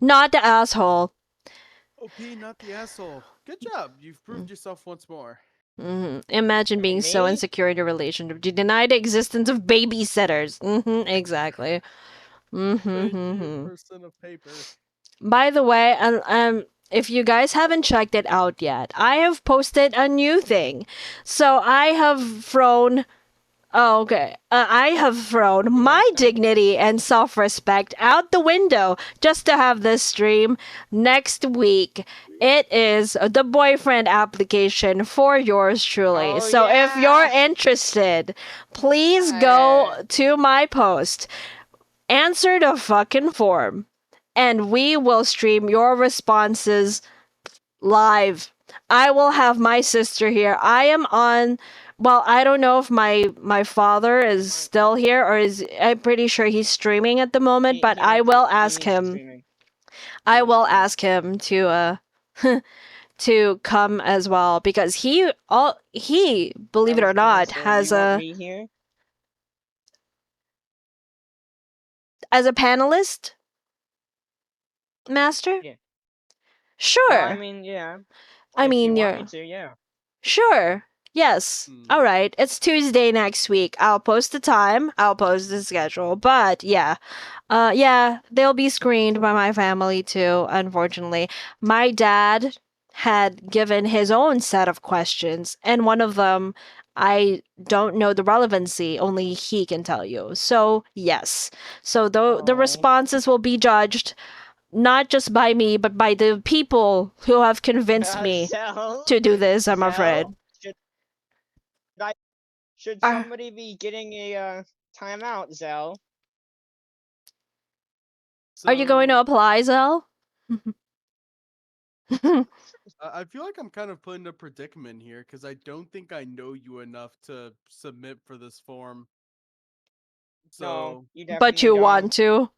Not the asshole. OP, not the asshole. Good job. You've proved yourself once more. Imagine Who, being so me? insecure in a relationship. You deny the existence of babysitters. Exactly. Thank you, Mm-hmm. person of paper. By the way, if you guys haven't checked it out yet, I have posted a new thing. So I have thrown. Oh, okay. I have thrown my dignity and self respect out the window just to have this stream next week. It is the boyfriend application for yours truly. Oh So if you're yeah. interested, please go Yeah. to my post, answer the fucking form, and we will stream your responses live. I will have my sister here. I am on. Well, I don't know if my father is still here or is. I'm pretty sure he's streaming at the moment, but He might he Mm. needs to streaming. He I needs will to ask him to come as well because he, I believe it or was gonna not, say, has you want a me here? as a panelist master. Yeah. Well, I Sure. mean, yeah. I If you mean, want me you're to, yeah. sure. Yes. All Hmm. right. It's Tuesday next week. I'll post the time. I'll post the schedule. But yeah. Yeah, they'll be screened by my family too, unfortunately. My dad had given his own set of questions, and one of them I don't know the relevancy, only he can tell you. So, yes. So the Oh. responses will be judged not just by me, but by the people who have convinced me Zell? to do this, I'm afraid. Zell? I, should Are, somebody be getting a timeout, Zell? are you going to So apply, Zell? I feel like I'm kind of put in a predicament here because I don't think I know you enough to submit for this form. No, So you But definitely you don't. want to.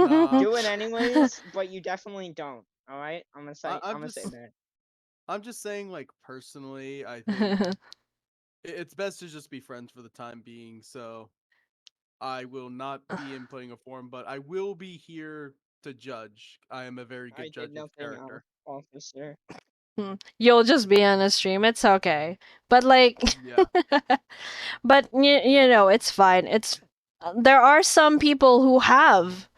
nah, Do it anyways, but you definitely don't. All right, I, I'm I'm gonna say just that. I'm just saying like personally, I think it's best to just be friends for the time being. So I will not be inputting a form, but I will be here to judge. I am a very I good did judge of nothing, character. officer. You'll just be on a stream. It's okay. But like, Yeah. but you know, it's fine. It's there are some people who have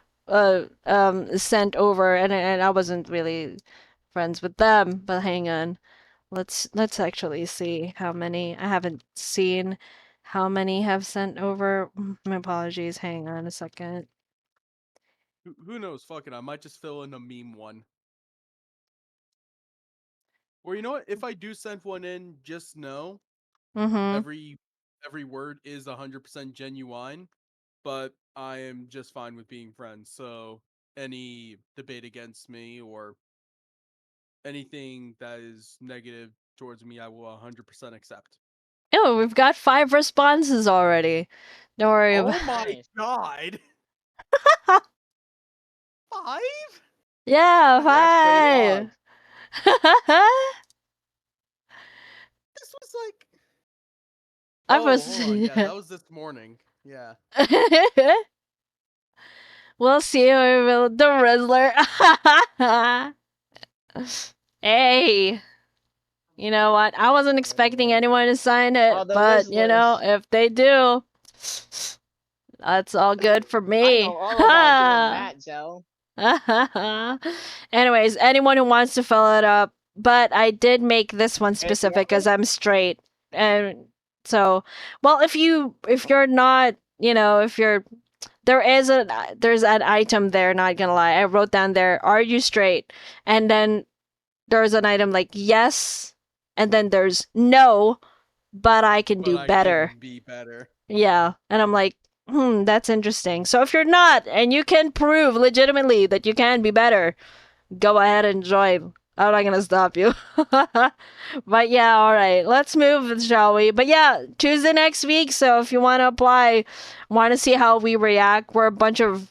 sent over, and I wasn't really friends with them. But hang on, let's actually see how many. I haven't seen how many have sent over. My apologies. Hang on a second. Who knows? Fuck it. I might just fill in a meme one. Or you know what? If I do send one in, just know Mm-hmm. every every word is 100% genuine, but I am just fine with being friends. So any debate against me or anything that is negative towards me, I will 100% accept. Oh, we've got 5 responses already. Don't worry about. Oh my Nice. god. 5? Yeah, That's pretty 5. odd. This was like. I Oh, was. hold on. Yeah, that was this morning. Yeah. We'll see with the Rizzler. Hey, you know what? I wasn't expecting anyone to sign Oh, it, the but you know, Rizzlers. if they do, that's all good for I know me. all about doing that, Zell. Anyways, anyone who wants to fill it up, but I did make this one Hey, specific because I'm straight, and so, well, if you're not, you know, if you're there's an item there. Not gonna lie, I wrote down there, "Are you straight?" And then there's an item like yes, and then there's no, but I can But do I better. can be better. Yeah, and I'm like, that's interesting. So if you're not, and you can prove legitimately that you can be better, go ahead and join. I'm not gonna stop you. But yeah, all right, let's move, shall we? But yeah, Tuesday next week. So if you want to apply, want to see how we react, we're a bunch of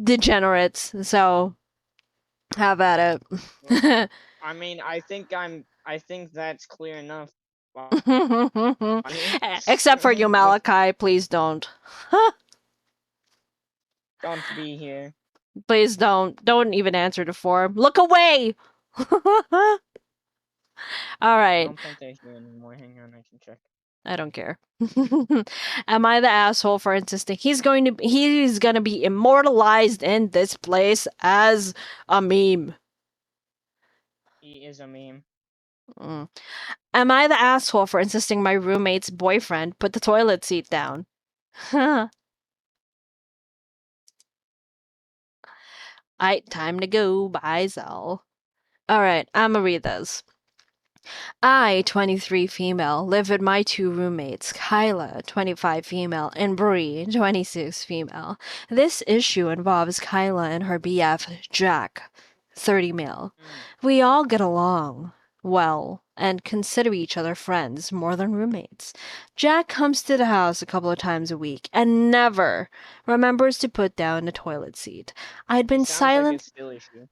degenerates. So have at it. I mean, I think that's clear enough. Here. Except for you, With Malachi. Please don't. don't be here. Please don't. Don't even answer the form. Look away. All I right. don't think they're here anymore. Hang on, I can check. I don't care. Am I the asshole for insisting he's gonna be immortalized in this place as a meme? He is a meme. Mm. Am I the asshole for insisting my roommate's boyfriend put the toilet seat down? Time to go. Bye, Zell. Alright, I'ma read this. I, 23 female, live with my two roommates, Kyla, 25 female, and Bree, 26 female. This issue involves Kyla and her BF, Jack, 30 male. We all get along well and consider each other friends more than roommates. Jack comes to the house a couple of times a week and never remembers to put down the toilet seat. I'd He been sounds like a silent skill issue.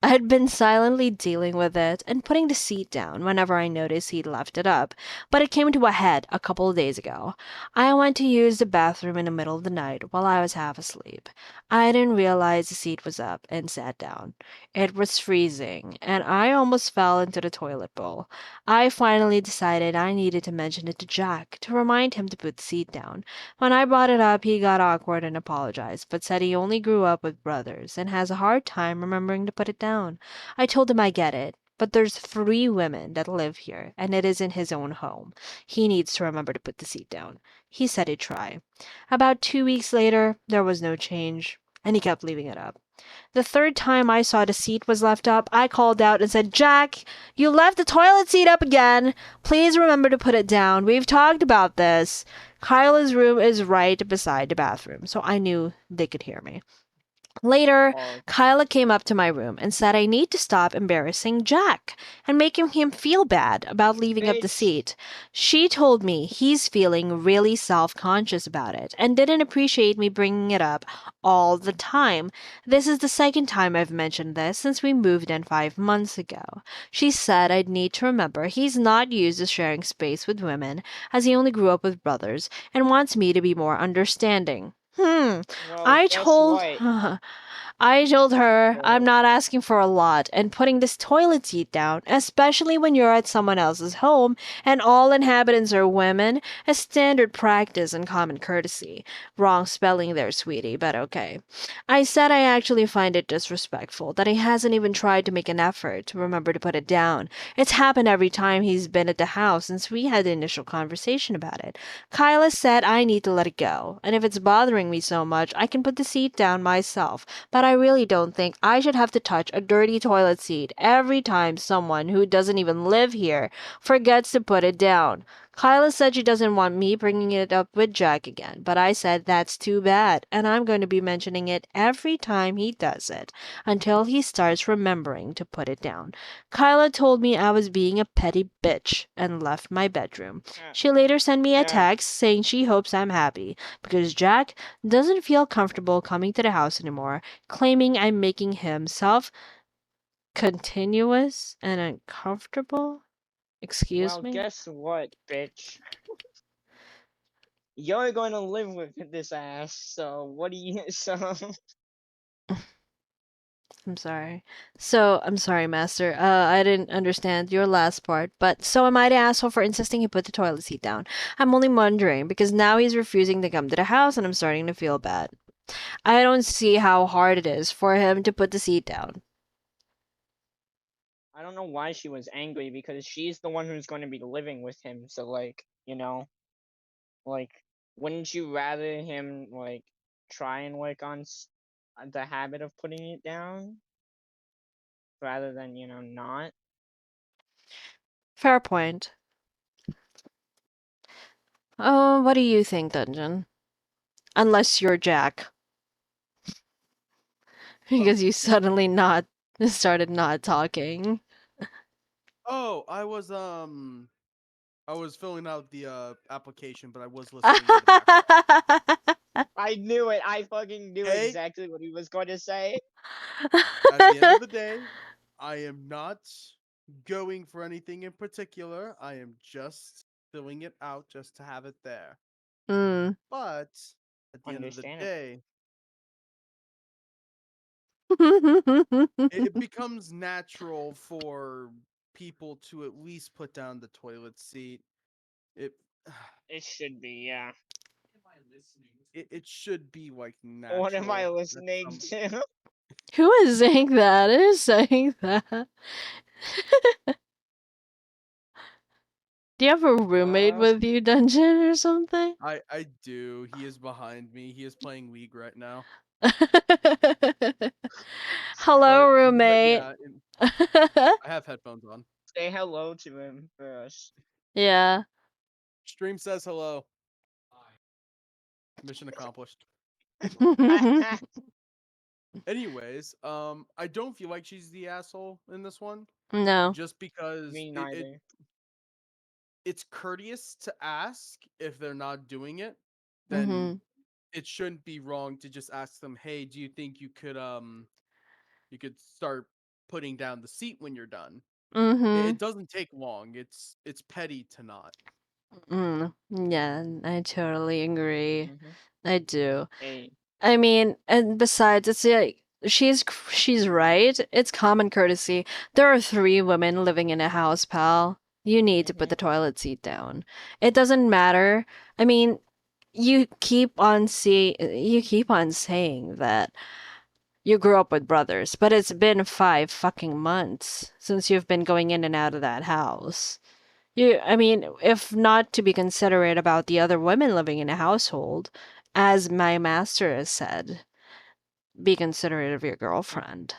I had been silently dealing with it and putting the seat down whenever I noticed he'd left it up, but it came to a head a couple of days ago. I went to use the bathroom in the middle of the night while I was half asleep. I didn't realize the seat was up and sat down. It was freezing, and I almost fell into the toilet bowl. I finally decided I needed to mention it to Jack to remind him to put the seat down. When I brought it up, he got awkward and apologized, but said he only grew up with brothers and has a hard time remembering to put it down. I told him I get it, but there's 3 women that live here, and it isn't his own home. He needs to remember to put the seat down. He said he'd try. About 2 weeks later, there was no change, and he kept leaving it up. The third time I saw the seat was left up, I called out and said, Jack, you left the toilet seat up again. Please remember to put it down. We've talked about this. Kyla's room is right beside the bathroom, so I knew they could hear me. Later, Oh, Kyla came up to my room and said I need to stop embarrassing Jack and making him feel bad about leaving up the bitch. seat. She told me he's feeling really self conscious about it and didn't appreciate me bringing it up all the time. This is the second time I've mentioned this since we moved in 5 months ago. She said I'd need to remember he's not used to sharing space with women as he only grew up with brothers and wants me to be more understanding. Well, I guess told what? I told her I'm Well, not asking for a lot and putting this toilet seat down, especially when you're at someone else's home and all inhabitants are women, a standard practice and common courtesy. Wrong spelling there, sweetie, but okay. I said I actually find it disrespectful that he hasn't even tried to make an effort to remember to put it down. It's happened every time he's been at the house since we had the initial conversation about it. Kyla said I need to let it go, and if it's bothering me so much, I can put the seat down myself, but I really don't think I should have to touch a dirty toilet seat every time someone who doesn't even live here forgets to put it down. Kyla said she doesn't want me bringing it up with Jack again, but I said that's too bad, and I'm going to be mentioning it every time he does it until he starts remembering to put it down. Kyla told me I was being a petty bitch and left my bedroom. uh, She later sent me a uh, text saying she hopes I'm happy because Jack doesn't feel comfortable coming to the house anymore, claiming I'm making him continuous and uncomfortable? Excuse Well, me? guess what, bitch? You're going to live with this ass. So what do you? So I'm sorry. So, I'm sorry, Master. I didn't understand your last part, but so am I the asshole for insisting he put the toilet seat down? I'm only wondering, because now he's refusing to come to the house and I'm starting to feel bad. I don't see how hard it is for him to put the seat down. I don't know why she was angry because she's the one who's going to be living with him. So like, like, wouldn't you rather him like try and work on the habit of putting it down rather than not? Fair point. Oh, what do you think, Dungeon? Unless you're Jack. Because you suddenly not started not talking. Oh, I was filling out the application, but I was listening in the background. I knew it. I fucking knew Hey, exactly what he was going to say. at the end of the day, I am not going for anything in particular. I am just filling it out just to have it there. Mm. But at the end of the Understandable. day, it becomes natural for people to at least put down the toilet seat. It It should be, yeah. it should be like What am I natural. That listening some to? Who is saying that? Who is saying that? Do you have a roommate Uh, with you, Dungeon, or something? I do. He is behind me. He is playing League right now. Hello, But roommate. yeah, I have headphones on. say hello to him first. Yeah. Stream says hello. Mission accomplished. Anyways, I don't feel like she's the asshole in this one, No. just because Me neither. it's courteous to ask if they're not doing it. Then Mm-hmm. it shouldn't be wrong to just ask them, "Hey, do you think you could start putting down the seat when you're done?" Mm-hmm. It doesn't take long. It's petty to not. Mm. Yeah, I totally agree. Mm-hmm. I do. Hey. I mean, and besides, it's like she's right. It's common courtesy. There are three women living in a house, pal. You need to put Mm-hmm. the toilet seat down. It doesn't matter. I mean, you keep on saying that you grew up with brothers, but it's been 5 fucking months since you've been going in and out of that house. I mean, if not to be considerate about the other women living in a household, as my master has said, be considerate of your girlfriend.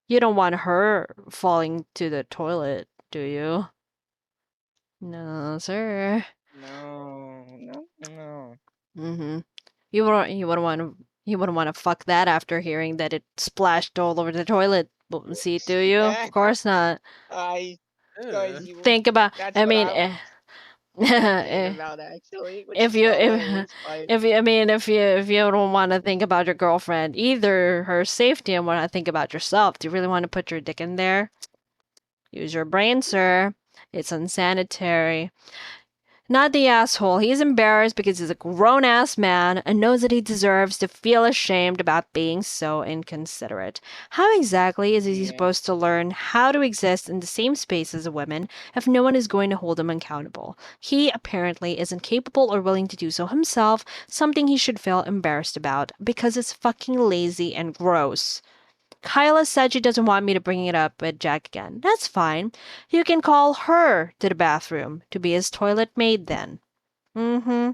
You don't want her falling to the toilet, do you? No, sir. No, no, no. Mm-hmm. You wouldn't want to fuck that after hearing that it splashed all over the toilet seat, do you? Of course not. I, Eh. guys, you. Think about. That's I what mean, I was thinking eh, about actually, which if is you hilarious. But if you I mean if you don't want to think about your girlfriend either, her safety, and want to think about yourself, do you really want to put your dick in there? Use your brain, sir. It's unsanitary. Not the asshole. He's embarrassed because he's a grown ass man and knows that he deserves to feel ashamed about being so inconsiderate. How exactly is he yeah, supposed to learn how to exist in the same space as a woman if no one is going to hold him accountable? He apparently isn't capable or willing to do so himself, something he should feel embarrassed about because it's fucking lazy and gross. Kyla said she doesn't want me to bring it up with Jack again. That's fine. You can call her to the bathroom to be his toilet maid then. Mm-hmm.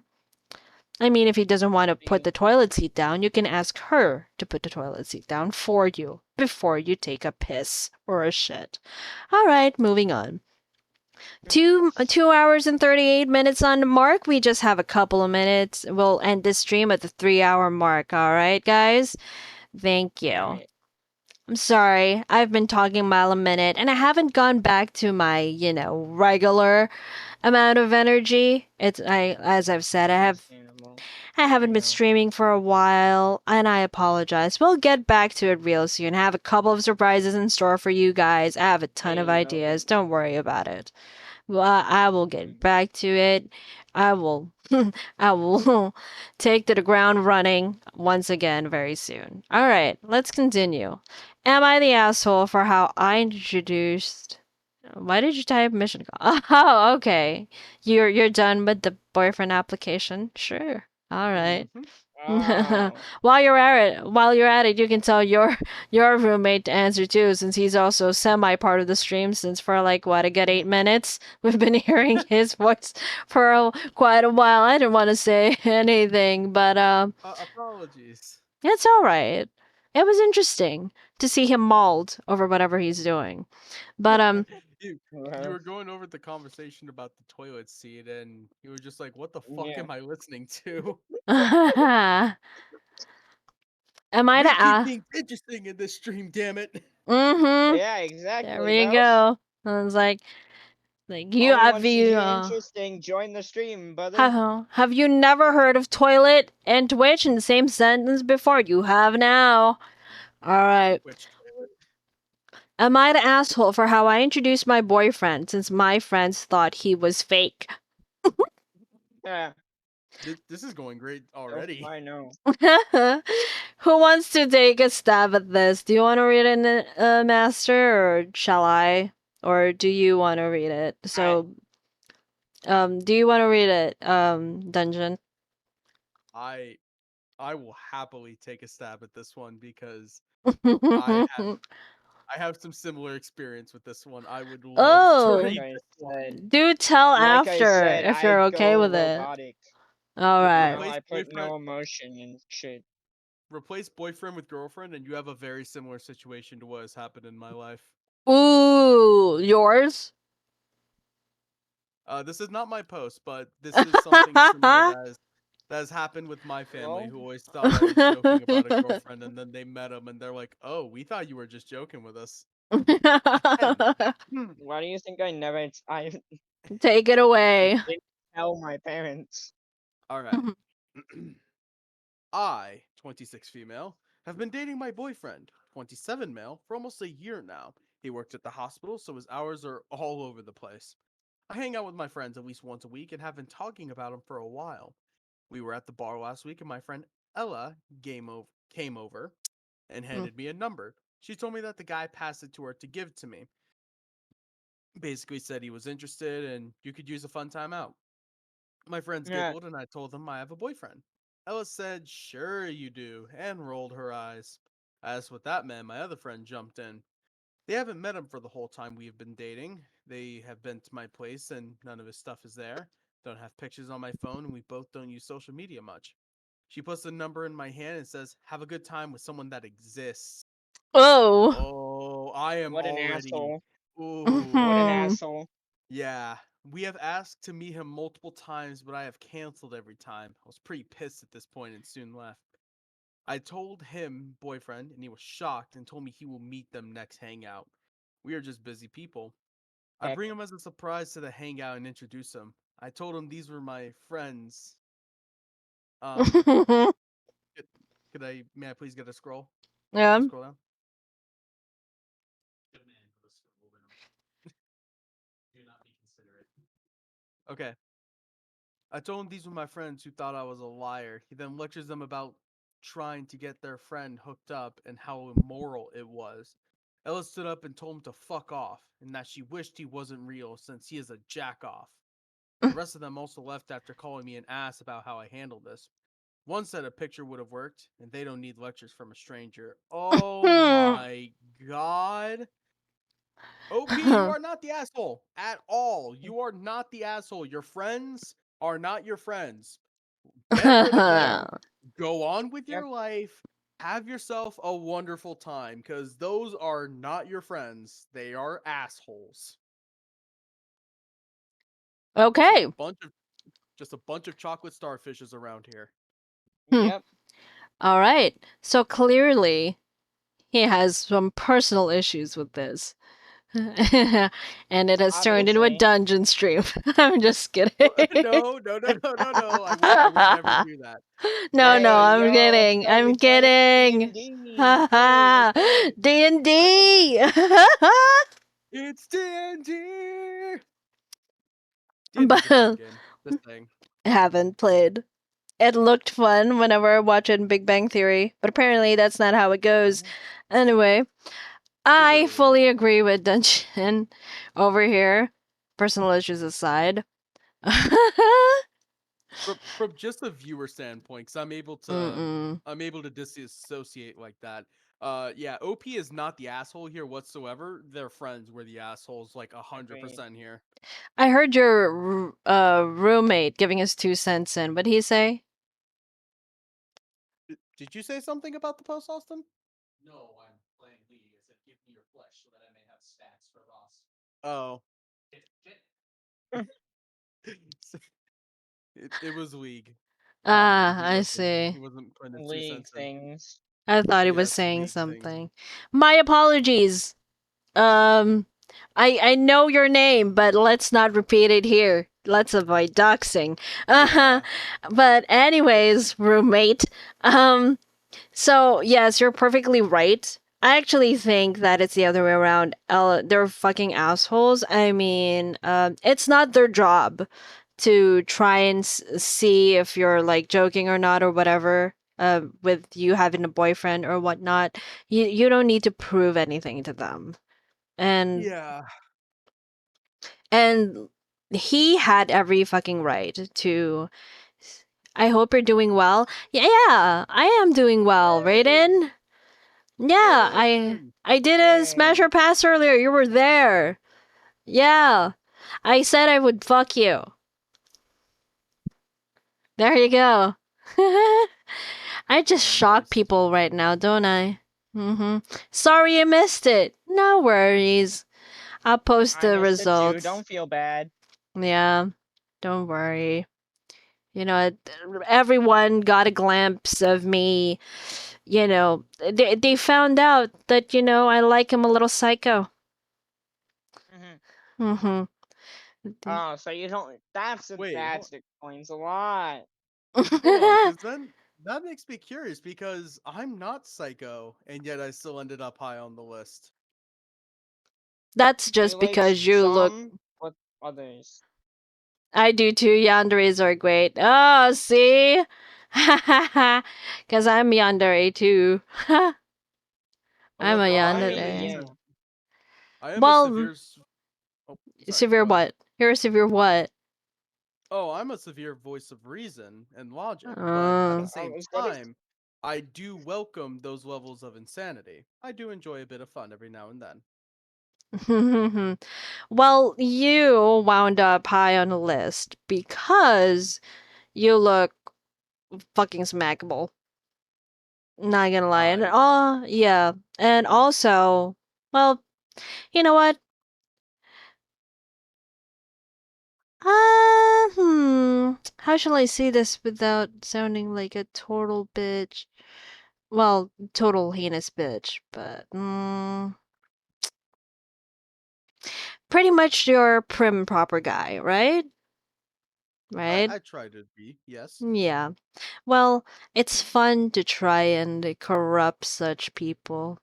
I mean, if he doesn't want to put see, the toilet seat down, you can ask her to put the toilet seat down for you before you take a piss or a shit. All right, moving on. 2 hours and 38 minutes on the mark. We just have a couple of minutes. We'll end this stream at the 3 hour mark. All right, guys. Thank damn you. it. I'm sorry. I've been talking mile a minute and I haven't gone back to my, regular amount of energy. As I've said, Understandable. I I haven't been know. streaming for a while and I apologize. We'll get back to it real soon. I have a couple of surprises in store for you guys. I have a ton of Hey, ideas. Don't worry about it. Well, I will get back to it. I will I will take to the ground running once again very soon. All right, let's continue. Am I the asshole for how I introduced? Why did you type mission call? Oh, okay. You're done with the boyfriend application. Sure. All right. Mm-hmm. oh, While you're at it, you can tell your roommate to answer too, since he's also semi part of the stream. Since for like what a good 8 minutes, we've been hearing his voice for quite a while. I didn't want to say anything, but Apologies. it's all right. It was interesting to see him mauled over whatever he's doing, but you you well, were going over the conversation about the toilet seat, and you were just like, "What the fuck yeah. am I listening to?" am I We the keep things interesting in this stream, damn it. mm-hmm. Yeah, There exactly, we bro. go. I was like you Only have wants to you hear interesting. Join the stream, brother. have you never heard of toilet and Twitch in the same sentence before? You have now. All right. Which toilet? Am I the asshole for how I introduced my boyfriend since my friends thought he was fake? Yeah. This is going great So already. I know. Who wants to take a stab at this? Do you want to read it, Master, or shall I? Or do you want to read it? I So, do you want to read it, Dungeon? I I will happily take a stab at this one because I have I have some similar experience with this one. I would love to Oh, like read I this one. said, do tell like I after said, if I you're okay go with it. robotic. All You right. know, Replace I put boyfriend no emotion in shit. replace boyfriend with girlfriend, and you have a very similar situation to what has happened in my life. Ooh, yours? This is not my post, but this is something similar that has happened with my family, Well, who always thought I was joking about a girlfriend, and then they met him, and they're like, "Oh, we thought you were just joking with us." And why do you think I never? I Take it away. didn't tell my parents. all right. I, 26 female, have been dating my boyfriend, 27 male, for almost a year now. He works at the hospital, so his hours are all over the place. I hang out with my friends at least once a week and have been talking about him for a while. We were at the bar last week, and my friend Ella came over and handed me a number. She told me that the guy passed it to her to give to me. Basically said he was interested and you could use a fun time out. My friends Yeah. giggled and I told them I have a boyfriend. Ella said, "Sure you do," and rolled her eyes. I asked what that meant. My other friend jumped in. They haven't met him for the whole time we have been dating. They have been to my place and none of his stuff is there. Don't have pictures on my phone and we both don't use social media much. She puts the number in my hand and says, "Have a good time with someone that exists." Oh. Oh, I am What an already. asshole. What an Ooh. Mhm. asshole. Yeah. We have asked to meet him multiple times, but I have canceled every time. I was pretty pissed at this point and soon left. I told him, boyfriend, and he was shocked and told me he will meet them next hangout. We are just busy people. I Heck. bring him as a surprise to the hangout and introduce him. I told him these were my friends. Um, could, may I please get a scroll? Yeah. Scroll down. Okay. I told him these were my friends who thought I was a liar. He then lectures them about trying to get their friend hooked up and how immoral it was. Ella stood up and told him to fuck off, and that she wished he wasn't real since he is a jack off. The rest of them also left after calling me an ass about how I handled this. One said a picture would have worked, and they don't need lectures from a stranger. Oh my god. OP, you are not the asshole at all. You are not the asshole. Your friends are not your friends. Get rid of Yep. them. Go on with Yep. your life. Have yourself a wonderful time because those are not your friends. They are assholes. Just a Okay. bunch of chocolate starfishes around here. Hmm. Yep. All right. So clearly, he has some personal issues with this. And it has turned into a Obviously. dungeon stream. I'm just kidding. No. I would never do that. No, But no, Hey, I'm yo, kidding. so I'm you're playing kidding. D&D. Hey, Ha what's up? I'm D&D. it's D&D. D&D's a fun But game. Just saying. haven't played. It looked fun whenever I watch it in Big Bang Theory, but apparently that's not how it goes. Mhm. Anyway, It I really isn't. fully agree with Dungeon over here. Personal issues aside. From just a viewer standpoint, because Mm-mm. I'm able to disassociate like that. Yeah, OP is not the asshole here whatsoever. Their friends were the assholes, like Agreed. 100% here. I heard your roommate giving us 2 cents in. What'd he say? Did you say something about the post, Austin? No, I'm playing Lee. I said, give me your flesh so that I may have stats for Ross. Oh, Mm. it was League. Ah, He I wasn't see. he wasn't putting his two League cents in. things. I thought he was Yes, saying League things. something. My apologies. Um, I know your name, but let's not repeat it here. Let's avoid doxing. Uh-huh. Yeah. But anyways, roommate. So yes, you're perfectly right. I actually think that it's the other way around. They're fucking assholes. I mean, it's not their job to try and see if you're like joking or not or whatever. With you having a boyfriend or whatnot, you don't need to prove anything to them. And Yeah. and he had every fucking right to. I hope you're doing well. Yeah, I am doing well, Yay! Raiden. Yeah, I Raiden! I did a smash Yay. or pass earlier. You were there. Yeah. I said I would fuck you. There you go. I just shock Nice. people right now, don't I? Sorry you missed it. No worries. I'll post I the missed it too. results. Don't feel bad. Yeah. Don't worry. You know, everyone got a glimpse of me. You know, they found out that, I like him a little psycho. Mhm. Mm-hmm. Oh, so you don't. Wait, That explains a lot. hold on, because then that makes me curious because I'm not psycho, and yet I still ended up high on the list. That's He just likes because you look. some, but others. I do too. Yanderes are great. Oh, see? Because I'm yandere too. I'm a However, I am Lucky a yandere. you. I am a Well, severe. Oh, sorry. severe Go ahead. what? You're a severe what? Oh, I'm a severe voice of reason and logic, but at the Uh, same As good as. time, I do welcome those levels of insanity. I do enjoy a bit of fun every now and then. well, you wound up high on the list because you look fucking smackable. Not gonna lie. And I yeah. And also, well, you know what? How shall I say this without sounding like a total bitch? Well, total heinous bitch, but pretty much your prim proper guy, right? Right? I try to be, yes. Yeah. Well, it's fun to try and corrupt such people.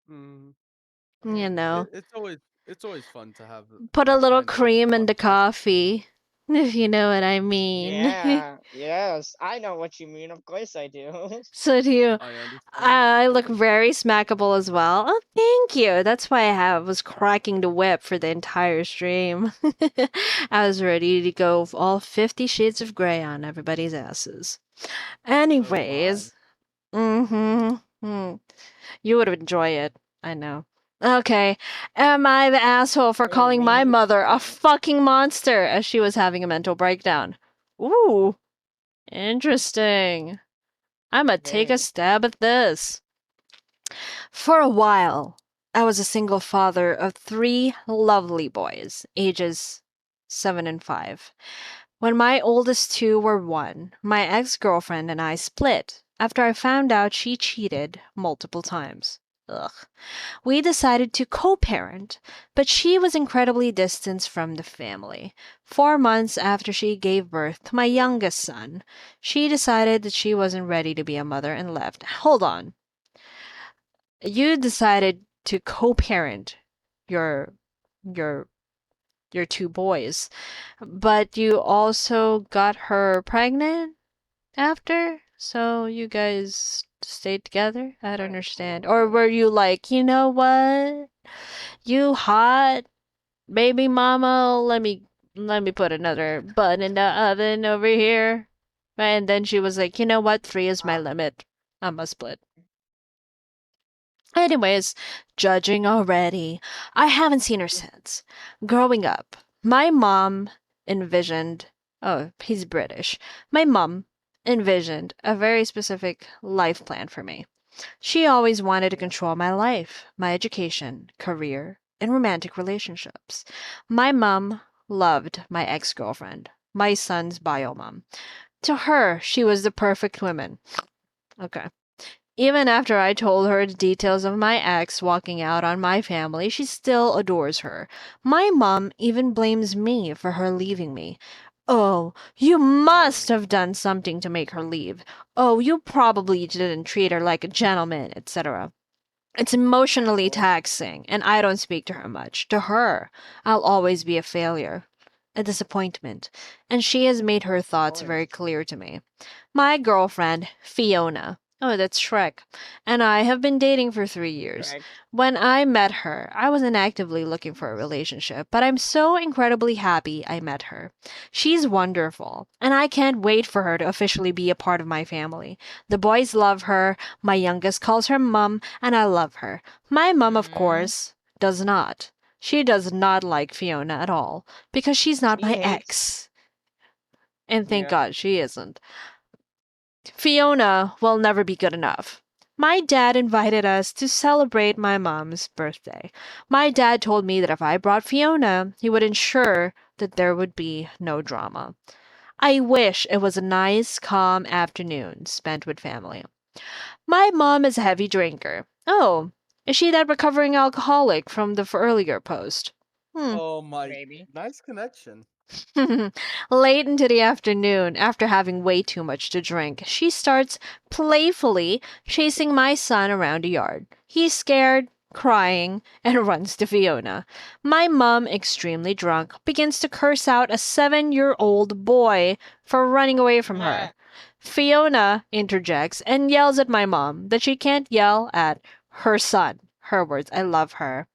Mm, You know, it's always fun to have put a that little kind of cream in fun the stuff. coffee, if you know what I mean. Yeah. Yes. I know what you mean. Of course I do. So do you. I understand I look fully. very smackable as well. Oh, thank you. That's why was cracking the whip for the entire stream. I was ready to go all 50 shades of gray on everybody's asses. Oh my. Anyways, you would enjoy it. I know. Okay. Am I the asshole for Pretty calling my mean mother a stream. fucking monster as she was having a mental breakdown? Ooh, interesting. I'm gonna take a Very. stab at this. For a while, I was a single father of 3 lovely boys, ages 7 and 5. When my oldest two were 1, my ex girlfriend and I split. after I found out she cheated multiple times. Ugh. We decided to co parent, but she was incredibly distant from the family. 4 months after she gave birth to my youngest son, she decided that she wasn't ready to be a mother and left. Hold on. You decided to co parent your your your two boys, but you also got her pregnant after? So you guys stayed together? I don't understand. Or were you like, you know what? You hot baby mama, let me put another bun in the oven over here. And then she was like, you know what? 3 is my Uh, limit. I'm a split. Anyways, judging already. I haven't seen her since. Growing up, my mom envisioned. Oh, he's British. My mom envisioned a very specific life plan for me. She always wanted to yeah. control my life, my education, career, and romantic relationships. My mom loved my ex girlfriend, my son's bio mom. To her, she was the perfect woman. Okay. Even after I told her the details of my ex walking out on my family, she still adores her. My mom even blames me for her leaving me. Oh, you must Oh, have done something to make her leave. Oh, you probably didn't treat her like a gentleman, etc. It's emotionally Asshole. taxing, and I don't speak to her much. To her, I'll always be a failure, a disappointment, and she has made her Of thoughts very course. clear to me. My girlfriend, Fiona, oh, that's Shrek, and I have been dating for 3 years. Shrek. When I met her, I wasn't actively looking for a relationship, but I'm so incredibly happy I met her. She's wonderful, and I can't wait for her to officially be a part of my family. The boys love her, my youngest calls her mum, and I love her. My mum, of Mm, course, does not. She does not like Fiona at all, because she's not she my hates. ex. And thank Yeah. God she isn't. Fiona will never be good enough. My dad invited us to celebrate my mom's birthday. My dad told me that if I brought Fiona, he would ensure that there would be no drama. I wish it was a nice, calm afternoon spent with family. My mom is a heavy drinker. Oh, is she that recovering alcoholic from the earlier post? Hmm. oh my, Maybe. nice connection. Late into the afternoon, after having way too much to drink, she starts playfully chasing my son around the yard. He's scared, crying, and runs to Fiona. My mum, extremely drunk, begins to curse out a 7-year-old boy for running away from Ah, her. Fiona interjects and yells at my mom that she can't yell at her son. Her words, I love her.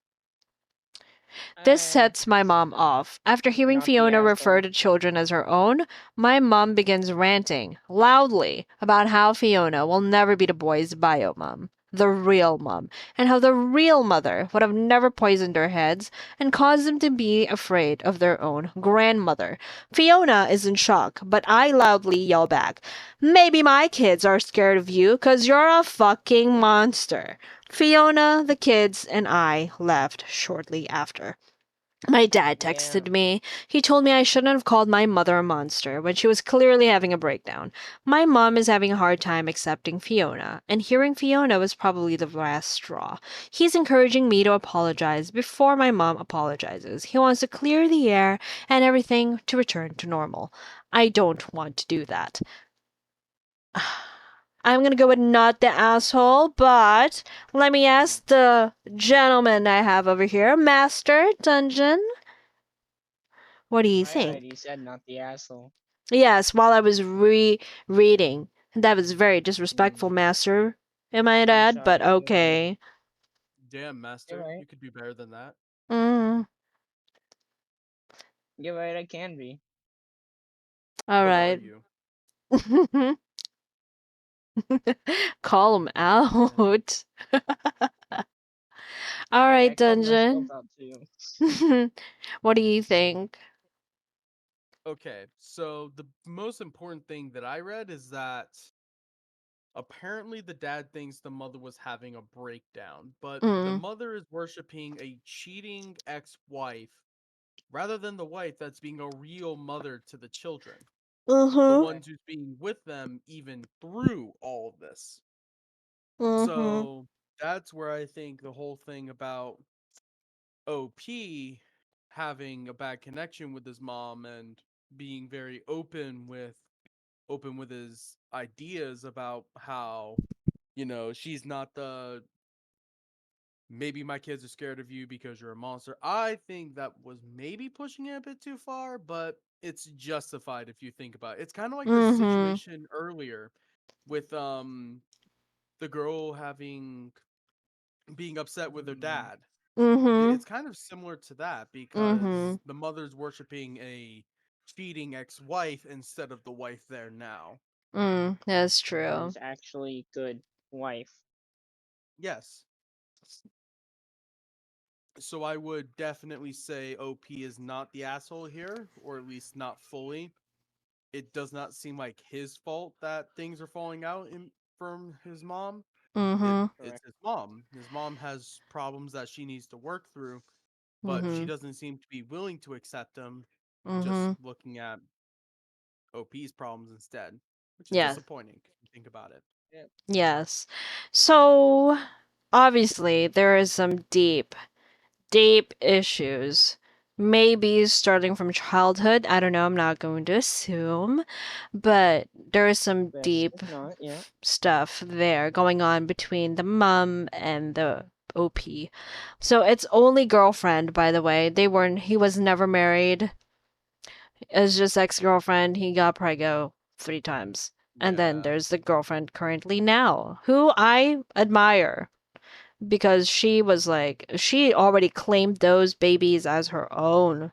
This uh, sets my mom off. After hearing not the Fiona refer asshole. to children as her own, my mom begins ranting loudly about how Fiona will never be the boy's bio mom, the real mom, and how the real mother would have never poisoned their heads and caused them to be afraid of their own grandmother. Fiona is in shock, but I loudly yell back, maybe my kids are scared of you because you're a fucking monster. Fiona, the kids, and I left shortly after. My dad Yeah. texted me. He told me I shouldn't have called my mother a monster when she was clearly having a breakdown. My mom is having a hard time accepting Fiona, and hearing Fiona was probably the last straw. He's encouraging me to apologize before my mom apologizes. He wants to clear the air and everything to return to normal. I don't want to do that. I'm gonna go with not the asshole, but let me ask the gentleman I have over here, Master Dungeon. What do you I already think? said not the asshole. Yes, while I was reading. That was very disrespectful, Mm, Master. Am I I'm dad? But sorry. You're right. okay. Damn, You're master, right. you could be better than that. Mm, You're right. I can be. all But are right. you? Call him Yeah. out. All Alright, right, I called myself Dungeon. out too. What do you think? Okay, so the most important thing that I read is that apparently the dad thinks the mother was having a breakdown, but the Mm, mother is worshiping a cheating ex-wife rather than the wife that's being a real mother to the children. the Mm-hmm. ones who's being with them even through all of this. Mm-hmm. So that's where I think the whole thing about OP having a bad connection with his mom and being very open with his ideas about how, she's not the maybe my kids are scared of you because you're a monster. I think that was maybe pushing it a bit too far, but it's justified if you think about it. It's kind of like the Mm-hmm. situation earlier with the girl having being upset with her dad. Mm-hmm. It's kind of similar to that Mm-hmm. because the mother's worshiping a cheating ex-wife instead of the wife there now. That's true. Who's actually good wife. Yes. So I would definitely say OP is not the asshole here, or at least not fully. It does not seem like his fault that things are falling out from his mom. Mm-hmm. It's Correct. his mom. His mom has problems that she needs to work through, but she Mm-hmm. doesn't seem to be willing to accept them, just Mm-hmm. looking at OP's problems instead, which is Yeah. disappointing if you think about it. Yeah. Yes. So obviously there is some deep issues. Maybe starting from childhood. I don't know. I'm not going to assume, but there is some Best deep if not, yeah. stuff there going on between the mom and the OP. So it's only girlfriend, by the way. He was never married. It's just ex-girlfriend. He got preggo 3 times. And then Yeah. there's the girlfriend currently now, who I admire because she already claimed those babies as her own.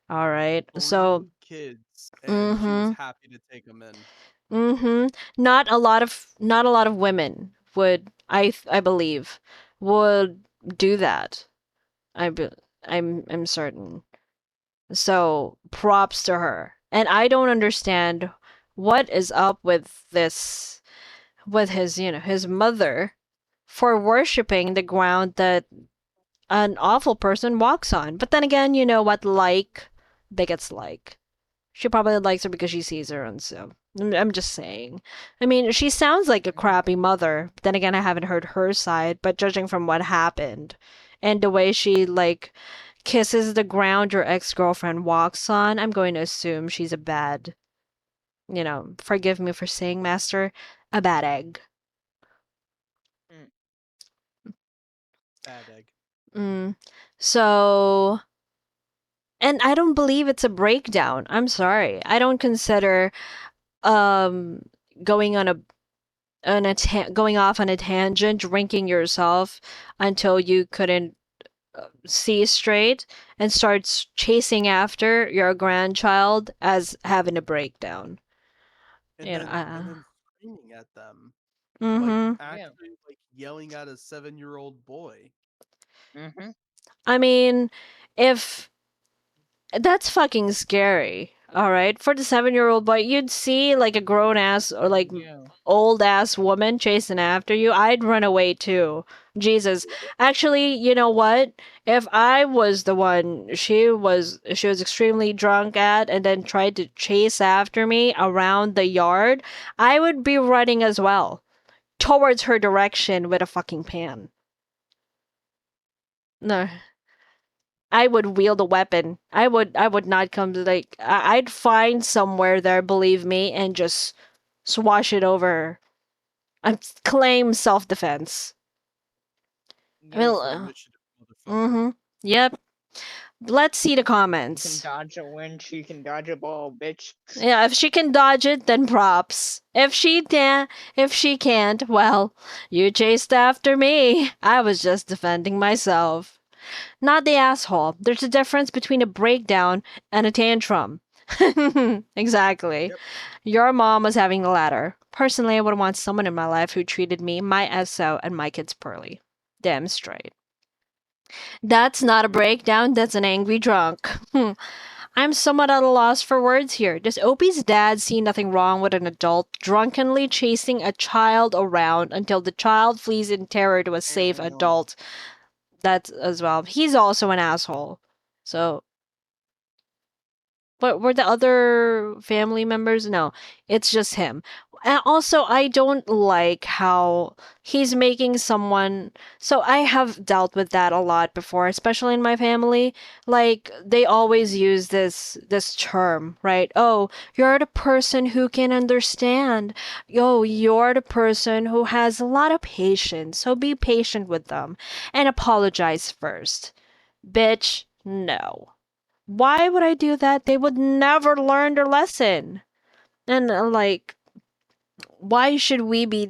All right. So, 3 kids, and she was mm-hmm, happy to take them in. mm-hmm. Not a lot of women would, I believe, would do that. I be, I'm certain. So props to her. And I don't understand what is up with his mother for worshiping the ground that an awful person walks on. But then again, you know what bigots like. She probably likes her because she sees her and so I'm just saying. I mean, she sounds like a Mhm. crappy mother. But then again, I haven't heard her side, but judging from what happened and the way she kisses the ground your ex-girlfriend walks on, I'm going to assume she's a bad, forgive me for saying, master, a bad egg. Mm. Bad egg. Mm. So, and I don't believe it's a breakdown. I'm sorry. I don't consider um going going off on a tangent, drinking yourself until you couldn't see straight and starts chasing after your grandchild as having a breakdown. And You know, then screaming at them. Like mm-hmm. Yeah. actually like yelling at a 7-year-old boy. Mm-hmm. I mean, if that's fucking scary. All right. For the 7-year-old boy, you'd see like a grown ass or like Yeah. old ass woman chasing after you. I'd run away too. Jesus. Actually, you know what? If I was the one she was extremely drunk at and then tried to chase after me around the yard, I would be running as well towards her direction with a fucking pan. No. I would wield a weapon. I would not come to I'd find somewhere there, believe me, and just swash it over. I claim self-defense. I mean, Yep. Full initiative, motherfucker. mm-hmm. Yep. Let's see the You can comments. dodge a winch, you can dodge a ball, bitch. Yeah, if she can dodge it, then props. If she can't, well, you chased after me. I was just defending myself. Not the asshole. There's a difference between a breakdown and a tantrum. Exactly. Yep. Your mom was having the latter. Personally, I would want someone in my life who treated me, my SO, and my kids poorly. Damn straight. That's not a breakdown, that's an angry drunk. I'm somewhat at a loss for words here. Does Opie's dad see nothing wrong with an adult drunkenly chasing a child around until the child flees in terror to a safe Apparently not. adult? That's as well. He's also an asshole. So But were the other family members? No, it's just him. And also, I don't like how he's making someone. So I have dealt with that a lot before, especially in my family. Like they always use this term, right? Oh, you're the person who can understand. Oh, you're the person who has a lot of patience. So be patient with them and apologize first. Bitch, no. Why would I do that? They would never learn their lesson. And like, why should we be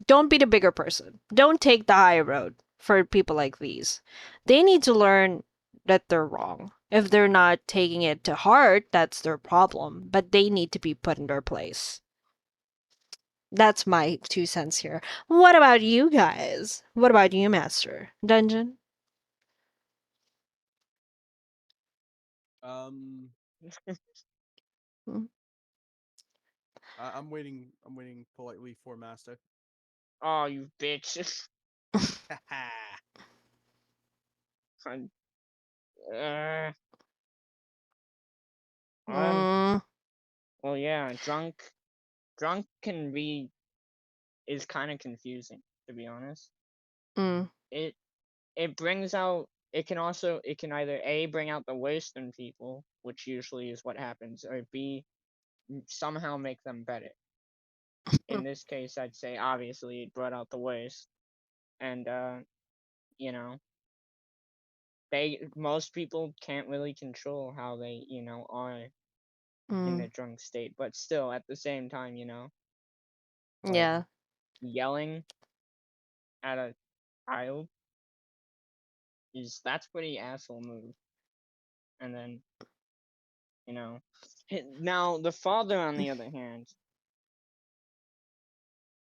don't be the bigger person. Don't take the high road for people like these. They need to learn that they're wrong. If they're not taking it to heart, that's their problem, but they need to be put in their place. That's my 2 cents here. What about you guys? What about you, Master Dungeon? Um, Hmm? I'm waiting. I'm waiting politely for Master. Oh, you bitch. I'm- uh, um. Mm, Well, yeah. Drunk can be is kind of confusing, to be honest. mm, It it brings out. It can also it can either A, bring out the worst in people, which usually is what happens, or B, somehow make them better. In this case, I'd say obviously it brought out the worst, and you know, most people can't really control how they are in mm. their drunk state, but still at the same time, like Yeah. yelling at a child that's pretty asshole move. And then you know, now the father on the other hand,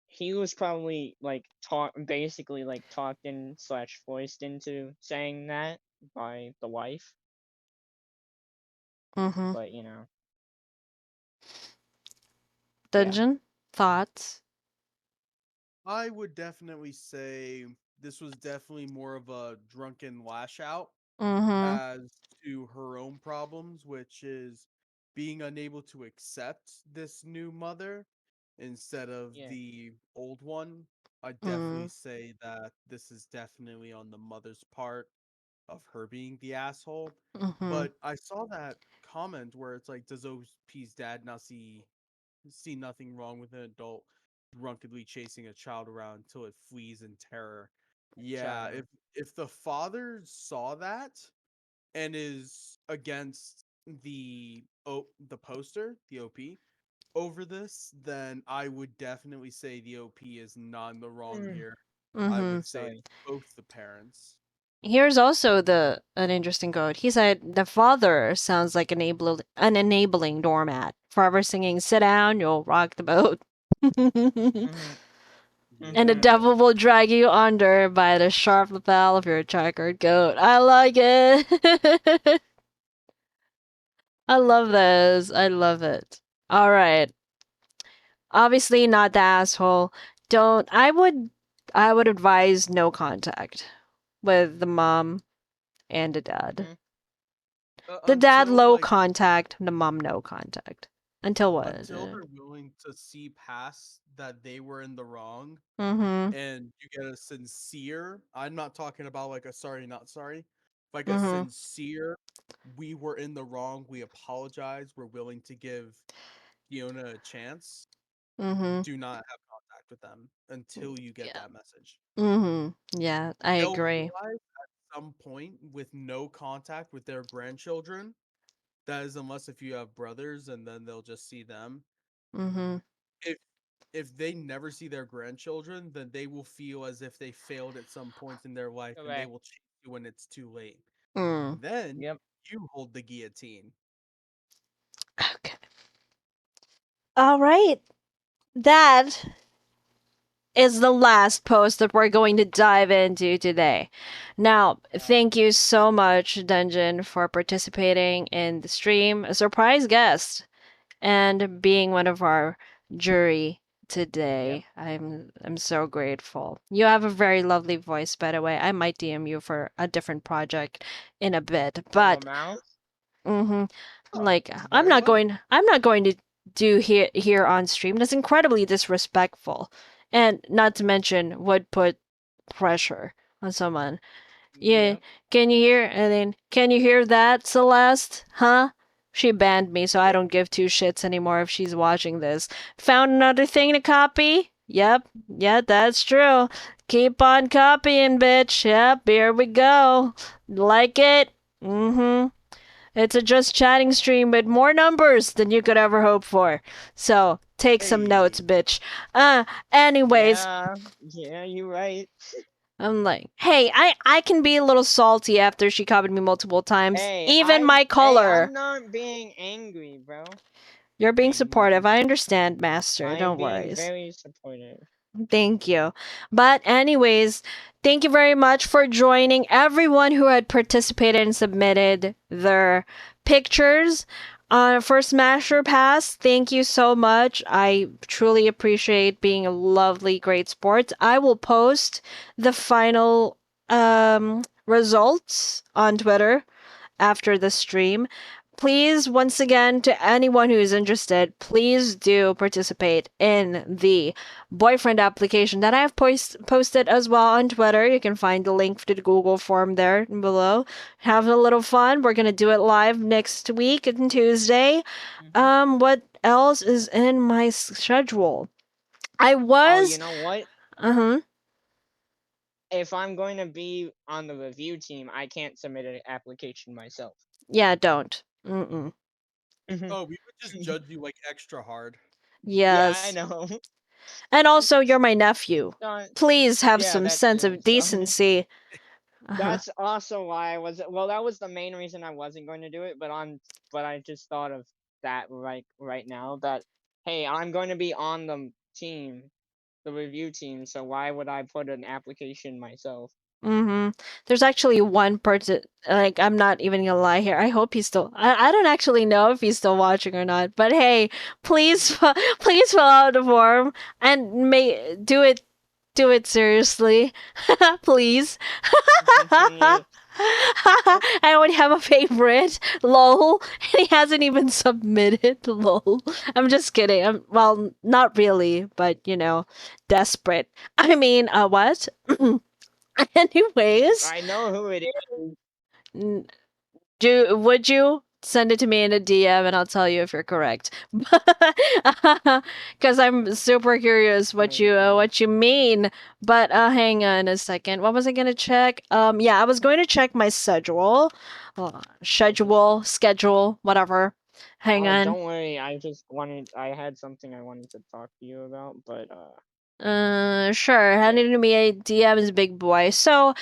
he was probably like basically like talked in slash forced into saying that by the wife, Mm-hmm. but yeah. Dungeon? Thoughts? I would definitely say this was definitely more of a drunken lash out Mm-hmm. as to her own problems, which is being unable to accept this new mother instead of Yeah. the old one. I definitely Mm, say that this is definitely on the mother's part of her being the asshole. mm-hmm. But I saw that comment where it's like, does OP's dad not see nothing wrong with an adult drunkenly chasing a child around until it flees in terror? Yeah, Child. if the father saw that and is against the poster, the OP, over this, then I would definitely say the OP is not in the wrong Mm, here. I Mm-hmm. would say it's sorry. both the parents. Here's also the an interesting quote. He said the father sounds like an enabling doormat, forever singing "Sit down, you'll rock the boat," and Mhm. the Mhm. Yeah. devil will drag you under by the sharp lapel of your checkered coat. I like it. I love this. I love it. All right. Obviously not the asshole. Don't I would advise no contact with the mom and the dad. Mhm. The dad Until low like contact, the mom no contact. Until what? until they're willing to see past that they were in the wrong Mm-hmm. and you get a sincere, I'm not talking about like a sorry not sorry, like a Mm-hmm. sincere, we were in the wrong, we apologize, we're willing to give Fiona a chance. Mm-hmm. Do not have contact with them until you get Yeah. that message. Mm-hmm. Yeah, I They'll agree. realize at some point with no contact with their grandchildren, that is unless if you have brothers and then they'll just see them. Mm-hmm. If they never see their grandchildren, then they will feel as if they failed at some point in their life and they Correct. will chase you when it's too late. Mm. Then Yep. you hold the guillotine. Okay. All right. That is the last post that we're going to dive into today. Now, thank you so much, Dungeon, for participating in the stream, a surprise guest, and being one of our jury Yep. today. I'm so grateful. You have a very lovely voice, by the way. I might DM you for a different project in a bit, Oh, but Lamau? mm-hmm. Like Very well. I'm not going to do here on stream. That's incredibly disrespectful, and not to mention would put pressure on someone. Yeah, Yep. can you hear? And then, can you hear that, Celeste? Huh? She banned me, so I don't give two shits anymore if she's watching this. Found another thing to copy? Yep, yeah, that's true. Keep on copying, bitch. Yep, here we go. Like it? Mm-hmm. It's a just chatting stream with more numbers than you could ever hope for. So, take some notes, Hey. bitch. Anyways, Yeah. Yeah, you're right. I'm like, hey, I can be a little salty after she copied me multiple times. Even my I'm color. not being angry, bro. You're being supportive. I understand, Master. I'm Don't being worry. very supportive. Thank you. But, anyways, thank you very much for joining everyone who had participated and submitted their pictures for Smasher Pass. Thank you so much. I truly appreciate being a lovely, great sport. I will post the final results on Twitter after the stream. Please, once again, to anyone who is interested, please do participate in the boyfriend application that I have posted as well on Twitter. You can find the link to the Google form there below. Have a little fun. We're gonna do it live next week on Tuesday. What else is in my schedule? I Oh, you was. know what? Uh huh. If I'm going to be on the review team, I can't submit an application myself. Yeah, don't. Mm-mm. Oh, we would just judge you like extra hard. Yeah, I Yes. know. And also, you're my nephew. Uh, Please have yeah, some that sense too. of So decency. Uh-huh. that's also why I was. Well, that was the main reason I wasn't going to do it. But I just thought of that right now. That hey, I'm going to be on the team, the review team. So why would I put an application myself? Mm-hmm. There's actually one person, like, I'm not even gonna lie here. I hope he's still, I don't actually know if he's still watching or not, but hey, please, please fill out the form and do it seriously. Please. Yeah. I only have a favorite, lol, and he hasn't even submitted, lol. I'm just kidding. Well, not really, but desperate. I mean, what? Anyways, I know who it is. n- would you send it to me in a DM and I'll tell you if you're correct? Because I'm super curious what you mean. But hang on a second. What was I gonna check? Yeah, I was going to check my schedule, schedule, whatever. Hang Oh, on. don't worry. I had something I wanted to talk to you about, but Sure. yeah. Handing me a DM is big boy. So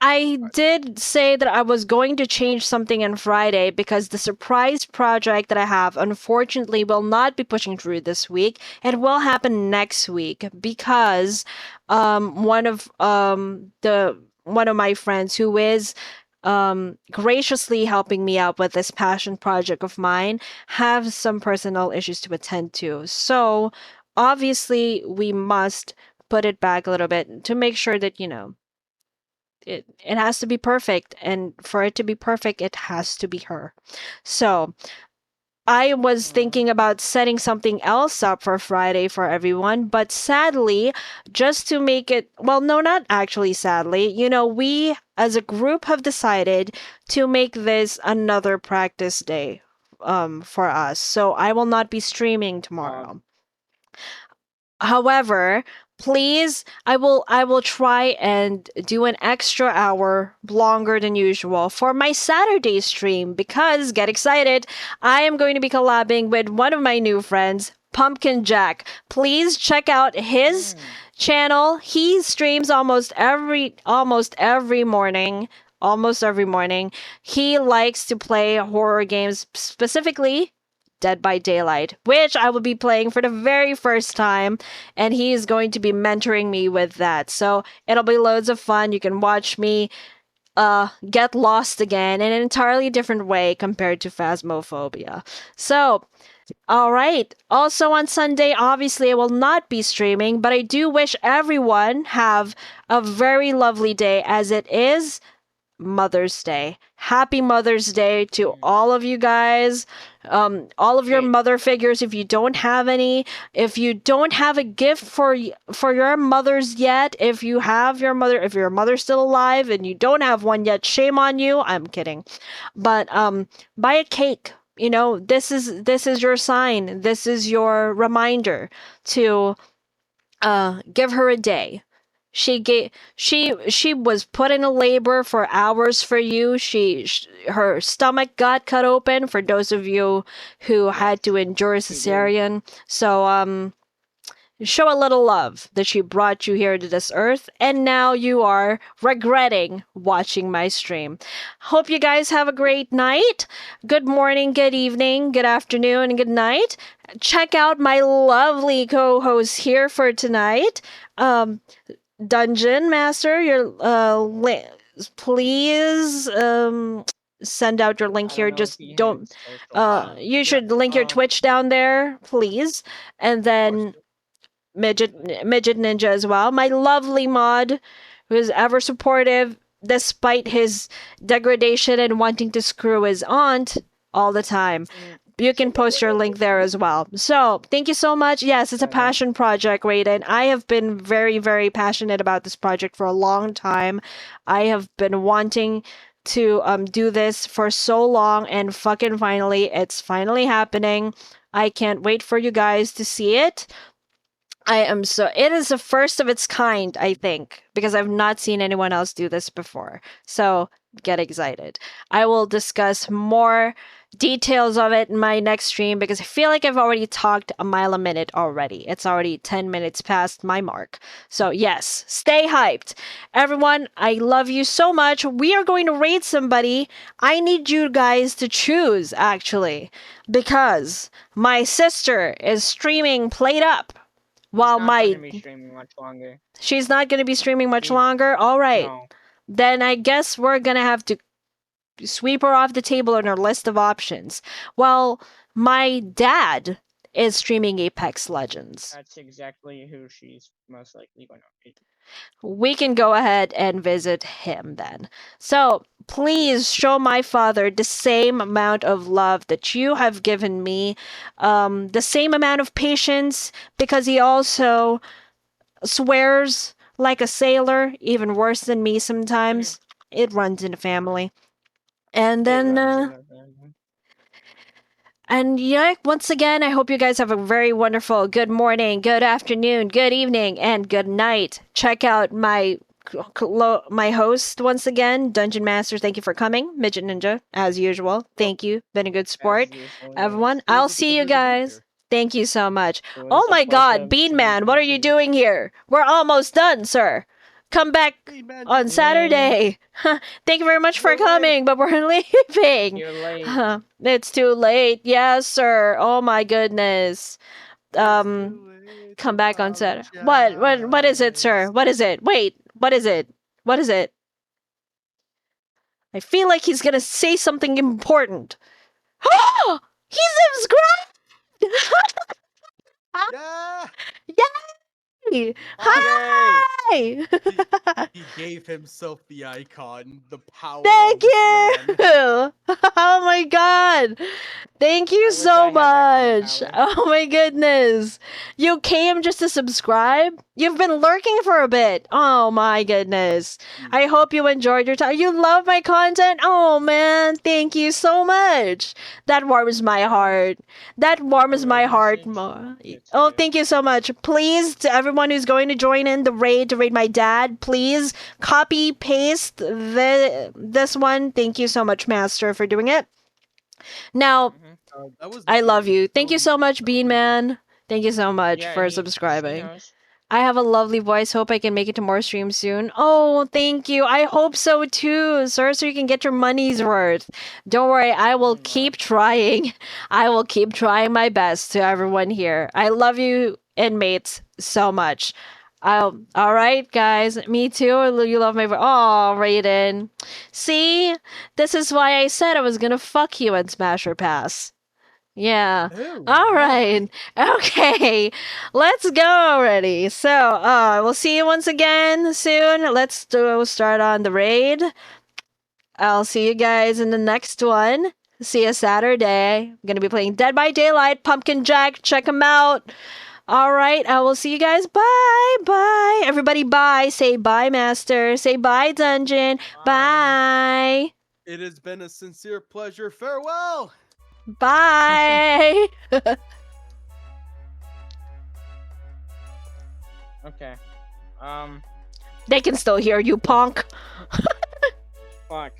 I did say that I was going to change something on Friday because the surprise project that I have unfortunately will not be pushing through this week. It will happen next week because one of my friends who is graciously helping me out with this passion project of mine have some personal issues to attend to. So obviously we must put it back a little bit to make sure that it has to be perfect, and for it to be perfect it has to be her. So I was Uh, thinking about setting something else up for Friday for everyone, but sadly, just to make it, well, no, not actually sadly, we as a group have decided to make this another practice day for us. So I will not be streaming uh, tomorrow. However, please, I will try and do an extra hour longer than usual for my Saturday stream because get excited, I am going to be collabing with one of my new friends, Pumpkin Jack. Please check out his mm, channel. He streams almost every morning. Almost every morning. He likes to play horror games, specifically Dead by Daylight, which I will be playing for the very first time, and he is going to be mentoring me with that. So it'll be loads of fun. You can watch me get lost again in an entirely different way compared to Phasmophobia. So, all right. Also on Sunday, obviously I will not be streaming, but I do wish everyone have a very lovely day as it is Mother's Day. Happy Mother's Day to Mm. all of you guys. All of your Wait. mother figures, if you don't have any, if you don't have a gift for your mothers yet, if you have your mother, if your mother's still alive and you don't have one yet, shame on you. I'm kidding. But buy a cake. You know, this is your sign. This is your reminder to give her a day. She was put in a labor for hours for you. Her stomach got cut open for those of you who had to endure a she did. cesarean. So show a little love that she brought you here to this earth, and now you are regretting watching my stream. Hope you guys have a great night. Good morning, good evening, good afternoon, and good night. Check out my lovely co-host here for tonight. Dungeon Master, your please send out your link I here. don't know if Just he don't has social. you should link your Twitch down there, please. And then Midget Ninja as well. My lovely mod, who is ever supportive despite his degradation and wanting to screw his aunt all the time. You can post your link there as well. So, thank you so much. Yes, it's a passion project, Raiden. I have been very, very passionate about this project for a long time. I have been wanting to do this for so long, and fucking finally, it's finally happening. I can't wait for you guys to see it. It is the first of its kind, I think, because I've not seen anyone else do this before. So get excited. I will discuss more details of it in my next stream because I feel like I've already talked a mile a minute already. It's already 10 minutes past my mark. So, yes, stay hyped. Everyone, I love you so much. We are going to raid somebody. I need you guys to choose, actually, because my sister is streaming Played Up. While She's not going to be streaming much longer. She's not going to be streaming much longer? All right. No. Then I guess we're going to have to sweep her off the table on our list of options. Well, my dad is streaming Apex Legends. That's exactly who she's most likely going to be. We can go ahead and visit him then. So, please show my father the same amount of love that you have given me, the same amount of patience, because he also swears like a sailor, even worse than me sometimes. It runs in the family. And then, and yeah, once again, I hope you guys have a very wonderful good morning, good afternoon, good evening, and good night. Check out my host once again, Dungeon Master. Thank you for coming, Midget Ninja, as usual. Thank you, been a good sport, everyone. I'll see you guys. Thank you so much. Oh my God, Bean Man, what are you doing here? We're almost done, sir. Come back on Saturday. Thank you very much for coming, but we're leaving. You're late. It's too late. Yes, sir. Oh my goodness. Come back on Saturday. What is it, sir? What is it? Wait, what is it? What is it? I feel like he's gonna say something important. He subscribed! Yeah! Yay! Hi! He gave himself the icon, the power. Thank of this you! man. Oh my god! Thank you so much! Oh my goodness! You came just to subscribe? You've been lurking for a bit. Oh my goodness. I hope you enjoyed your time. You love my content? Oh man, thank you so much. That warms my heart. That warms my heart more. Oh, thank you so much. Please, to everyone who's going to join in the raid to raid my dad, please copy paste this one. Thank you so much, Master, for doing it. Now, I love you. Thank you so much, Bean Man. Thank you so much for subscribing. I have a lovely voice. Hope I can make it to more streams soon. Oh, thank you. I hope so too, sir, so you can get your money's worth. Don't worry, I will keep trying. I will keep trying my best to everyone here. I love you, inmates, so much. All right, guys. Me too. You love my voice. Oh, Raiden. See? This is why I said I was gonna fuck you and Smash or Pass. Yeah. All right. Okay. Let's go already. So, we'll see you once again soon. Let's start on the raid. I'll see you guys in the next one. See you Saturday. I'm gonna be playing Dead by Daylight, Pumpkin Jack. Check them out. All right, I will see you guys. Bye, bye. Everybody, bye. Say bye, Master. Say bye, Dungeon. Bye. It has been a sincere pleasure. Farewell. Bye. Okay. They can still hear you, punk. Fuck.